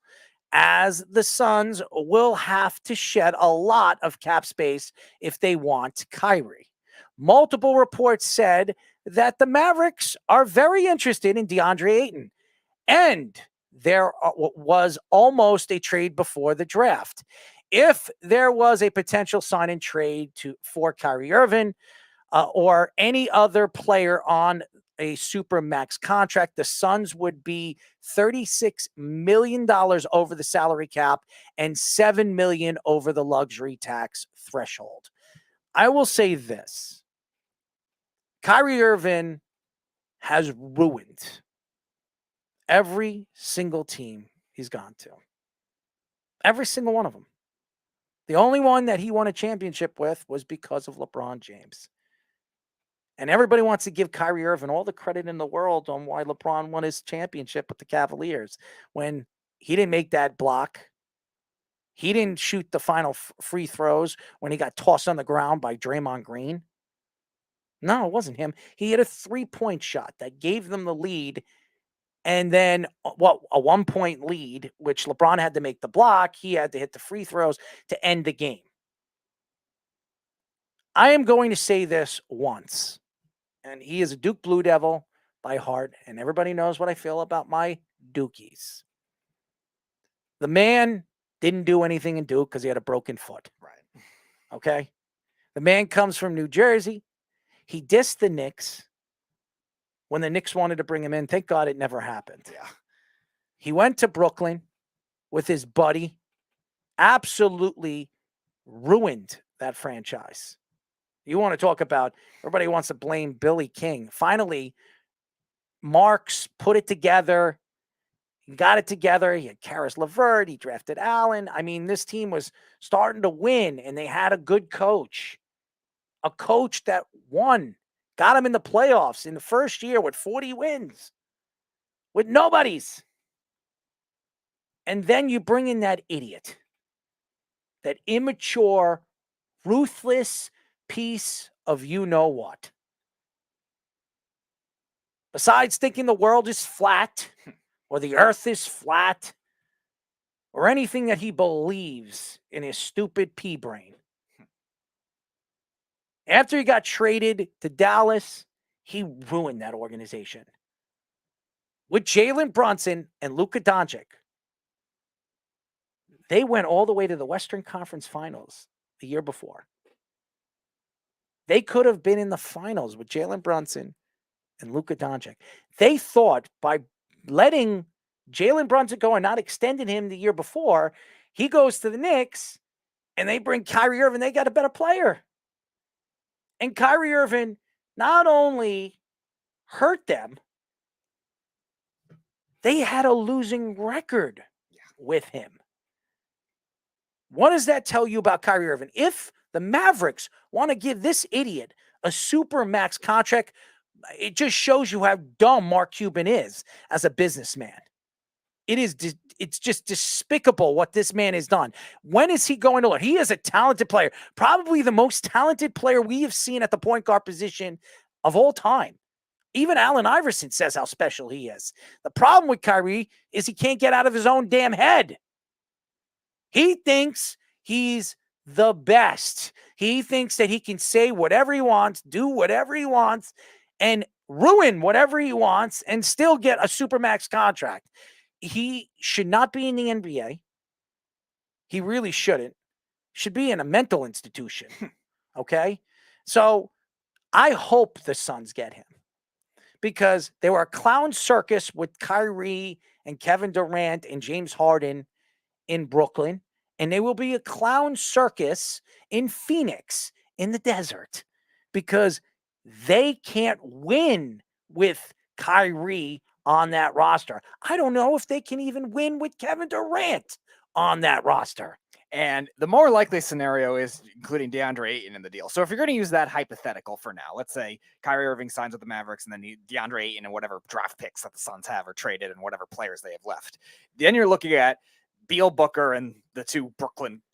as the Suns will have to shed a lot of cap space if they want Kyrie. Multiple reports said that the Mavericks are very interested in DeAndre Ayton, and there was almost a trade before the draft. If there was a potential sign and trade for Kyrie Irving or any other player on a super max contract, the Suns would be $36 million over the salary cap and $7 million over the luxury tax threshold. I will say this. Kyrie Irving has ruined every single team he's gone to. Every single one of them. The only one that he won a championship with was because of LeBron James. And everybody wants to give Kyrie Irving all the credit in the world on why LeBron won his championship with the Cavaliers, when he didn't make that block. He didn't shoot the final free throws when he got tossed on the ground by Draymond Green. No, it wasn't him. He had a 3-point shot that gave them the lead. And then, a 1-point lead, which LeBron had to make the block. He had to hit the free throws to end the game. I am going to say this once. And he is a Duke Blue Devil by heart. And everybody knows what I feel about my Dukies. The man didn't do anything in Duke because he had a broken foot. Right. Okay? The man comes from New Jersey. He dissed the Knicks when the Knicks wanted to bring him in. Thank God it never happened. Yeah. He went to Brooklyn with his buddy. Absolutely ruined that franchise. You want to talk about, everybody wants to blame Billy King. Finally, Marks put it together. He got it together. He had Karis LeVert. He drafted Allen. I mean, this team was starting to win, and they had a good coach. A coach that won. Got him in the playoffs in the first year with 40 wins. With nobodies. And then you bring in that idiot. That immature, ruthless piece of you-know-what. Besides thinking the world is flat, or the earth is flat, or anything that he believes in his stupid pea brain. After he got traded to Dallas, he ruined that organization. With Jalen Brunson and Luka Doncic, they went all the way to the Western Conference Finals the year before. They could have been in the finals with Jalen Brunson and Luka Doncic. They thought by letting Jalen Brunson go and not extending him the year before, he goes to the Knicks and they bring Kyrie Irving. They got a better player. And Kyrie Irving not only hurt them, they had a losing record with him. What does that tell you about Kyrie Irving? If the Mavericks want to give this idiot a super max contract, it just shows you how dumb Mark Cuban is as a businessman. It's just despicable what this man has done. When is he going to learn? He is a talented player, probably the most talented player we have seen at the point guard position of all time. Even Allen Iverson says how special he is. The problem with Kyrie is he can't get out of his own damn head. He thinks he's the best. He thinks that he can say whatever he wants, do whatever he wants, and ruin whatever he wants and still get a supermax contract. He should not be in the NBA. He really shouldn't. Should be in a mental institution. Okay? So I hope the Suns get him. Because they were a clown circus with Kyrie and Kevin Durant and James Harden in Brooklyn. And they will be a clown circus in Phoenix in the desert. Because they can't win with Kyrie on that roster. I don't know if they can even win with Kevin Durant on that roster. And the more likely scenario is including DeAndre Ayton in the deal. So if you're going to use that hypothetical for now, let's say Kyrie Irving signs with the Mavericks and then DeAndre Ayton and whatever draft picks that the Suns have are traded and whatever players they have left. Then you're looking at Beal, Booker, and the two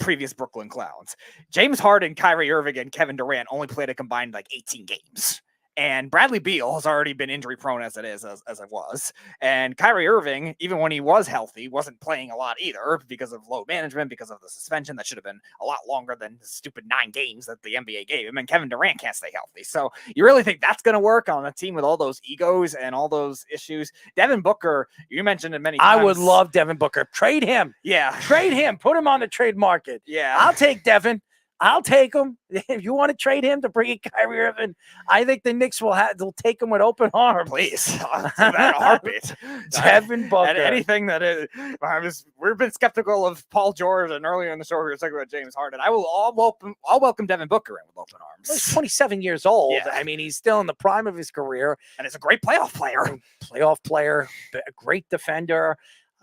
previous Brooklyn Clowns. James Harden, Kyrie Irving, and Kevin Durant only played a combined 18 games. And Bradley Beal has already been injury prone as it is, as it was. And Kyrie Irving, even when he was healthy, wasn't playing a lot either because of load management, because of the suspension that should have been a lot longer than the stupid 9 games that the NBA gave him. And Kevin Durant can't stay healthy. So you really think that's going to work on a team with all those egos and all those issues? Devin Booker, you mentioned it many times. I would love Devin Booker. Trade him. Yeah. Trade him. Put him on the trade market. Yeah. I'll take Devin. I'll take him. If you want to trade him to bring in Kyrie Irving, I think the Knicks they'll take him with open arms. Please. I'll do that in a heartbeat. Devin Booker. And anything that is, we've been skeptical of Paul George, and earlier in the show we were talking about James Harden. I'll welcome Devin Booker in with open arms. He's 27 years old. Yeah. I mean, he's still in the prime of his career. And he's a great playoff player. A great defender.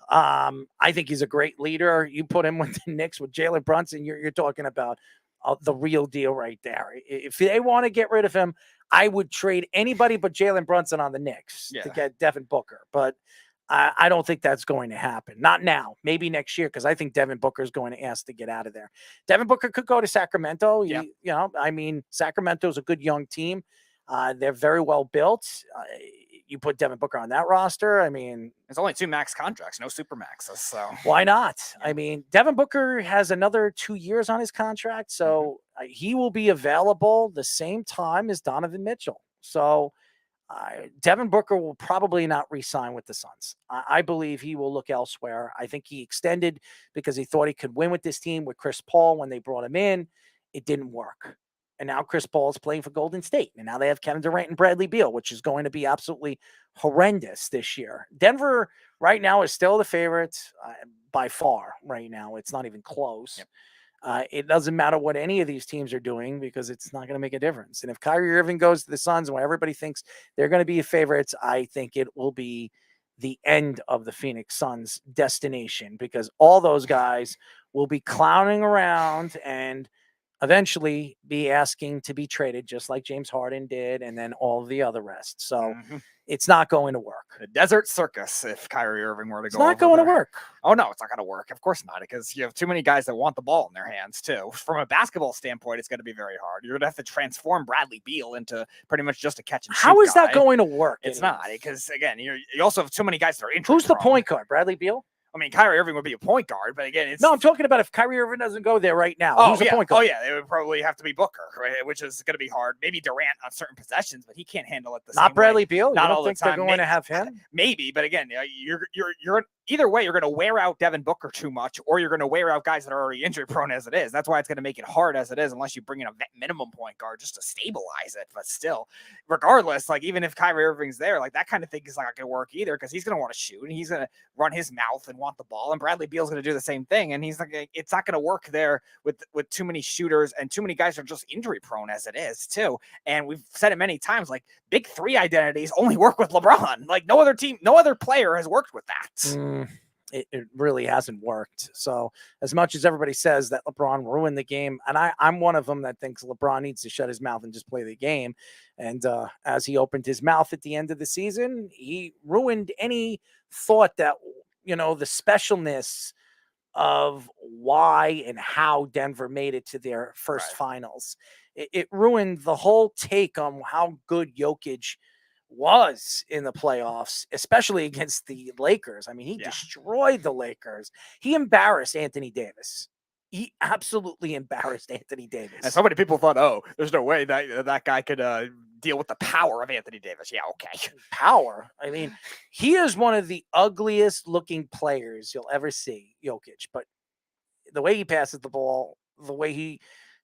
I think he's a great leader. You put him with the Knicks with Jalen Brunson, you're talking about the real deal right there. If they want to get rid of him, I would trade anybody but Jalen Brunson on the Knicks to get Devin Booker. But I don't think that's going to happen. Not now. Maybe next year, because I think Devin Booker is going to ask to get out of there. Devin Booker could go to Sacramento. Yeah. Sacramento's a good young team. They're very well built. You put Devin Booker on that roster. I mean, there's only 2 max contracts, no super maxes. So why not? I mean, Devin Booker has another 2 years on his contract, so he will be available the same time as Donovan Mitchell. So Devin Booker will probably not re-sign with the Suns. I believe he will look elsewhere. I think he extended because he thought he could win with this team with Chris Paul when they brought him in. It didn't work. And now Chris Paul is playing for Golden State. And now they have Kevin Durant and Bradley Beal, which is going to be absolutely horrendous this year. Denver right now is still the favorite by far right now. It's not even close. Yep. It doesn't matter what any of these teams are doing because it's not going to make a difference. And if Kyrie Irving goes to the Suns where everybody thinks they're going to be favorites, I think it will be the end of the Phoenix Suns destination because all those guys will be clowning around and eventually be asking to be traded just like James Harden did and then all the other rest. So it's not going to work. The desert circus if Kyrie Irving were to It's go not going to work. Oh, no, it's not going to work. Of course not, because you have too many guys that want the ball in their hands, too. From a basketball standpoint, it's going to be very hard. You're going to have to transform Bradley Beal into pretty much just a catch and shoot How is that guy. going to work? It's not, because, again, you also have too many guys that are injury Who's the prone. point guard? Bradley Beal? I mean, Kyrie Irving would be a point guard, but again, it's... No, I'm talking about if Kyrie Irving doesn't go there right now. Who's the point guard? Oh, yeah, it would probably have to be Booker, right? Which is going to be hard. Maybe Durant on certain possessions, but he can't handle it the same way. Not Bradley Beal? Not you don't all think the time. they're going to have him? Maybe, but again, you're either way, you're going to wear out Devin Booker too much, or you're going to wear out guys that are already injury prone as it is. That's why it's going to make it hard as it is, unless you bring in a minimum point guard just to stabilize it. But still, regardless, even if Kyrie Irving's there, that kind of thing is not going to work either because he's going to want to shoot and he's going to run his mouth and want the ball. And Bradley Beal's going to do the same thing. And it's not going to work there with too many shooters and too many guys are just injury prone as it is too. And we've said it many times, big 3 identities only work with LeBron. No other player has worked with that. It really hasn't worked. So as much as everybody says that LeBron ruined the game, and I'm one of them that thinks LeBron needs to shut his mouth and just play the game. And as he opened his mouth at the end of the season, he ruined any thought that, the specialness of why and how Denver made it to their first finals. It ruined the whole take on how good Jokic was in the playoffs, especially against the Lakers. I mean, he destroyed the Lakers. He embarrassed Anthony Davis. He absolutely embarrassed Anthony Davis. And so many people thought, there's no way that guy could deal with the power of Anthony Davis. Yeah, okay. Power. I mean, he is one of the ugliest looking players you'll ever see, Jokic. But the way he passes the ball, the way he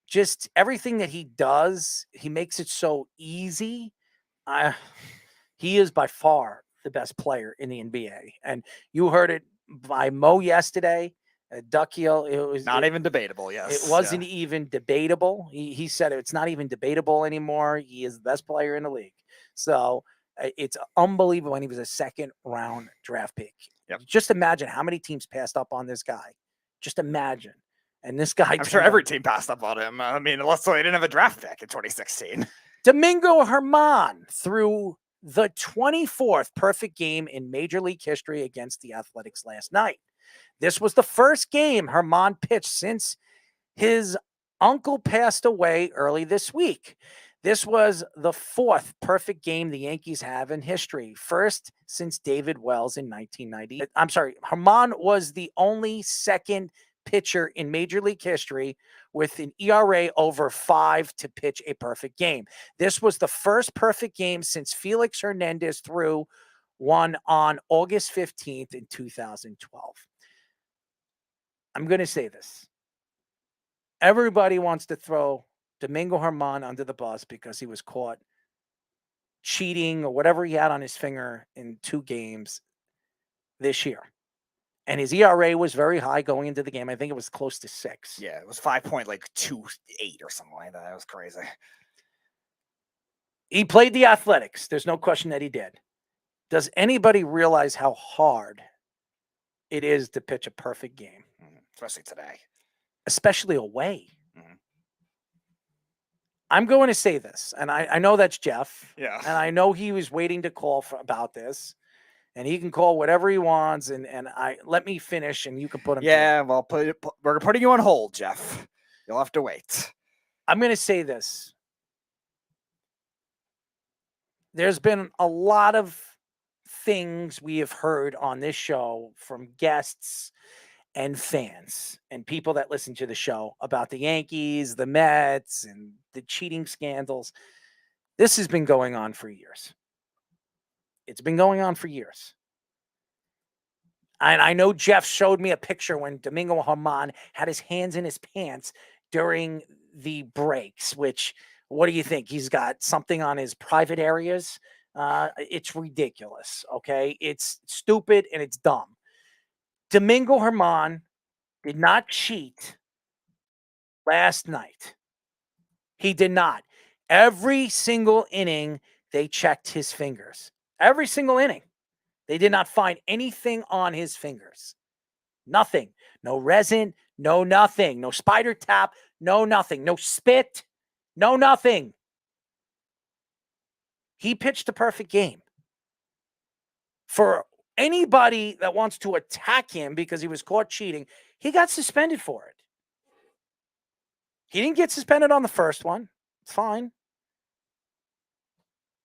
just everything that he does, he makes it so easy. He is by far the best player in the NBA. And you heard it by Mo yesterday. Duck Heel, it was not even debatable. Yes, it wasn't even debatable. He said it's not even debatable anymore. He is the best player in the league. So It's unbelievable when he was a second-round draft pick. Yep. Just imagine how many teams passed up on this guy. Just imagine. And this guy... I'm sure every team passed up on him. I mean, unless they didn't have a draft pick in 2016. Domingo German threw the 24th perfect game in Major League history against the Athletics last night. This was the first game German pitched since his uncle passed away early this week. This was the 4th perfect game the Yankees have in history, first since David Wells in 1990. I'm sorry, German was the only second pitcher in Major League history with an ERA over 5 to pitch a perfect game. This was the first perfect game since Felix Hernandez threw one on August 15th in 2012. I'm going to say this. Everybody wants to throw Domingo German under the bus because he was caught cheating or whatever he had on his finger in 2 games this year. And his ERA was very high going into the game. I think it was close to 6. Yeah, it was 5.28 or something like that. That was crazy. He played the Athletics. There's no question that he did. Does anybody realize how hard it is to pitch a perfect game? Especially today. Especially away. I'm going to say this, and I know that's Jeff. Yeah. And I know he was waiting to call about this. And he can call whatever he wants, and let me finish, and you can put him. Yeah, well, we're putting you on hold, Jeff. You'll have to wait. I'm going to say this. There's been a lot of things we have heard on this show from guests and fans and people that listen to the show about the Yankees, the Mets, and the cheating scandals. This has been going on for years. It's been going on for years. And I know Jeff showed me a picture when Domingo German had his hands in his pants during the breaks, which, what do you think? He's got something on his private areas? It's ridiculous, okay? It's stupid and it's dumb. Domingo German did not cheat last night. He did not. Every single inning, they checked his fingers. Every single inning. They did not find anything on his fingers. Nothing. No resin, no nothing. No spider tap, no nothing. No spit, no nothing. He pitched a perfect game. For anybody that wants to attack him because he was caught cheating, he got suspended for it. He didn't get suspended on the first one. It's fine.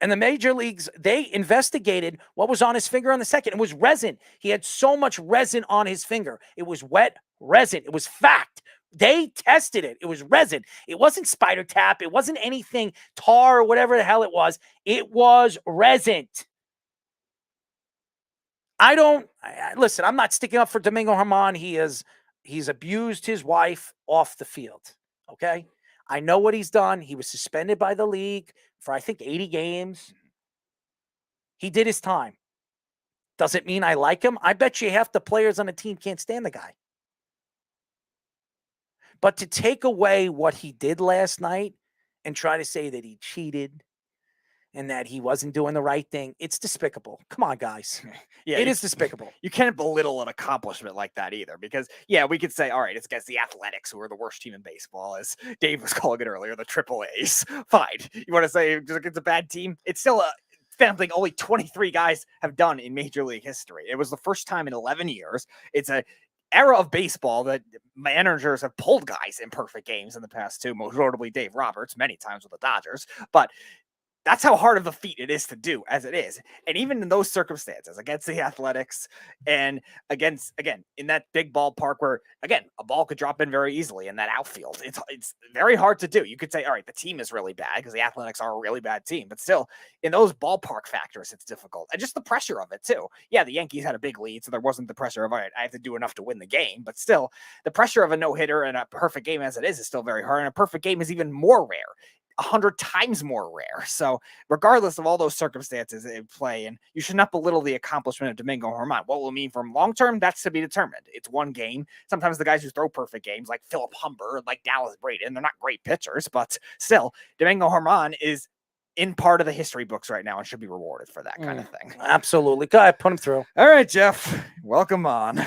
And the major leagues, they investigated what was on his finger on the second. It was resin. He had so much resin on his finger. It was wet resin. It was fact. They tested it. It was resin. It wasn't spider tap. It wasn't anything, tar or whatever the hell it was. It was resin. Listen, I'm not sticking up for Domingo German. He's abused his wife off the field. Okay? I know what he's done. He was suspended by the league for, I think, 80 games. He did his time. Does it mean I like him? I bet you half the players on the team can't stand the guy. But to take away what he did last night and try to say that he cheated and that he wasn't doing the right thing, it's despicable. Come on, guys. Yeah, it is despicable. You can't belittle an accomplishment like that either, because, yeah, we could say, all right, it's against the Athletics, who are the worst team in baseball, as Dave was calling it earlier, the Triple A's. Fine. You want to say it's a bad team? It's still something only 23 guys have done in Major League history. It was the first time in 11 years. It's a era of baseball that managers have pulled guys in perfect games in the past too, most notably Dave Roberts, many times with the Dodgers. But that's how hard of a feat it is to do, as it is. And even in those circumstances, against the Athletics and against, again, in that big ballpark where, again, a ball could drop in very easily in that outfield, it's very hard to do. You could say, all right, the team is really bad because the Athletics are a really bad team. But still, in those ballpark factors, it's difficult. And just the pressure of it, too. Yeah, the Yankees had a big lead, so there wasn't the pressure of, all right, I have to do enough to win the game. But still, the pressure of a no-hitter and a perfect game as it is still very hard. And a perfect game is even more rare. 100 times more rare. So regardless of all those circumstances at play, and you should not belittle the accomplishment of Domingo German. What will it mean from long term? That's to be determined. It's one game. Sometimes the guys who throw perfect games, like Philip Humber, like Dallas Braden, they're not great pitchers, but still, Domingo German is in part of the history books right now and should be rewarded for that kind of thing. Absolutely. Go ahead, put him through. All right, Jeff, welcome on.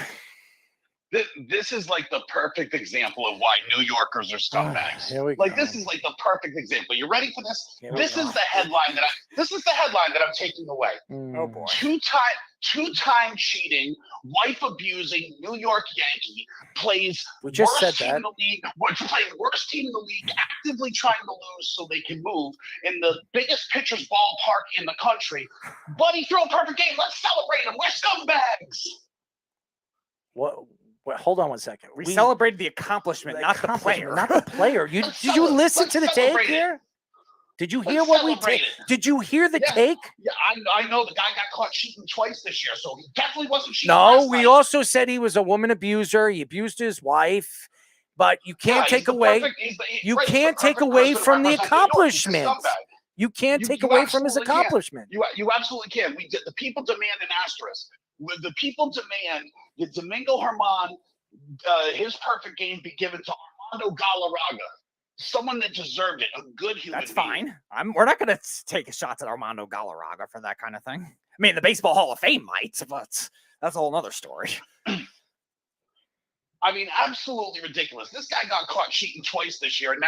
This is like the perfect example of why New Yorkers are scumbags. This is like the perfect example. You ready for this? This is the headline that I'm taking away. Oh boy. Two-time cheating, wife abusing New York Yankee plays worst team in the league, actively trying to lose so they can move in the biggest pitcher's ballpark in the country. Buddy threw a perfect game. Let's celebrate him. We're scumbags. What? Wait, hold on one second. We celebrated the accomplishment, not the player. Not the player. Did you listen to the take here? Did you hear what we take? Did you hear the take? Yeah, I know the guy got caught cheating twice this year, so he definitely wasn't cheating. No, we also said he was a woman abuser. He abused his wife, but you can't take away. You can't take away from the accomplishment. You can't take away from his accomplishment. You absolutely can. The people demand an asterisk. The people demand that Domingo German, his perfect game, be given to Armando Galarraga, someone that deserved it, a good human being. That's fine. We're not going to take shots at Armando Galarraga for that kind of thing. I mean, the Baseball Hall of Fame might, but that's a whole other story. I mean, absolutely ridiculous. This guy got caught cheating twice this year, and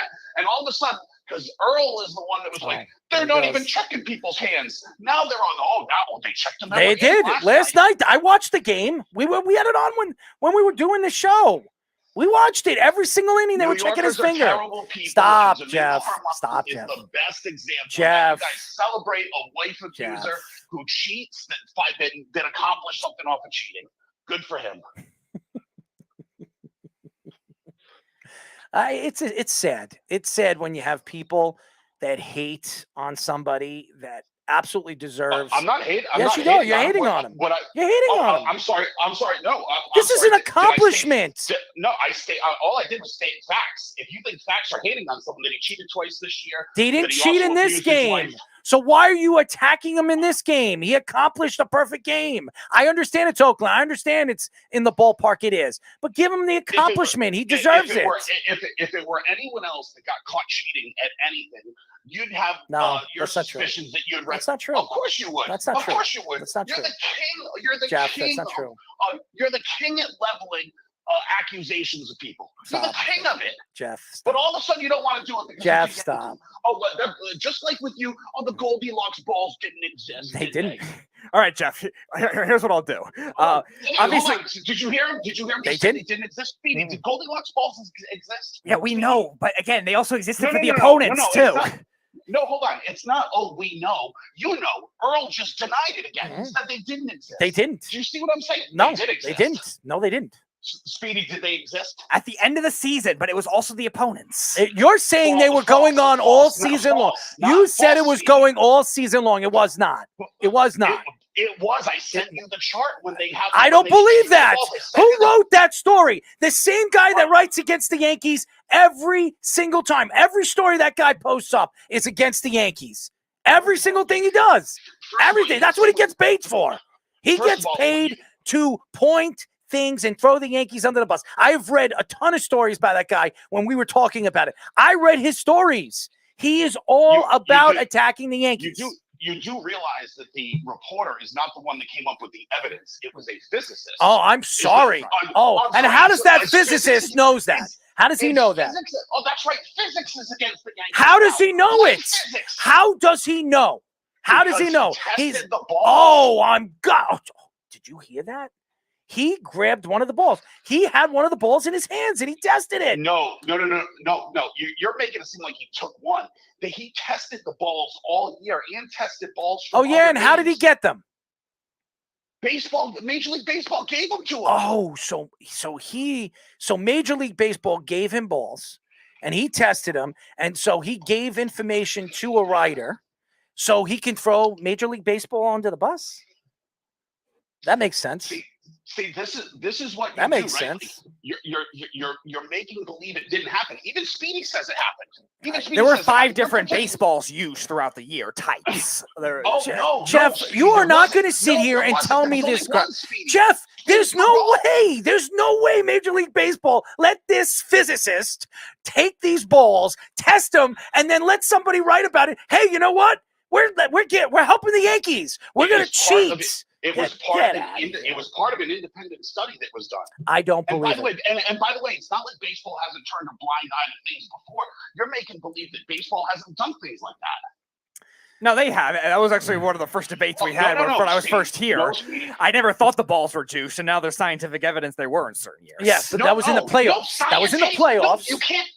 all of a sudden, because Earl is the one that was they're not even checking people's now they're on. Now they checked them. They did last night. I watched the game. We had it on when we were doing the show. We watched it every single inning. They were checking his finger. Stop, Jeff. Stop, Jeff. The best example. Jeff. You guys celebrate a wife abuser who cheats that accomplished something off of cheating. Good for him. It's sad. It's sad when you have people that hate on somebody that absolutely deserves. I'm not hating. Yes, you know. You're hating on him. You're hating on him. I'm sorry. No. This is an accomplishment. All I did was state facts. If you think facts are hating on someone that he cheated twice this year, he didn't cheat in this game. So why are you attacking him in this game? He accomplished a perfect game. I understand it's Oakland. I understand it's in the ballpark. It is. But give him the accomplishment. He deserves it. If it were anyone else that got caught cheating at anything, you'd have your suspicions that you'd. That's not true. Of course you would. That's not true. Of course you would. That's not true. You're the king. You're the Jeff, king. That's not true. You're the king at leveling accusations of people. You're the king of it. Jeff. But all of a sudden you don't want to do it because Jeff, stop. Just like with you, the Goldilocks balls didn't exist. They didn't. All right, Jeff. Here's what I'll do. Obviously, did you hear him? They didn't exist. Did Goldilocks balls exist? Yeah, we know, but again, they also existed for the opponents too. No, hold on. It's not, we know. You know. Earl just denied it again. He said they didn't exist. They didn't. Do you see what I'm saying? No, they did exist. They didn't. No, they didn't. Speedy, did they exist? At the end of the season, but it was also the opponents. You're saying they were going on all season long. You said it was going all season long. It was not. It was not. It was. I sent you the chart when they have. I don't believe that. Who wrote that story? The same guy that writes against the Yankees every single time. Every story that guy posts up is against the Yankees. Every single thing he does. Everything. That's what he gets paid for. He gets paid to point things and throw the Yankees under the bus. I've read a ton of stories by that guy when we were talking about it. I read his stories. He is all about attacking the Yankees. You do realize that the reporter is not the one that came up with the evidence. It was a physicist. Oh, I'm sorry. And how does that physicist knows that? How does he know that? Oh, that's right. Physics is against the Yankees. How does he know it? How does he know? How does he know? He's the ball. Oh, I'm God. Did you hear that? He grabbed one of the balls. He had one of the balls in his hands and he tested it. No. You're making it seem like he took one. That he tested the balls all year and tested balls. Oh yeah, and how did he get them? Major League Baseball gave them to him. Oh, so Major League Baseball gave him balls, and he tested them, and so he gave information to a writer, so he can throw Major League Baseball under the bus. That makes sense. See, this is what that makes sense. You're making believe it didn't happen. Even Speedy says it happened. There were 5 different baseballs used throughout the year. Types. Jeff, you are not going to sit here and tell me this. Jeff, there's no way. There's no way Major League Baseball let this physicist take these balls, test them, and then let somebody write about it. Hey, you know what? We're helping the Yankees. We're going to cheat. It was part of an independent study that was done. I don't believe it. And by the way, it's not like baseball hasn't turned a blind eye to things before. You're making believe that baseball hasn't done things like that. No, they have. That was actually one of the first debates we had when I was first here. I never thought the balls were juiced, and now there's scientific evidence they were in certain years. Yes, but that was in the playoffs. That was in the playoffs. You can't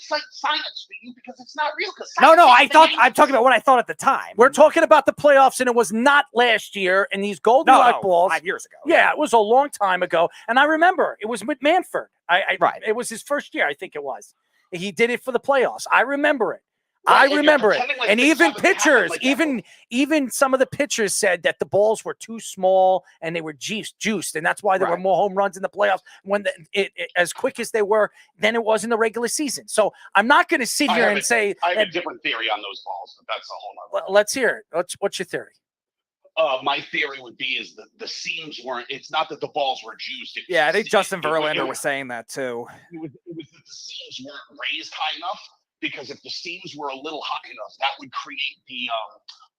cite science because it's not real. I'm talking about what I thought at the time. We're talking about the playoffs, and it was not last year. And these Goldilocks balls 5 years ago. Yeah, it was a long time ago, and I remember it was with Manfred. Right. It was his first year, I think it was. He did it for the playoffs. I remember it. Right, I remember it. Like and even pitchers, even some of the pitchers said that the balls were too small and they were juiced. And that's why there were more home runs in the playoffs when as quick as they were than it was in the regular season. So I'm not going to sit here and say I have a different theory on those balls, but that's a whole nother. Let's hear it. What's your theory? My theory would be is that the seams weren't. It's not that the balls were juiced. I think Justin Verlander was saying that too. It was that the seams weren't raised high enough. Because if the seams were a little high enough, that would create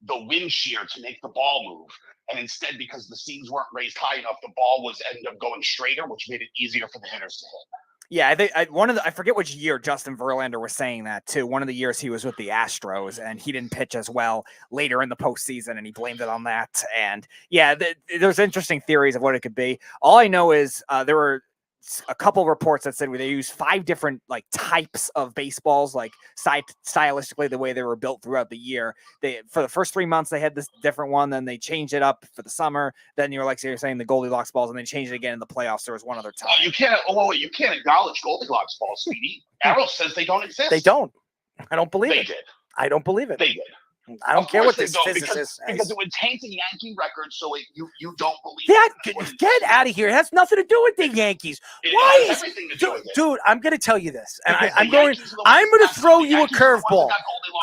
the wind shear to make the ball move. And instead, because the seams weren't raised high enough, the ball was ended up going straighter, which made it easier for the hitters to hit. Yeah, I think I forget which year Justin Verlander was saying that too. One of the years he was with the Astros and he didn't pitch as well later in the postseason, and he blamed it on that. And yeah, there's interesting theories of what it could be. All I know is there were a couple of reports that said they use 5 different types of baseballs, stylistically the way they were built throughout the year. For the first 3 months they had this different one, then they changed it up for the summer. Then you're saying the Goldilocks balls, and they changed it again in the playoffs. There was one other time. You can't acknowledge Goldilocks balls, Speedy. Arrow says they don't exist. They don't. I don't believe it. They did. I don't believe it. They did. I don't care what this physicist says. Because it would taint a Yankee record, so you don't believe it. Get out of here. It has nothing to do with the Yankees. It has everything to do with it. Dude, I'm going to tell you this. And I'm going to throw you a curveball.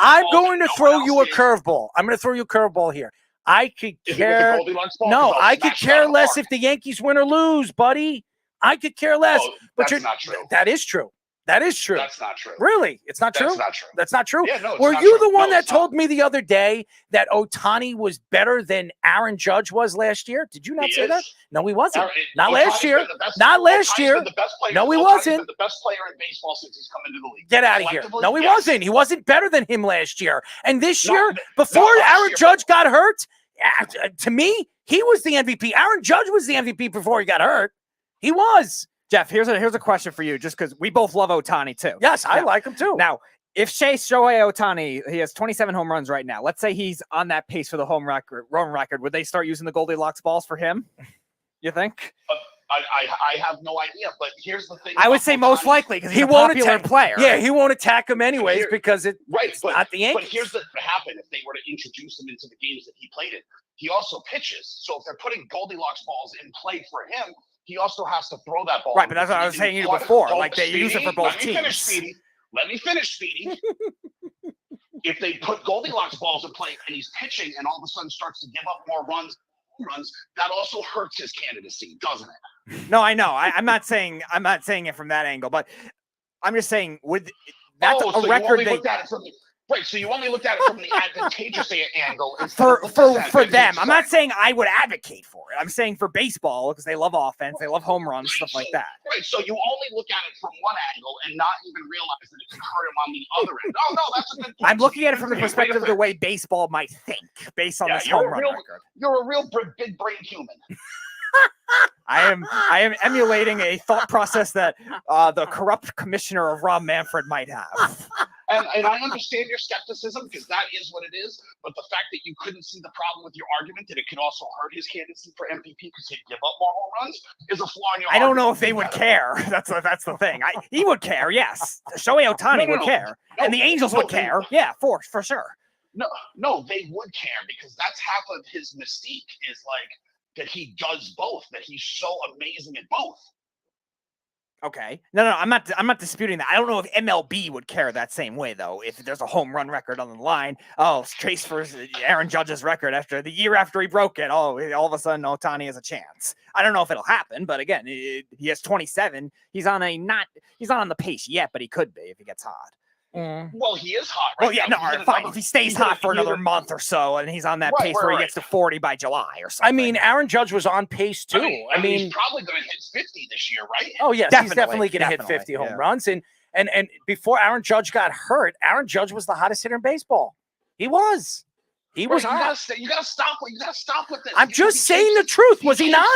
I'm going to throw you a curveball. I'm going to throw you a curveball here. I could care. No, I could care less if the Yankees win or lose, buddy. I could care less. But that's not true. That is true. That is true. That's not true. Really? It's not true? That's not true. That's not true? Yeah, no, Were you the one that told me the other day that Ohtani was better than Aaron Judge was last year? Did you not say that? No, he wasn't. Not last year. Not last year. No, he wasn't. Been the best player in baseball since he's come into the league. Get out of here. No, he wasn't. He wasn't better than him last year. And this year, before Aaron Judge got hurt, to me, he was the MVP. Aaron Judge was the MVP before he got hurt. He was. Jeff, here's a question for you, just because we both love Ohtani too. Yes, I like him too. Now, if Shohei Ohtani, he has 27 home runs right now. Let's say he's on that pace for the home record. Would they start using the Goldilocks balls for him? You think? I have no idea, but here's the thing. I would say most likely because he's a popular player. Yeah, he won't attack him anyways because it's not the Yankees. But here's what happened if they were to introduce him into the games that he played in. He also pitches, so if they're putting Goldilocks balls in play for him, he also has to throw that ball. Right, but that's what I was saying to you before. They use it for both teams. Let me finish, Speedy. If they put Goldilocks balls in play and he's pitching and all of a sudden starts to give up more runs, that also hurts his candidacy, doesn't it? No, I know. I'm not saying it from that angle, but I'm just saying that's a record Right, so you only looked at it from the advantageous angle. For them. I'm not saying I would advocate for it. I'm saying for baseball, because they love offense, they love home runs, stuff like that. Right, so you only look at it from one angle and not even realize that it can hurt him on the other end. Oh, no, that's a good point. I'm looking at it from the perspective of the way baseball might think, based on this home run record. You're a real big brain human. I am emulating a thought process that the corrupt commissioner of Rob Manfred might have. And I understand your skepticism because that is what it is. But the fact that you couldn't see the problem with your argument that it could also hurt his candidacy for MVP because he'd give up more home runs is a flaw in your argument. I don't know if they would care. That's the thing. He would care, yes. Shohei Ohtani would care. And the Angels would care. Yeah, for sure. No, they would care because that's half of his mystique is that he does both, that he's so amazing at both. Okay. No, I'm not disputing that. I don't know if MLB would care that same way though. If there's a home run record on the line, Trace for Aaron Judge's record after he broke it. All of a sudden Ohtani has a chance. I don't know if it'll happen, but again, he has 27. He's not on the pace yet, but he could be if he gets hot. Well, he is hot. Well, Right yeah, now. no, all right, fine. If he stays hot for another month or so, and he's on that pace where he gets to 40 by July or something. I mean, Aaron Judge was on pace too. I mean, he's probably going to hit 50 this year, right? Oh yes, he's definitely going to hit 50 home runs. And before Aaron Judge got hurt, Aaron Judge was the hottest hitter in baseball. He was. He was hot. You got to stop. You got to stop with this. I'm just saying the truth. Was he not?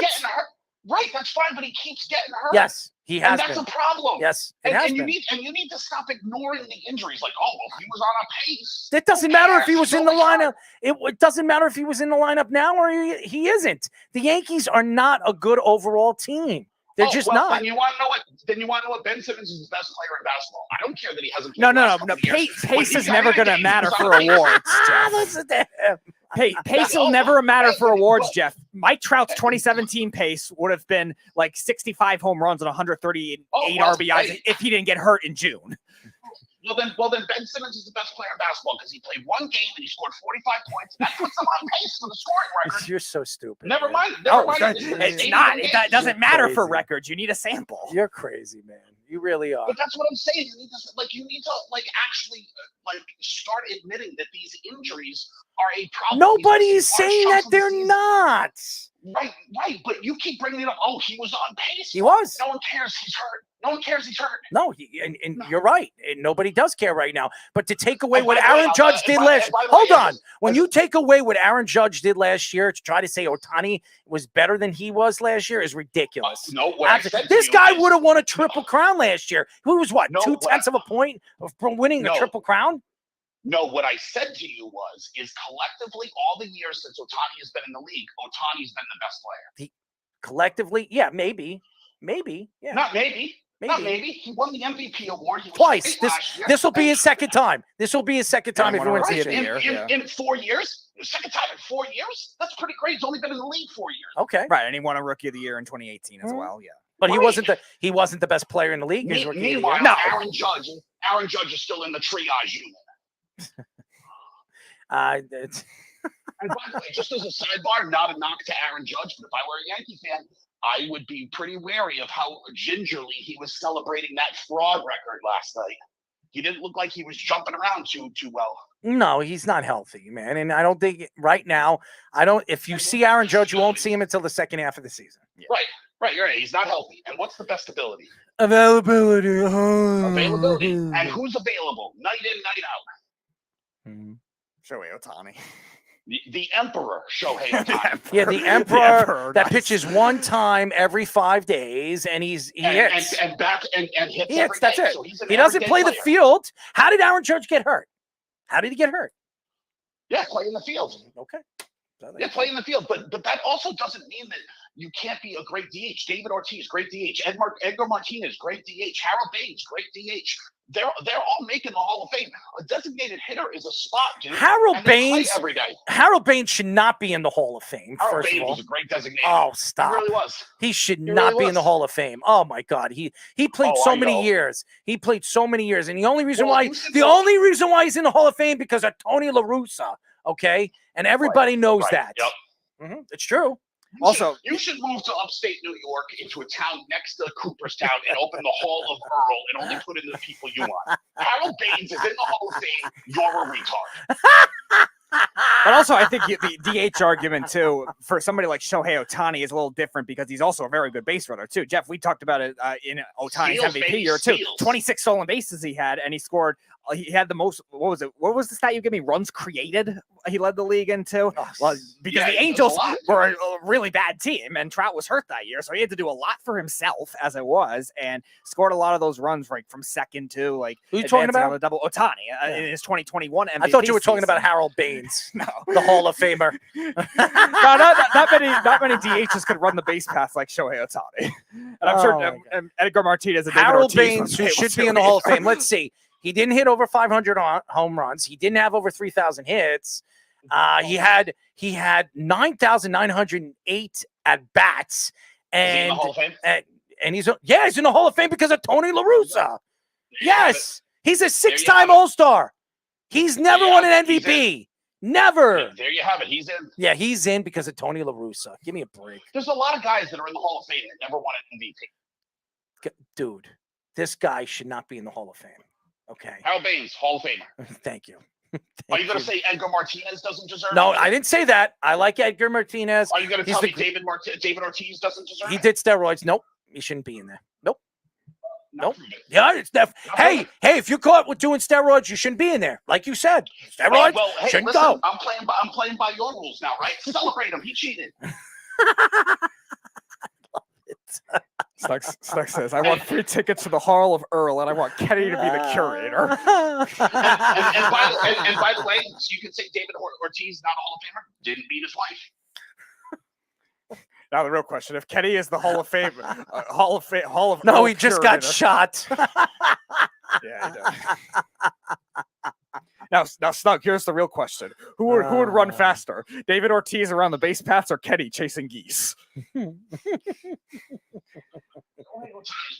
Right, that's fine, but he keeps getting hurt. Yes, he has. And that's a problem. Yes, you need to stop ignoring the injuries. Like, oh, well, he was on a pace. It doesn't matter if he was in the lineup. It doesn't matter if he was in the lineup now or he isn't. The Yankees are not a good overall team. They're just not. Then you want to know what? Then you want to know what? Ben Simmons is the best player in basketball. I don't care that he hasn't. No. Pace is never going to matter for awards, Jeff. Pace will never matter for awards, Jeff. Mike Trout's 2017 pace would have been like 65 home runs and 138 RBIs if he didn't get hurt in June. Well, then Ben Simmons is the best player in basketball because he played one game and he scored 45 points. That puts him on pace for the scoring record. You're so stupid. Never mind. It's not. It doesn't matter for records. You need a sample. You're crazy, man. You really are. But that's what I'm saying. You need to actually start admitting that these injuries are a problem. Nobody is saying that they're not. Right. But you keep bringing it up. Oh, he was on pace. He was. No one cares. He's hurt. No one cares he's hurt. No, and you're right. And nobody does care right now. But to take away what Aaron Judge did last year, hold on. When you take away what Aaron Judge did last year to try to say Ohtani was better than he was last year is ridiculous. This guy would have won a triple crown last year. He was what, 0.2 of a point from winning the triple crown? No, what I said to you is collectively all the years since Ohtani has been in the league, Ohtani's been the best player. Collectively, yeah, maybe. Yeah. Not maybe. Not maybe. He won the MVP award. Twice. This will be his second time. This will be his second time if he wins the year. In 4 years? The second time in 4 years? That's pretty great. He's only been in the league 4 years. Okay. Right, and he won a Rookie of the Year in 2018 as well. Yeah. But he wasn't the best player in the league. Meanwhile, Aaron Judge is still in the triage unit. And by the way, just as a sidebar, not a knock to Aaron Judge, but if I were a Yankee fan, I would be pretty wary of how gingerly he was celebrating that fraud record last night. He didn't look like he was jumping around too well. No, he's not healthy, man. And I don't think right now, if you see Aaron Judge, you won't see him until the second half of the season. Yeah. Right. You're right. He's not healthy. And what's the best ability? Availability. Availability. And who's available? Night in, night out. Shohei Ohtani. The Emperor, Shohei Ohtani. Yeah, the Emperor that pitches one time every 5 days, and he hits. And hits every that's day. it. So he's an He doesn't play everyday the player. field. How did Aaron Judge get hurt? How did he get hurt? Yeah, play in the field. Okay. Yeah, play in the field. But that also doesn't mean that you can't be a great DH. David Ortiz, great DH. Edgar Martinez, great DH. Harold Baines, great DH. They're all making the Hall of Fame. A designated hitter is a spot, dude. Harold and they play Baines every day. Harold Baines should not be in the Hall of Fame. Harold First Baines of all, was a great designated. Oh, stop! He really was. He should He not really be in the was. Hall of Fame. Oh my God, he played Oh, so I many know. years. He played so many years, and the only reason Well, why he's in the Hall of Fame because of Tony La Russa. Okay, and everybody knows that. Yep. It's true. You should move to upstate New York into a town next to Cooperstown and open the Hall of Earl and only put in the people you want. Harold Baines is in the Hall of Fame. You're a retard. But also, I think the DH argument, too, for somebody like Shohei Ohtani is a little different because he's also a very good base runner, too. Jeff, we talked about it in Ohtani's Steals, MVP baby, year, too. steals. 26 stolen bases he had, and he scored. He had the most. What was it? What was the stat you gave me? Runs created. He led the league into. Well, because Yeah, the he does Angels a lot. were a really bad team, and Trout was hurt that year, so he had to do a lot for himself as it was, and scored a lot of those runs right from second to like. Who you talking advancing on about? the double Ohtani in his 2021 MVP. I thought you were talking about season. Harold Baines, No. the Hall of Famer. Not many DHs could run the base path like Shohei Ohtani. And I'm sure Edgar Martinez and David Harold Ortiz Baines, who were should able be in to. the Hall of Fame. Let's see. He didn't hit over 500 home runs. He didn't have over 3,000 hits. He had 9,908 at bats. Is he in And the Hall of Fame? and he's in the Hall of Fame because of Tony La Russa. Yes, he's a 6-time have it. All-Star. He's never you won an have it. He's MVP. Never. There you have it. He's in. Yeah, he's in because of Tony La Russa. Give me a break, There's a lot of guys that are in the Hall of Fame that never won an MVP. dude. This guy should not be in the Hall of Fame. Okay. Harold Baines, Hall of Famer. Thank you. Are you going to say Edgar Martinez doesn't deserve No, it? I didn't say that. I like Edgar Martinez. Are you going to tell me David Ortiz doesn't deserve He it? did steroids. Nope. He shouldn't be in there. Nope. Nope. Yeah, it's hey, if you're caught with doing steroids, you shouldn't be in there. Like you said, steroids Hey, shouldn't listen, go. I'm playing by your rules now, right? Celebrate him. He cheated. Stuck says, I want free tickets to the Hall of Earl, and I want Kenny to be the curator. and by the way, so you can say David Ortiz, not a Hall of Famer, didn't beat his wife. Now the real question: if Kenny is the Hall of Fame, Hall of No, Earl he just got curator- shot. Yeah, he did. Now, Snug, here's the real question: Who would run faster, David Ortiz around the base paths or Kenny chasing geese? He's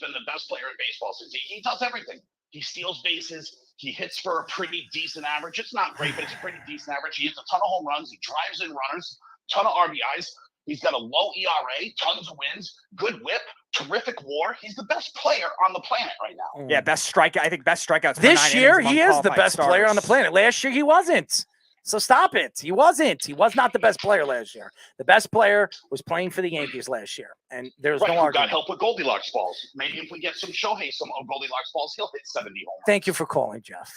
been the best player in baseball since he does everything. He steals bases. He hits for a pretty decent average. It's not great, but it's a pretty decent average. He hits a ton of home runs. He drives in runners, ton of RBIs. He's got a low ERA, tons of wins, good whip, terrific WAR. He's the best player on the planet right now. Yeah, best strikeout. I think best strikeouts. for This 9 year, innings he among is the qualified best player on the starters. planet. Last year, he wasn't. So stop it. He wasn't. He was not the best player last year. The best player was playing for the Yankees last year, and there's Right, no who got argument. help with Goldilocks balls. Maybe if we get some Shohei, some Goldilocks balls, he'll hit 70 home runs. Thank you for calling, Jeff.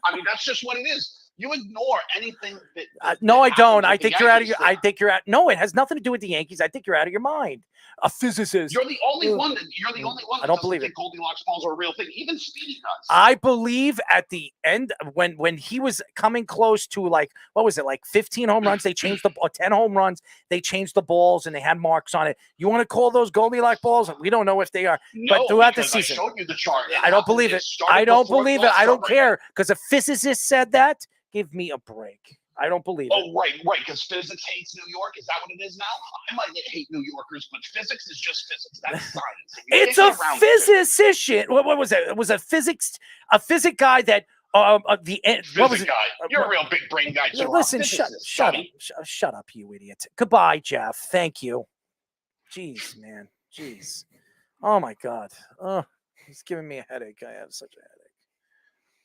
I mean, that's just what it is. You ignore anything that. No, I don't. I with the think you're out of Yankees your. I think you're out. No, it has nothing to do with the Yankees. I think you're out of your mind. A physicist. You're the only one that That I don't doesn't believe think Goldilocks balls are a real thing. Even Speedy does. I believe at the end when he was coming close to like what was it like 15 home runs, they changed the 10 home runs, they changed the balls and they had marks on it. You want to call those Goldilocks balls? We don't know if they are, but throughout the because I season, showed you the chart. I don't believe it. I don't believe it. I don't care because a physicist said that. Give me a break. I don't believe it. Oh, right, because physics hates New York. Is that what it is now? I might hate New Yorkers, but physics is just physics. That's science. You It's can't a get around it. physicist. What was it? It was a physics guy that the end. What was Physics it? guy. You're a real big brain guy too. Listen, shut up, you idiot. Goodbye, Jeff. Thank you. Jeez, man. Jeez. Oh my God. Oh, he's giving me a headache. I have such a headache.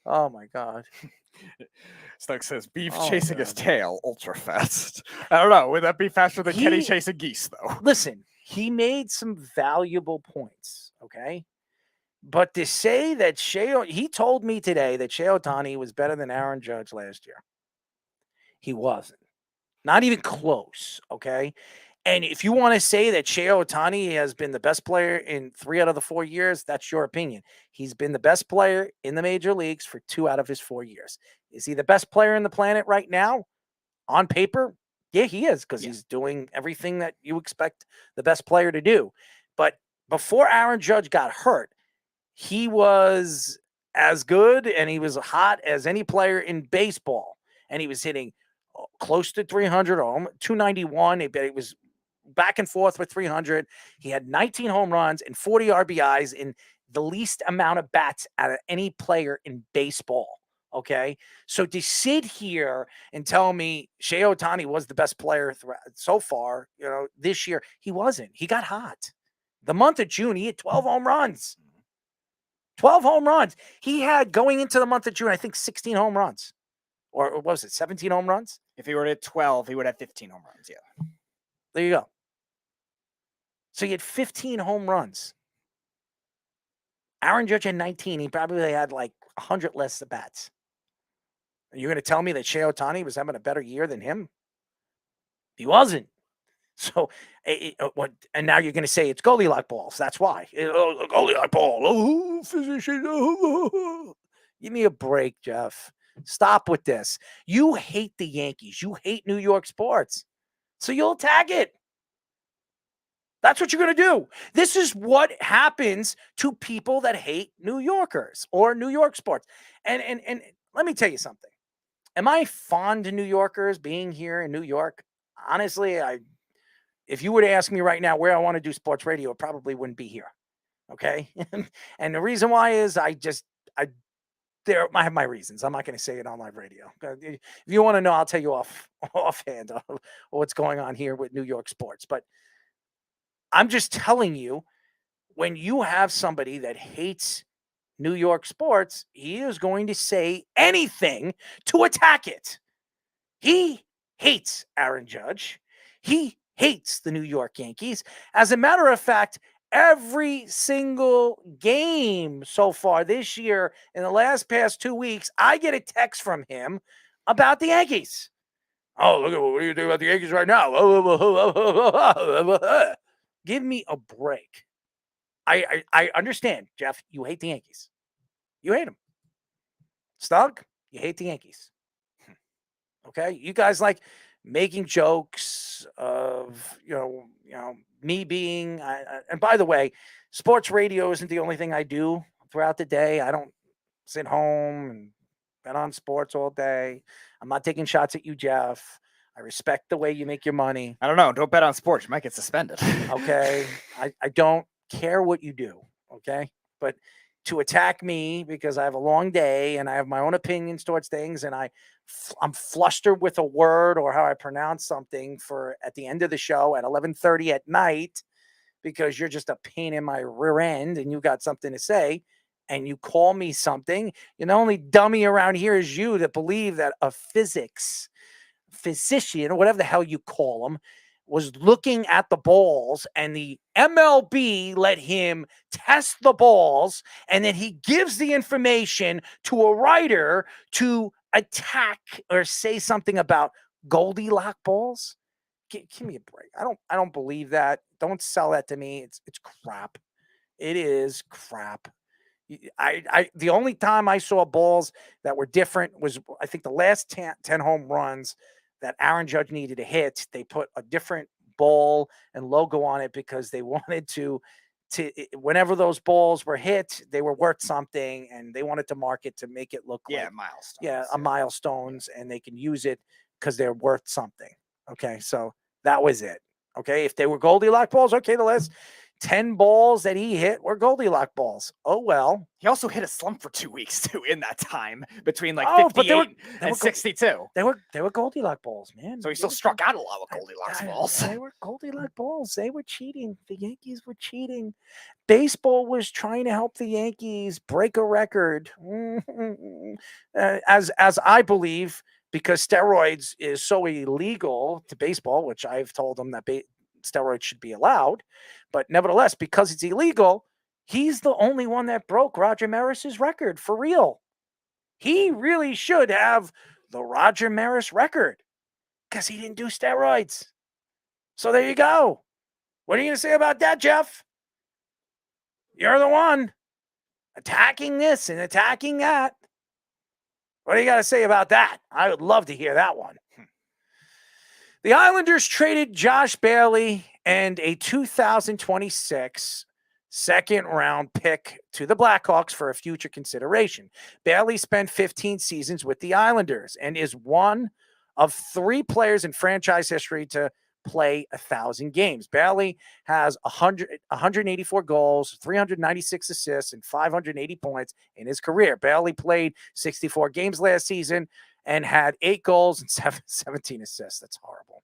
Oh my God. Stuck says beef Oh, chasing God. his tail ultra fast. I don't know. Would that be faster than Kenny He- chasing geese though? Listen, he made some valuable points, okay? But to say that he told me today that Shohei Ohtani was better than Aaron Judge last year. He wasn't. Not even close, okay? And if you want to say that Shohei Ohtani has been the best player in 3 out of the 4 years, that's your opinion. He's been the best player in the major leagues for 2 out of his 4 years. Is he the best player in the planet right now? On paper, yeah, he is, because he's doing everything that you expect the best player to do. But before Aaron Judge got hurt, he was as good and he was hot as any player in baseball. And he was hitting close to 300 or 291. It was back and forth with 300. He had 19 home runs and 40 RBIs in the least amount of bats out of any player in baseball. Okay. So to sit here and tell me Shohei Ohtani was the best player so far, this year, he wasn't. He got hot. The month of June, he had 12 home runs. 12 home runs. He had, going into the month of June, I think 16 home runs. Or what was it, 17 home runs? If he were at 12, he would have 15 home runs. Yeah. There you go. So he had 15 home runs. Aaron Judge had 19. He probably had like 100 less at bats. You're going to tell me that Shohei Ohtani was having a better year than him? He wasn't. So, and now you're going to say it's Goldilocks balls. That's why. Goldilocks ball. Oh, physician. Oh. Give me a break, Jeff. Stop with this. You hate the Yankees. You hate New York sports. So you'll attack it. That's what you're going to do. This is what happens to people that hate New Yorkers or New York sports. And let me tell you something. Am I fond of New Yorkers being here in New York? Honestly, if you were to ask me right now where I want to do sports radio, it probably wouldn't be here. Okay? And the reason why is I have my reasons. I'm not going to say it on live radio. If you want to know, I'll tell you offhand what's going on here with New York sports. But I'm just telling you, when you have somebody that hates New York sports, he is going to say anything to attack it. He hates Aaron Judge. He hates the New York Yankees. As a matter of fact, every single game so far this year in the past 2 weeks, I get a text from him about the Yankees. Oh, look at what do you think about the Yankees right now? Give me a break. I understand, Jeff. You hate the Yankees. You hate them. Stug, you hate the Yankees. Okay, you guys like making jokes of me being. And by the way, sports radio isn't the only thing I do throughout the day. I don't sit home and bet on sports all day. I'm not taking shots at you, Jeff. I respect the way you make your money. I don't know. Don't bet on sports. You might get suspended. Okay, I don't care what you do. Okay, but to attack me because I have a long day and I have my own opinions towards things and I'm flustered with a word or how I pronounce something for at the end of the show at 11:30 at night because you're just a pain in my rear end and you got something to say and you call me something. The only dummy around here is you that believe that a physician or whatever the hell you call them was looking at the balls and the MLB let him test the balls and then he gives the information to a writer to attack or say something about Goldilocks balls. Give me a break. I don't believe that. Don't sell that to me. It's crap. It is crap. The only time I saw balls that were different was I think the last 10 home runs that Aaron Judge needed to hit. They put a different ball and logo on it because they wanted to whenever those balls were hit, they were worth something and they wanted to market to make it look like milestones. Milestones, and they can use it because they're worth something. Okay, so that was it. Okay, if they were Goldilocks balls, okay, the last 10 balls that he hit were Goldilocks balls. Oh, well. He also hit a slump for 2 weeks, too, in that time between 58 and 62. They were Goldilocks balls, man. So he still struck out a lot with Goldilocks balls. They were Goldilocks balls. They were cheating. The Yankees were cheating. Baseball was trying to help the Yankees break a record. As I believe, because steroids is so illegal to baseball, which I've told them that steroids should be allowed. But nevertheless, because it's illegal, he's the only one that broke Roger Maris's record for real. He really should have the Roger Maris record because he didn't do steroids. So there you go. What are you going to say about that, Jeff? You're the one attacking this and attacking that. What do you got to say about that? I would love to hear that one. The Islanders traded Josh Bailey and a 2026 second-round pick to the Blackhawks for a future consideration. Bailey spent 15 seasons with the Islanders and is one of 3 players in franchise history to play 1,000 games. Bailey has 184 goals, 396 assists, and 580 points in his career. Bailey played 64 games last season and had 8 goals and 17 assists. That's horrible.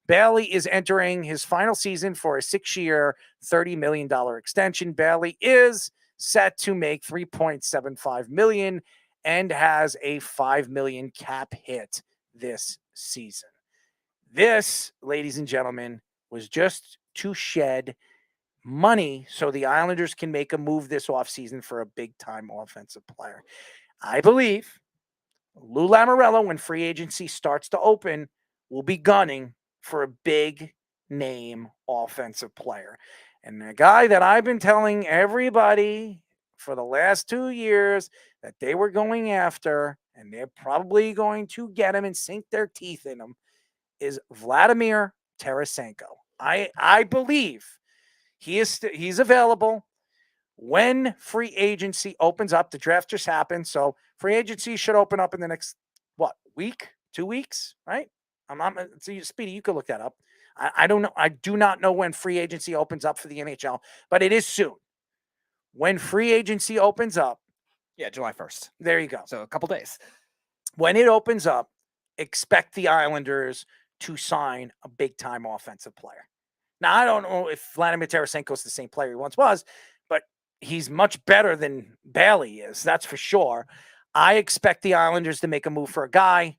Bailey is entering his final season for a 6-year, $30 million extension. Bailey is set to make $3.75 million and has a $5 million cap hit this season. This, ladies and gentlemen, was just to shed money so the Islanders can make a move this offseason for a big-time offensive player. I believe Lou Lamoriello, when free agency starts to open, will be gunning for a big-name offensive player. And the guy that I've been telling everybody for the last 2 years that they were going after, and they're probably going to get him and sink their teeth in him, is Vladimir Tarasenko. I believe he's available when free agency opens up. The draft just happened, so free agency should open up in the next week, 2 weeks, right? Speedy, you could look that up. I don't know. I do not know when free agency opens up for the NHL, but it is soon. When free agency opens up, July 1st. There you go. So a couple days. When it opens up, expect the Islanders to sign a big-time offensive player. Now, I don't know if Vladimir Tarasenko is the same player he once was, but he's much better than Bailey is. That's for sure. I expect the Islanders to make a move for a guy.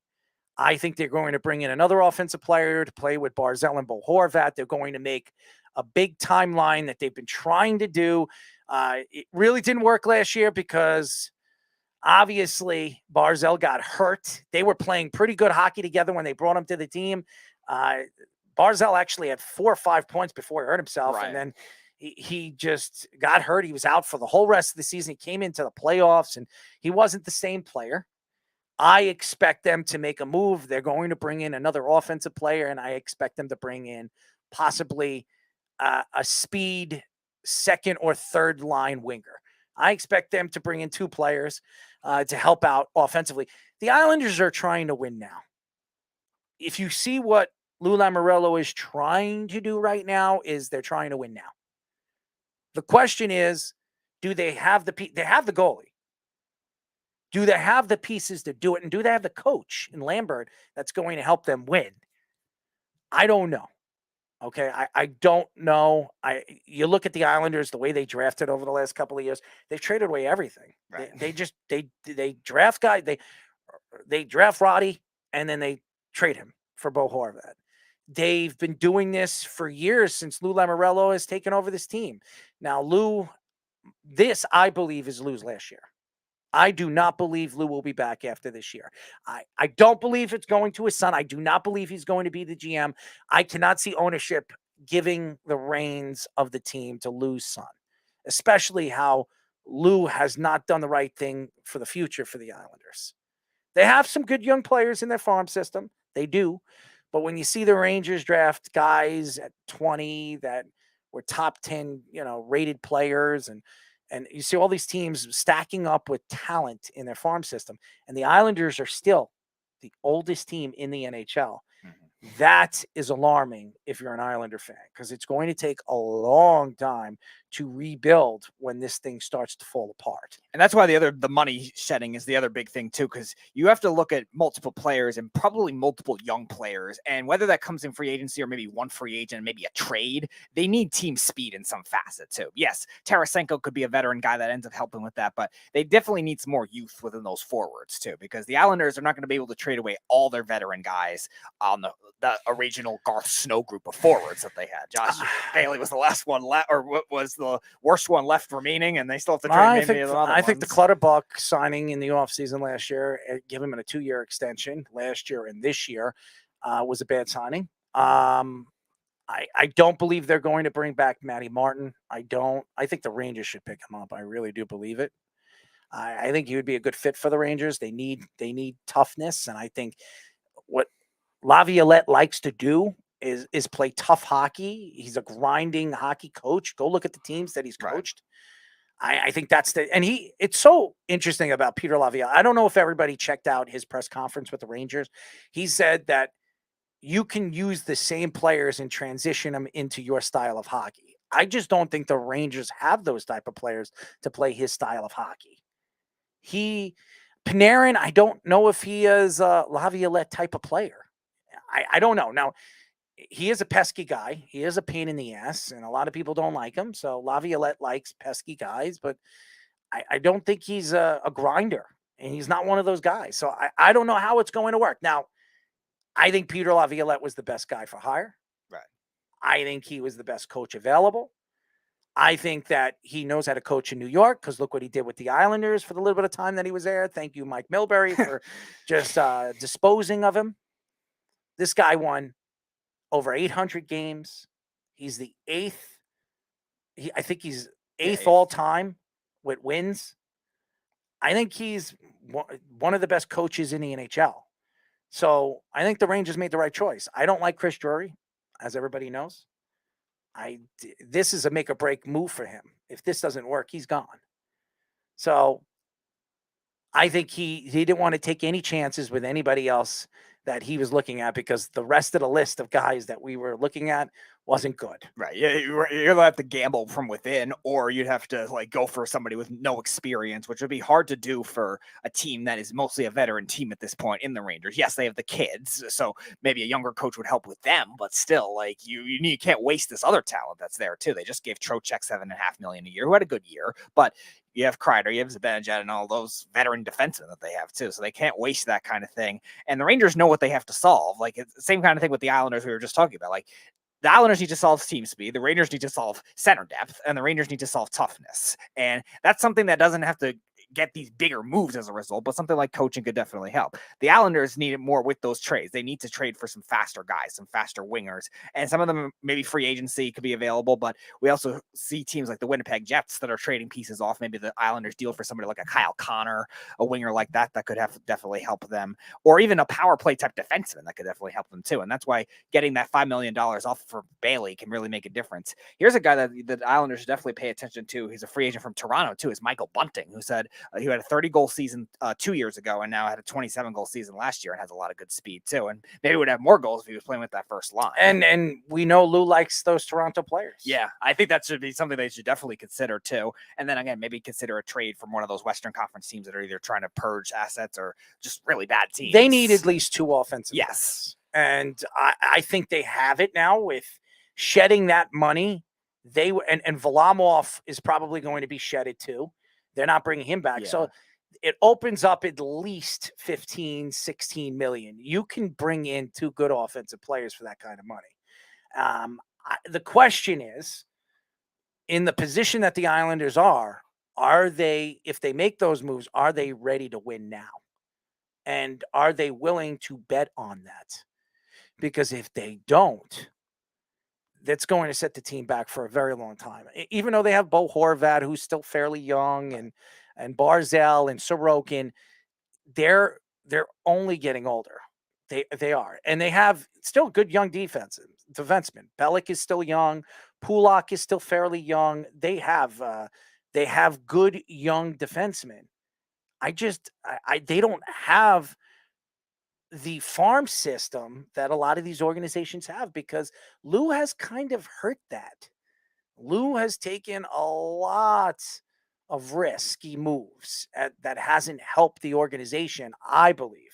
I think they're going to bring in another offensive player to play with Barzal and Bo Horvat. They're going to make a big timeline that they've been trying to do. It really didn't work last year because obviously Barzal got hurt. They were playing pretty good hockey together when they brought him to the team. Barzal actually had 4 or 5 points before he hurt himself. Right. And then he just got hurt. He was out for the whole rest of the season. He came into the playoffs and he wasn't the same player. I expect them to make a move. They're going to bring in another offensive player, and I expect them to bring in possibly a speed second or third line winger. I expect them to bring in 2 players to help out offensively. The Islanders are trying to win now. If you see what Lou Lamoriello is trying to do right now, is they're trying to win now. The question is, do they have they have the goalie? Do they have the pieces to do it? And do they have the coach in Lambert that's going to help them win? I don't know. Okay. I don't know. You look at the Islanders, the way they drafted over the last couple of years, they've traded away everything. Right. They draft guy, they draft Roddy, and then they trade him for Bo Horvat. They've been doing this for years since Lou Lamoriello has taken over this team. Now, this I believe is Lou's last year. I do not believe Lou will be back after this year. I don't believe it's going to his son. I do not believe he's going to be the GM. I cannot see ownership giving the reins of the team to Lou's son, especially how Lou has not done the right thing for the future for the Islanders. They have some good young players in their farm system. They do. But when you see the Rangers draft guys at 20 that were top 10, rated players, and you see all these teams stacking up with talent in their farm system, and the Islanders are still the oldest team in the NHL. That is alarming if you're an Islander fan, because it's going to take a long time to rebuild when this thing starts to fall apart. And that's why the money shedding is the other big thing too, because you have to look at multiple players and probably multiple young players, and whether that comes in free agency or maybe one free agent and maybe a trade, they need team speed in some facet too. Yes, Tarasenko could be a veteran guy that ends up helping with that, but they definitely need some more youth within those forwards too, because the Islanders are not going to be able to trade away all their veteran guys on the original Garth Snow group of forwards that they had. Josh Bailey was the last one left, or what was the worst one left remaining, and they still have to trade I think the Clutterbuck signing in the offseason last year, give him a 2-year extension last year and this year, was a bad signing. I don't believe they're going to bring back Matty Martin. I think the Rangers should pick him up. I really do believe it. I think he would be a good fit for the Rangers. They need toughness, and I think what Laviolette likes to do is play tough hockey. He's a grinding hockey coach. Go look at the teams that he's coached. Right. I think it's so interesting about Peter Laviolette. I don't know if everybody checked out his press conference with the Rangers. He said that you can use the same players and transition them into your style of hockey. I just don't think the Rangers have those type of players to play his style of hockey. Panarin, I don't know if he is a Laviolette type of player. I don't know. Now, he is a pesky guy. He is a pain in the ass, and a lot of people don't like him. So Laviolette likes pesky guys, but I don't think he's a grinder, and he's not one of those guys. So I don't know how it's going to work. Now, I think Peter Laviolette was the best guy for hire. Right. I think he was the best coach available. I think that he knows how to coach in New York, because look what he did with the Islanders for the little bit of time that he was there. Thank you, Mike Milbury, for just disposing of him. This guy won over 800 games. He's the 8th. I think he's 8th all time with wins. I think he's one of the best coaches in the NHL. So I think the Rangers made the right choice. I don't like Chris Drury, as everybody knows. This is a make or break move for him. If this doesn't work, he's gone. So I think he didn't want to take any chances with anybody else that he was looking at, because the rest of the list of guys that we were looking at wasn't good. Right. Yeah, you're gonna have to gamble from within, or you'd have to like go for somebody with no experience, which would be hard to do for a team that is mostly a veteran team at this point in the Rangers. Yes, they have the kids, so maybe a younger coach would help with them, but still, like you can't waste this other talent that's there too. They just gave Trocheck $7.5 million a year, who had a good year, but you have Kreider, you have Zibanejad, and all those veteran defensemen that they have too. So they can't waste that kind of thing. And the Rangers know what they have to solve. Like it's the same kind of thing with the Islanders we were just talking about. Like the Islanders need to solve team speed. The Rangers need to solve center depth, and the Rangers need to solve toughness. And that's something that doesn't have to get these bigger moves as a result, but something like coaching could definitely help. The Islanders need it more with those trades. They need to trade for some faster guys, some faster wingers, and some of them maybe free agency could be available, but we also see teams like the Winnipeg Jets that are trading pieces off. Maybe the Islanders deal for somebody like a Kyle Connor, a winger like that could have definitely help them, or even a power play type defenseman that could definitely help them too. And that's why getting that $5 million off for Bailey can really make a difference. Here's a guy that the Islanders should definitely pay attention to. He's a free agent from Toronto too, is Michael Bunting, who said he had a 30-goal season 2 years ago and now had a 27-goal season last year and has a lot of good speed too. And maybe would have more goals if he was playing with that first line. And we know Lou likes those Toronto players. Yeah, I think that should be something they should definitely consider too. And then again, maybe consider a trade from one of those Western Conference teams that are either trying to purge assets or just really bad teams. They need at least 2 offensive. Yes. And I think they have it now with shedding that money. And Varlamov is probably going to be shedded too. They're not bringing him back. Yeah. So it opens up at least 15, 16 million. You can bring in 2 good offensive players for that kind of money. The question is, in the position that the Islanders are they, if they make those moves, are they ready to win now? And are they willing to bet on that? Because if they don't, that's going to set the team back for a very long time. Even though they have Bo Horvat, who's still fairly young, and Barzal and Sorokin, they're only getting older. They are. And they have still good young defensemen. Bellick is still young. Pulak is still fairly young. They have good young defensemen. They don't have the farm system that a lot of these organizations have, because Lou has kind of hurt that. Lou has taken a lot of risky moves that hasn't helped the organization, I believe.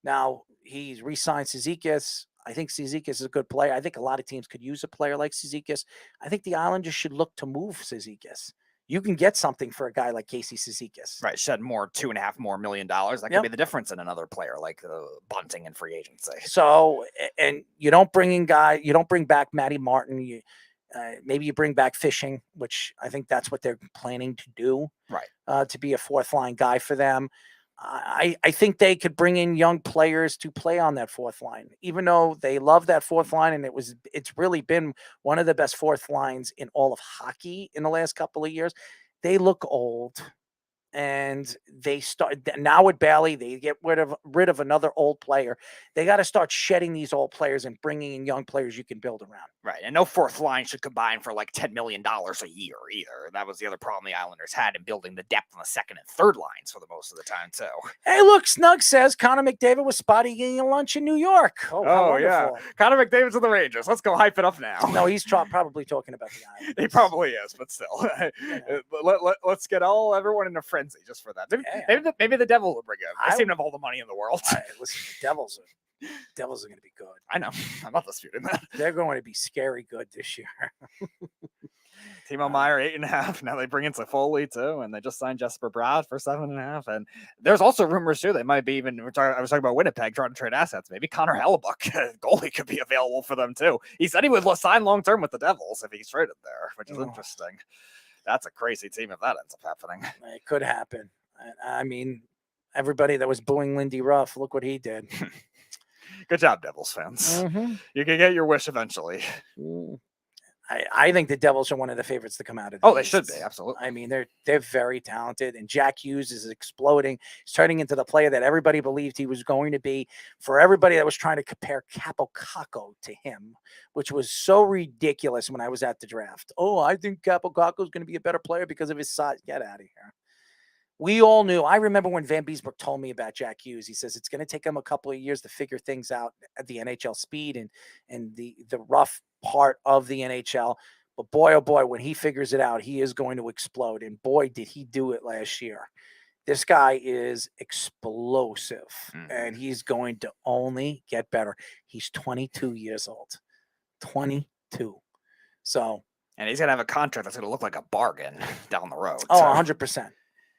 Now, he's re-signed Cizikas. I think Cizikas is a good player. I think a lot of teams could use a player like Cizikas. I think the Islanders should look to move Cizikas. You can get something for a guy like Casey Cizikas. Right, shed more, $2.5 million more. That could be the difference in another player like Bunting in free agency. So, and you don't bring back Matty Martin. Maybe you bring back Fishing, which I think that's what they're planning to do. Right. To be a 4th line guy for them. I think they could bring in young players to play on that 4th line, even though they love that 4th line. And it's really been one of the best 4th lines in all of hockey in the last couple of years. They look old. And they start now with Bailey, they get rid of another old player. They got to start shedding these old players and bringing in young players you can build around. Right. And no 4th line should combine for like $10 million a year either. That was the other problem the Islanders had in building the depth on the 2nd and 3rd lines for the most of the time too. Hey, look, Snug says Connor McDavid was spotted eating a lunch in New York. Oh yeah. Connor McDavid's with the Rangers. Let's go hype it up now. No, he's probably talking about the Islanders. He probably is, but still. Let's get everyone in a frenzy just for that. Maybe the Devils will bring him. They seem to have all the money in the world. Listen, the Devils are going to be good. I know. I'm not disputing that. They're going to be scary good this year. Timo Meyer 8.5. Now they bring in Foley too, and they just signed Jesper Bratt for 7.5. And there's also rumors too. They might be even. I was talking about Winnipeg trying to trade assets. Maybe Connor Hellebuck, goalie, could be available for them too. He said he would sign long term with the Devils if he's traded there, which is interesting. That's a crazy team if that ends up happening. It could happen. I mean, everybody that was booing Lindy Ruff, look what he did. Good job, Devils fans. Mm-hmm. You can get your wish eventually. I think the Devils are one of the favorites to come out of. They should be, absolutely. I mean, they're very talented, and Jack Hughes is exploding. He's turning into the player that everybody believed he was going to be. For everybody that was trying to compare Capo Caco to him, which was so ridiculous when I was at the draft. Oh, I think Capo Caco is going to be a better player because of his size. Get out of here. We all knew. I remember when Van Beesbrook told me about Jack Hughes. He says it's going to take him a couple of years to figure things out at the NHL speed and the rough part of the NHL. But boy, oh boy, when he figures it out, he is going to explode. And boy, did he do it last year. This guy is explosive, and he's going to only get better. He's 22 years old. 22. So, and he's going to have a contract that's going to look like a bargain down the road. Oh, 100%.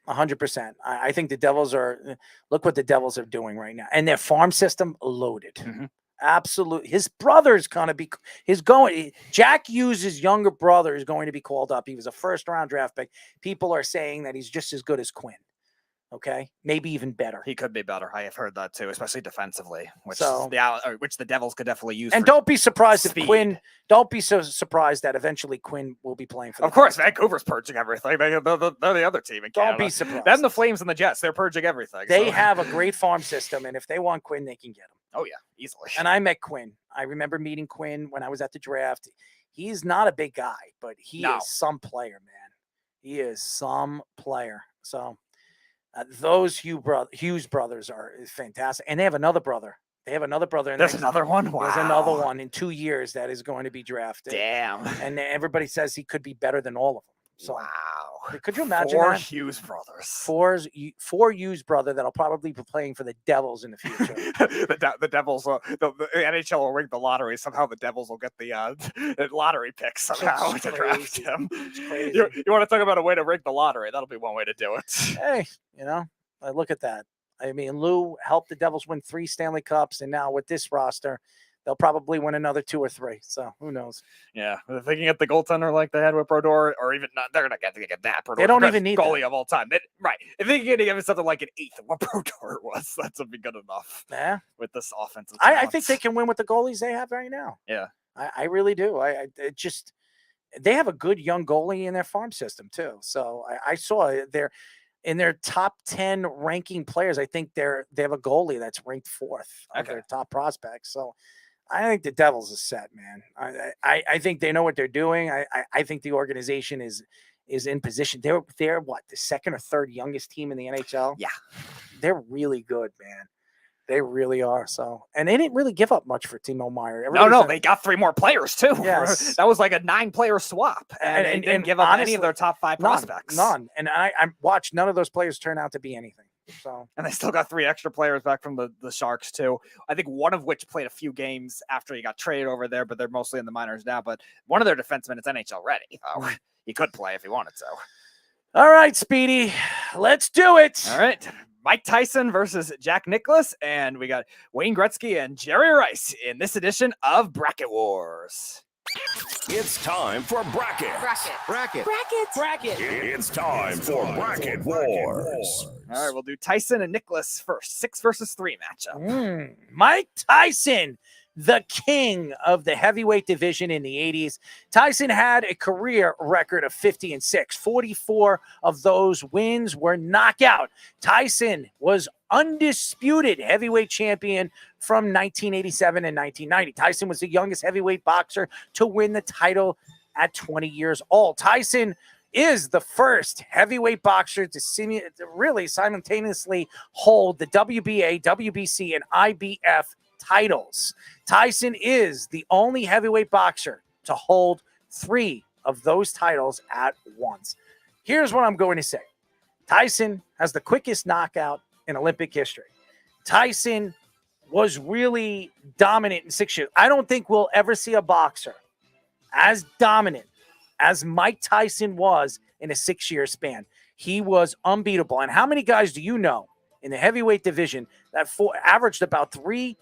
100%. I think the Devils look what the Devils are doing right now. And their farm system loaded. Absolutely. His brother's going to be, Jack Hughes' younger brother is going to be called up. He was a first-round draft pick. People are saying that he's just as good as Quinn. Okay, maybe even better. He could be better. I have heard that too, especially defensively, which the Devils could definitely use. And don't be surprised if Quinn. Don't be so surprised that eventually Quinn will be playing for. Of course, Vancouver's purging everything. They're the other team in Canada. Don't be surprised. Then the Flames and the Jets, they're purging everything. They have a great farm system, and if they want Quinn, they can get him. Oh yeah, easily. And I met Quinn. I remember meeting Quinn when I was at the draft. He's not a big guy, but he is some player, man. He is some player. So. Those Hughes brothers are fantastic. And they have another brother. There's another one? Wow. There's another one in 2 years that is going to be drafted. Damn. And everybody says he could be better than all of them. So, wow. Could you imagine Four that? Hughes brothers. Four Hughes brother that'll probably be playing for the Devils in the future. the Devils, the NHL will rig the lottery. Somehow the Devils will get the lottery pick somehow to draft him. You want to talk about a way to rig the lottery? That'll be one way to do it. Hey, look at that. I mean, Lou helped the Devils win 3 Stanley Cups, and now with this roster, they'll probably win another 2 or 3. So who knows? Yeah, if they can get the goaltender like they had with Brodeur, or even not, they're not going to get that. Brodeur, they don't even need goalie that. of all time. Right? If they can get something like an 8th of what Brodeur was, that's would be good enough. Yeah, with this offensive. I think they can win with the goalies they have right now. Yeah, I really do. They have a good young goalie in their farm system too. So I saw in their top 10 ranking players, I think they have a goalie that's ranked 4th of their top prospects. So I think the Devils is set, man. I think they know what they're doing. I think the organization is in position. They're what, the 2nd or 3rd youngest team in the NHL? Yeah. They're really good, man. They really are. So, and they didn't really give up much for Timo Meyer. No, they got 3 more players too. Yes. That was like a 9-player swap, and they didn't give up any of their top 5 prospects. None. And I watched none of those players turn out to be anything. So, and they still got 3 extra players back from the Sharks too. I think one of which played a few games after he got traded over there, but they're mostly in the minors now. But one of their defensemen is NHL ready. He could play if he wanted to. All right, Speedy, let's do it. All right. Mike Tyson versus Jack Nicklaus, and we got Wayne Gretzky and Jerry Rice in this edition of Bracket Wars. It's time for bracket. Bracket. It's time for Bracket Wars. All right, we'll do Tyson and Nicklaus first. 6 versus 3 matchup. Mike Tyson, the king of the heavyweight division in the 80s. Tyson had a career record of 50-6. 44 of those wins were knockout. Tyson was undisputed heavyweight champion from 1987 and 1990. Tyson was the youngest heavyweight boxer to win the title at 20 years old. Tyson is the first heavyweight boxer to really simultaneously hold the WBA, WBC, and IBF titles. Tyson is the only heavyweight boxer to hold 3 of those titles at once. Here's what I'm going to say. Tyson has the quickest knockout in Olympic history. Tyson was really dominant in 6 years. I don't think we'll ever see a boxer as dominant as Mike Tyson was in a 6-year span. He was unbeatable. And how many guys do you know in the heavyweight division that averaged about 3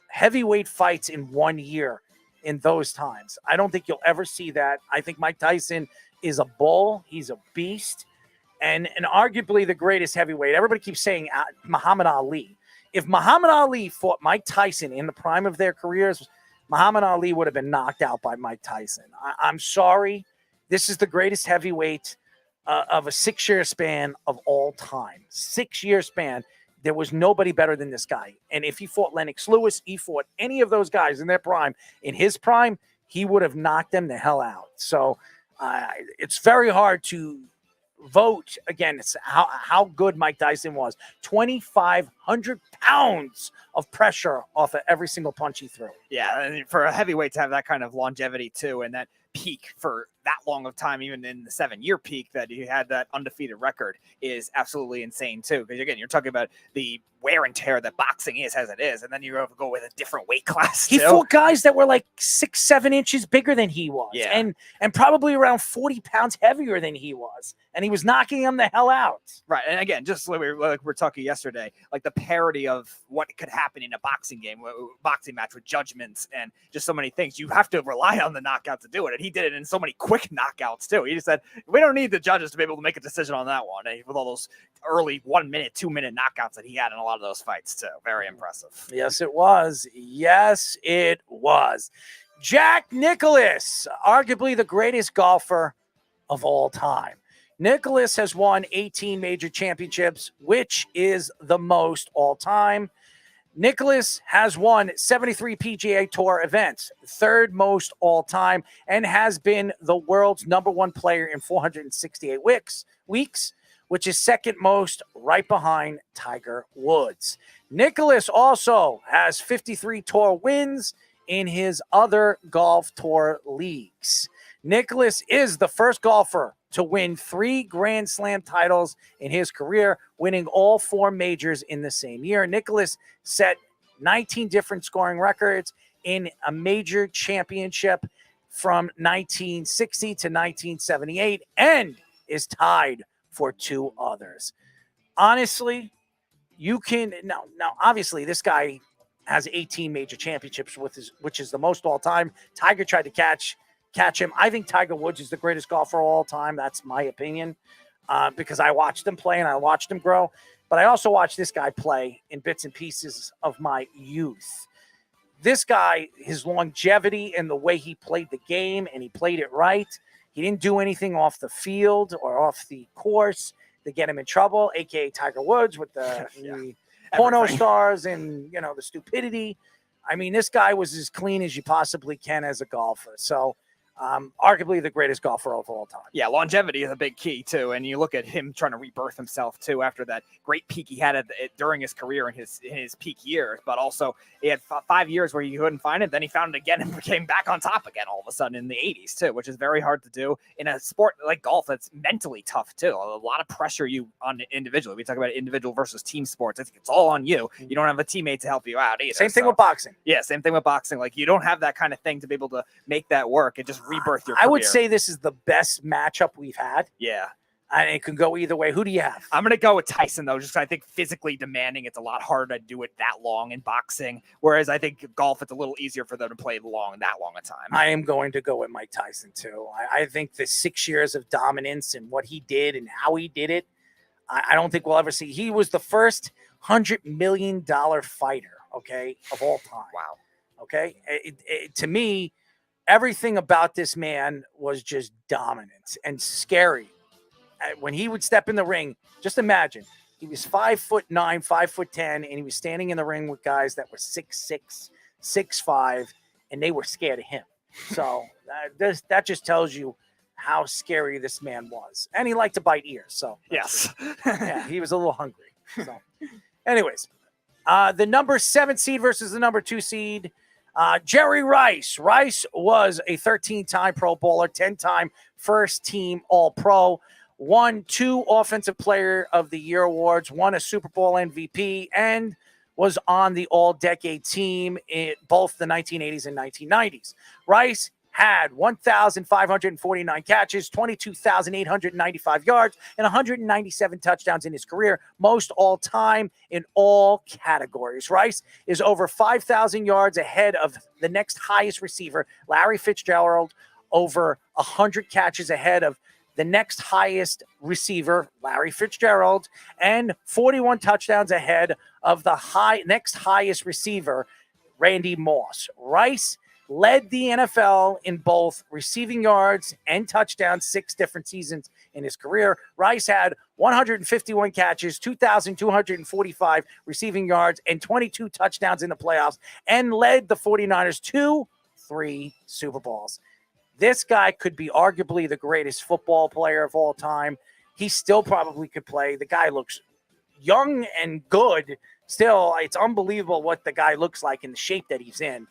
heavyweight fights in 1 year in those times? I don't think you'll ever see that. I think Mike Tyson is a bull. He's a beast. And arguably the greatest heavyweight. Everybody keeps saying Muhammad Ali. If Muhammad Ali fought Mike Tyson in the prime of their careers, Muhammad Ali would have been knocked out by Mike Tyson. I'm sorry. This is the greatest heavyweight of a 6-year span of all time. 6-year span. There was nobody better than this guy. And if he fought Lennox Lewis, he fought any of those guys in their prime, in his prime, he would have knocked them the hell out. So it's very hard to vote again. It's how good Mike Tyson was. 2,500 pounds of pressure off of every single punch he threw. Yeah, and for a heavyweight to have that kind of longevity too, and that peak for that long of time, even in the 7-year peak that he had that undefeated record, is absolutely insane too. Because again, you're talking about the wear and tear that boxing is as it is, and then you go with a different weight class. He fought guys that were like 6-7 inches bigger than he was, and probably around 40 pounds heavier than he was, and he was knocking them the hell out. Right, and again, just like we were talking yesterday, like the parody of what could happen in a boxing game, boxing match with judgments and just so many things. You have to rely on the knockout to do it, and he did it in so many quick knockouts too. He just said, we don't need the judges to be able to make a decision on that one, and with all those early 1 minute, 2 minute knockouts that he had in a lot of those fights too. Very impressive. Yes, it was. Yes, it was. Jack Nicklaus, arguably the greatest golfer of all time. Nicklaus has won 18 major championships, which is the most all time. Nicklaus has won 73 PGA Tour events, third most all time, and has been the world's #1 player in 468 weeks, which is second most, right behind Tiger Woods. Nicklaus also has 53 tour wins in his other golf tour leagues. Nicklaus is the first golfer to win 3 Grand Slam titles in his career, winning all 4 majors in the same year. Nicklaus set 19 different scoring records in a major championship from 1960 to 1978 and is tied for 2 others. Honestly, you can now obviously this guy has 18 major championships which is the most all time. Tiger tried to catch him. I think Tiger Woods is the greatest golfer of all time. That's my opinion, because I watched him play and I watched him grow. But I also watched this guy play in bits and pieces of my youth. This guy, his longevity and the way he played the game, and he played it right. He didn't do anything off the field or off the course to get him in trouble, a.k.a. Tiger Woods with the porno stars and, the stupidity. I mean, this guy was as clean as you possibly can as a golfer. So, arguably the greatest golfer of all time. Yeah, longevity is a big key too, and you look at him trying to rebirth himself too after that great peak he had during his career in his peak years. But also, he had 5 years where he couldn't find it. Then he found it again and came back on top again all of a sudden in the 80s too, which is very hard to do in a sport like golf that's mentally tough too. A lot of pressure on individually. We talk about individual versus team sports. I think it's all on you. You don't have a teammate to help you out either. Same thing with boxing. Yeah, same thing with boxing. Like, you don't have that kind of thing to be able to make that work and just rebirth your career. I would say this is the best matchup we've had. Yeah. And it can go either way. Who do you have? I'm going to go with Tyson, though, just 'cause I think physically demanding, it's a lot harder to do it that long in boxing. Whereas I think golf, it's a little easier for them to play that long a time. I am going to go with Mike Tyson, too. I think the 6 years of dominance and what he did and how he did it, I don't think we'll ever see. He was the first $100 million fighter, okay, of all time. Wow. Okay? To me, everything about this man was just dominant and scary. When he would step in the ring, just imagine, he was 5'9", 5'10", and he was standing in the ring with guys that were 6'6", 6'5", and they were scared of him. So that just tells you how scary this man was. And he liked to bite ears. So yes, yeah, he was a little hungry. So, anyways, the number 7 seed versus the number 2 seed. Jerry Rice. Rice was a 13-time Pro Bowler, 10-time first-team All-Pro, won 2 Offensive Player of the Year awards, won a Super Bowl MVP, and was on the All-Decade team in both the 1980s and 1990s. Rice had 1,549 catches, 22,895 yards, and 197 touchdowns in his career, most all-time in all categories. Rice is over 5,000 yards ahead of the next highest receiver, Larry Fitzgerald, over 100 catches ahead of the next highest receiver, Larry Fitzgerald, and 41 touchdowns ahead of the next highest receiver, Randy Moss. Rice led the NFL in both receiving yards and touchdowns 6 different seasons in his career. Rice had 151 catches, 2,245 receiving yards, and 22 touchdowns in the playoffs, and led the 49ers to 3 Super Bowls. This guy could be arguably the greatest football player of all time. he still probably could play. The guy looks young and good. Still, it's unbelievable what the guy looks like in the shape that he's in.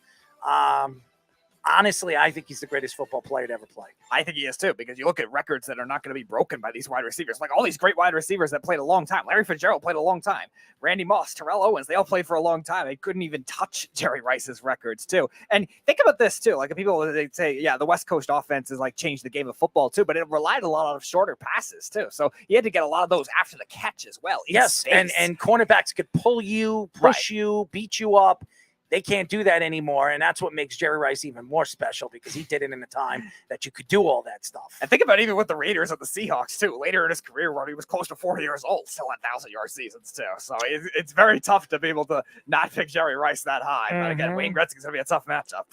Honestly, I think he's the greatest football player to ever play. I think he is too, because you look at records that are not going to be broken by these wide receivers. Like all these great wide receivers that played a long time. Larry Fitzgerald played a long time. Randy Moss, Terrell Owens, they all played for a long time. They couldn't even touch Jerry Rice's records too. And think about this too. Like people, they say, yeah, the West Coast offense has like changed the game of football too, but it relied a lot on shorter passes too. So he had to get a lot of those after the catch as well. Yes, and cornerbacks could pull you, push you, beat you up. They can't do that anymore, and that's what makes Jerry Rice even more special because he did it in a time that you could do all that stuff. And think about even with the Raiders and the Seahawks, too. Later in his career, when he was close to 40 years old, still had 1,000-yard seasons, too. So it's very tough to be able to not pick Jerry Rice that high. But again, Wayne Gretzky's going to be a tough matchup.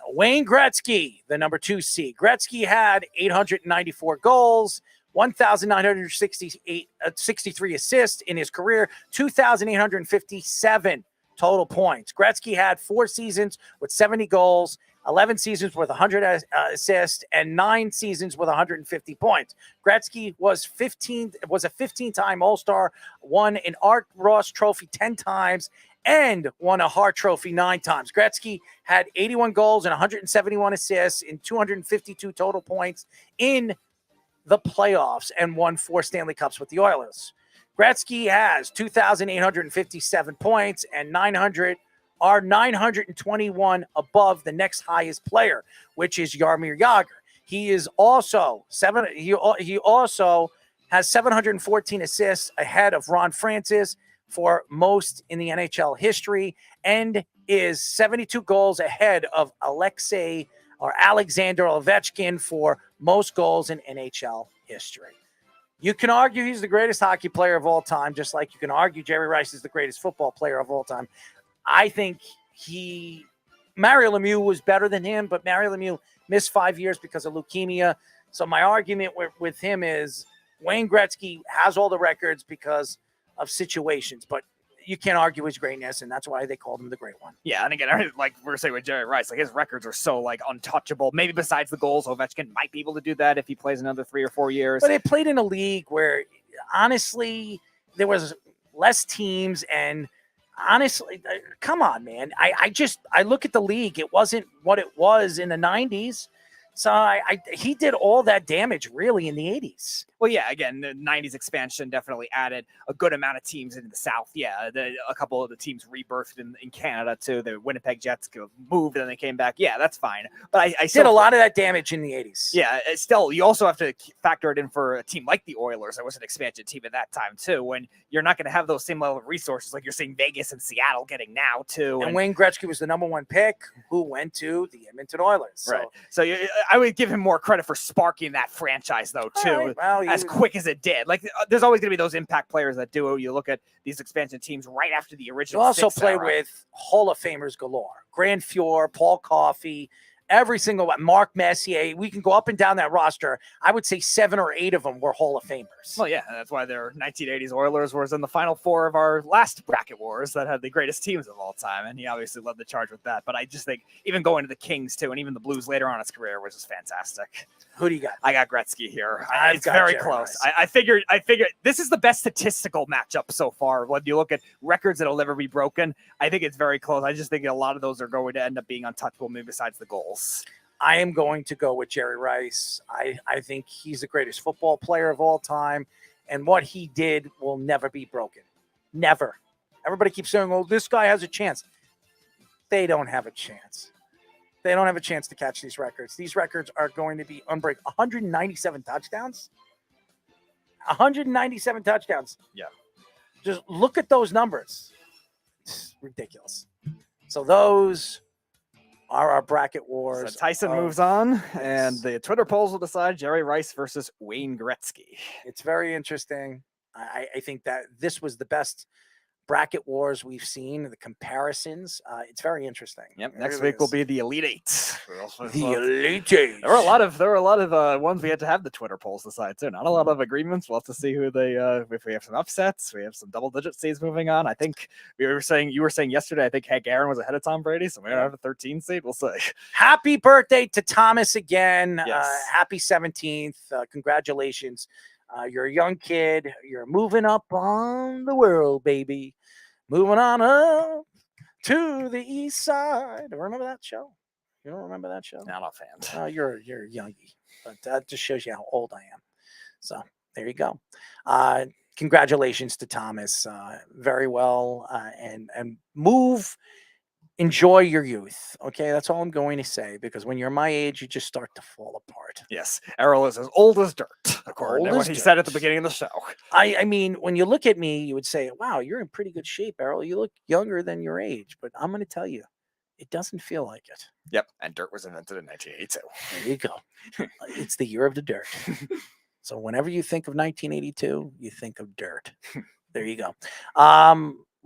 Wayne Gretzky, the number 2 seed. Gretzky had 894 goals, 1,963 assists in his career, 2,857 total points. Gretzky had 4 seasons with 70 goals, 11 seasons with 100 assists, and 9 seasons with 150 points. Gretzky was a 15-time All-Star, won an Art Ross Trophy 10 times, and won a Hart Trophy 9 times. Gretzky had 81 goals and 171 assists in 252 total points in the playoffs and won 4 Stanley Cups with the Oilers. Gretzky has 2,857 points and 921 above the next highest player, which is Jaromir Jagr. He is also he also has 714 assists ahead of Ron Francis for most in the NHL history and is 72 goals ahead of Alexander Ovechkin for most goals in NHL history. You can argue he's the greatest hockey player of all time, just like you can argue Jerry Rice is the greatest football player of all time. I think Mario Lemieux was better than him, but Mario Lemieux missed 5 years because of leukemia. So my argument with him is Wayne Gretzky has all the records because of situations, but you can't argue his greatness, and that's why they called him the Great One. Yeah, and again, like we were saying with Jerry Rice, like his records are so like untouchable. Maybe besides the goals, Ovechkin might be able to do that if he plays another 3 or 4 years. But they played in a league where, honestly, there was less teams, and honestly, come on, man. I look at the league. It wasn't what it was in the 90s. So he did all that damage really in the 80s. Well, yeah, again, the 90s expansion definitely added a good amount of teams into the South. Yeah, a couple of the teams rebirthed in Canada, too. The Winnipeg Jets moved and they came back. Yeah, that's fine. But I did a lot of that damage in the 80s. Yeah, still, you also have to factor it in for a team like the Oilers. That was an expansion team at that time, too, when you're not going to have those same level of resources like you're seeing Vegas and Seattle getting now, too. And Wayne Gretzky was the number 1 pick who went to the Edmonton Oilers. Right. So I would give him more credit for sparking that franchise, though, too, right. Well, as quick as it did. Like, there's always going to be those impact players that do. You look at these expansion teams right after the original. You also play with Hall of Famers galore. Grand Fjord, Paul Coffey, every single one. Mark Messier. We can go up and down that roster. I would say 7 or 8 of them were Hall of Famers. Well, yeah, that's why their 1980s Oilers was in the Final 4 of our last bracket wars that had the greatest teams of all time, and he obviously led the charge with that. But I just think even going to the Kings, too, and even the Blues later on in his career was just fantastic. Who do you got? I got Gretzky here. It's very close. I figured this is the best statistical matchup so far. When you look at records that'll never be broken, I think it's very close. I just think a lot of those are going to end up being untouchable, maybe besides the goals. I am going to go with Jerry Rice. I think he's the greatest football player of all time, and what he did will never be broken. Never. Everybody keeps saying, "Oh, this guy has a chance." They don't have a chance. They don't have a chance to catch these records. These records are going to be unbreakable. 197 touchdowns. 197 touchdowns. Yeah. Just look at those numbers. It's ridiculous. So those are our bracket wars. So Tyson moves on, and the Twitter polls will decide Jerry Rice versus Wayne Gretzky. It's very interesting. I think that this was the best bracket wars we've seen, the comparisons. It's very interesting. Yep. Next week will be the Elite Eight. The Elite Eight. There were a lot of ones we had to have the Twitter polls decide too. Not a lot of agreements. We'll have to see who they. If we have some upsets, we have some double-digit seeds moving on. I think you were saying yesterday. I think Hank Aaron was ahead of Tom Brady, so we're gonna have a 13 seed. We'll see. Happy birthday to Thomas again. Yes. Happy 17th. Congratulations. You're a young kid. You're moving up on the world, baby. Moving on up to the east side. Remember that show? You don't remember that show? No, I'm not a fan. You're a youngie, but that just shows you how old I am. So there you go. Congratulations to Thomas. Very well, and enjoy your youth. Okay, that's all I'm going to say, because when you're my age, you just start to fall apart. Yes, Errol is as old as dirt, according to what he said at the beginning of the show. I mean, when you look at me, you would say, wow, you're in pretty good shape, Errol. You look younger than your age. But I'm going to tell you, it doesn't feel like it. Yep, and dirt was invented in 1982. There you go. It's the year of the dirt. So whenever you think of 1982, you think of dirt. There you go.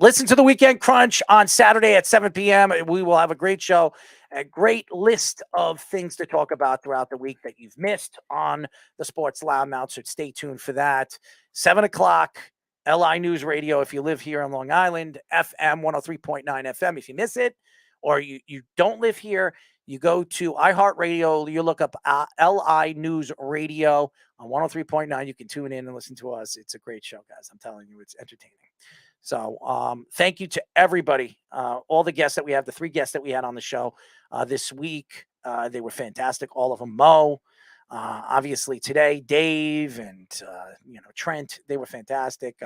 Listen to the Weekend Crunch on Saturday at 7 p.m. We will have a great show, a great list of things to talk about throughout the week that you've missed on the Sports Loudmouth, so stay tuned for that. 7 o'clock, LI News Radio, if you live here on Long Island, FM 103.9 FM. If you miss it, or you don't live here, you go to iHeartRadio, you look up LI News Radio on 103.9. You can tune in and listen to us. It's a great show, guys. I'm telling you, it's entertaining. So thank you to everybody, all the guests that we have, the 3 guests that we had on the show this week. They were fantastic, all of them. Mo, obviously today, Dave and, Trent, they were fantastic.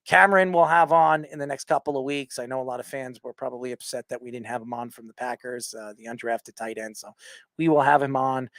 Cameron will have on in the next couple of weeks. I know a lot of fans were probably upset that we didn't have him on from the Packers, the undrafted tight end. So we will have him on.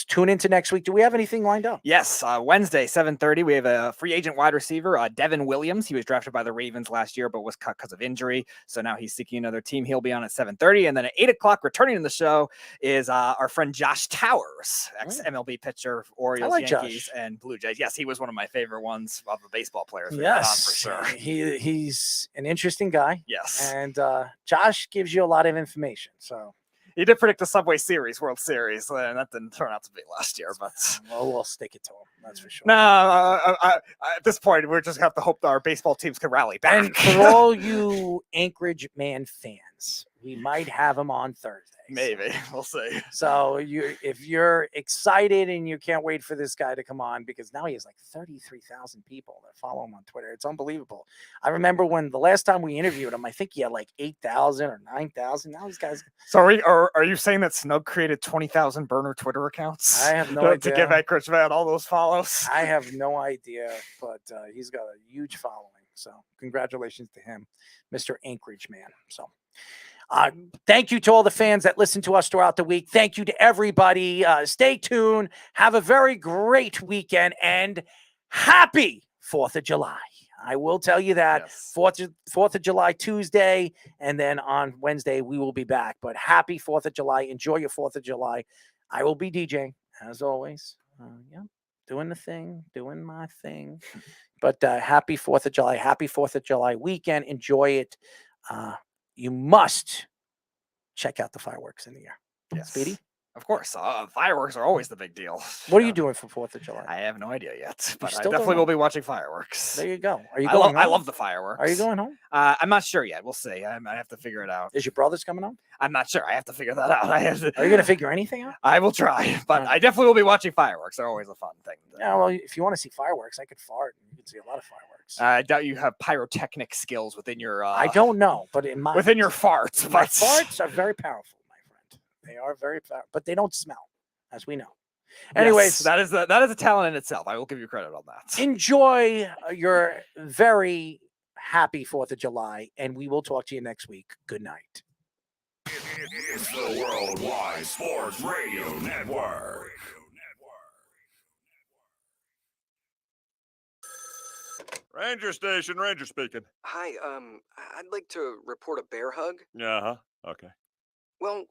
Tune into next week. Do we have anything lined up? Yes. Wednesday, 7:30, we have a free agent wide receiver, Devin Williams. He was drafted by the Ravens last year, but was cut because of injury. So now he's seeking another team. He'll be on at 7:30. And then at 8 o'clock, returning in the show is our friend Josh Towers, ex-MLB pitcher, Orioles, Yankees, Josh. And Blue Jays. Yes, he was one of my favorite ones of the baseball players. Yes, for sure. He's an interesting guy. Yes. And Josh gives you a lot of information. So he did predict the Subway Series, World Series, and that didn't turn out to be last year. But we'll stick it to him. That's for sure. No, at this point, we're just going to have to hope that our baseball teams can rally back. And for all you Anchorage Man fans, we might have him on Thursday. Maybe. We'll see. So if you're excited and you can't wait for this guy to come on, because now he has like 33,000 people that follow him on Twitter. It's unbelievable. I remember when the last time we interviewed him, I think he had like 8,000 or 9,000. Now these guys. So are you saying that Snug created 20,000 burner Twitter accounts? I have no idea. To give Anchorage Man all those follows? I have no idea, but he's got a huge following. So congratulations to him, Mr. Anchorage Man. So thank you to all the fans that listen to us throughout the week. Thank you to everybody. Stay tuned. Have a very great weekend and happy 4th of July. I will tell you that. Yes. 4th of July Tuesday, and then on Wednesday we will be back. But happy 4th of July. Enjoy your 4th of July. I will be DJing, as always. Doing the thing, doing my thing. But happy 4th of July. Happy 4th of July weekend. Enjoy it. You must check out the fireworks in the air. Yes. Speedy? Of course. Fireworks are always the big deal. What are you doing for 4th of July? I have no idea yet, but I still definitely will be watching fireworks. There you go. Are you going home? I love the fireworks. Are you going home? I'm not sure yet. We'll see. I have to figure it out. Is your brother's coming home? I'm not sure. I have to figure that out. Are you going to figure anything out? I will try, but I definitely will be watching fireworks. They're always a fun thing. Yeah, well, if you want to see fireworks, I could fart. You can see a lot of fireworks. I doubt you have pyrotechnic skills within your. I don't know, but within your farts. My farts are very powerful, my friend. They are very powerful, but they don't smell, as we know. Anyways, yes, that is a talent in itself. I will give you credit on that. Enjoy your very happy 4th of July, and we will talk to you next week. Good night. It's the Worldwide Sports Radio Network. Ranger Station, Ranger speaking. Hi, I'd like to report a bear hug. Uh-huh, okay. Well,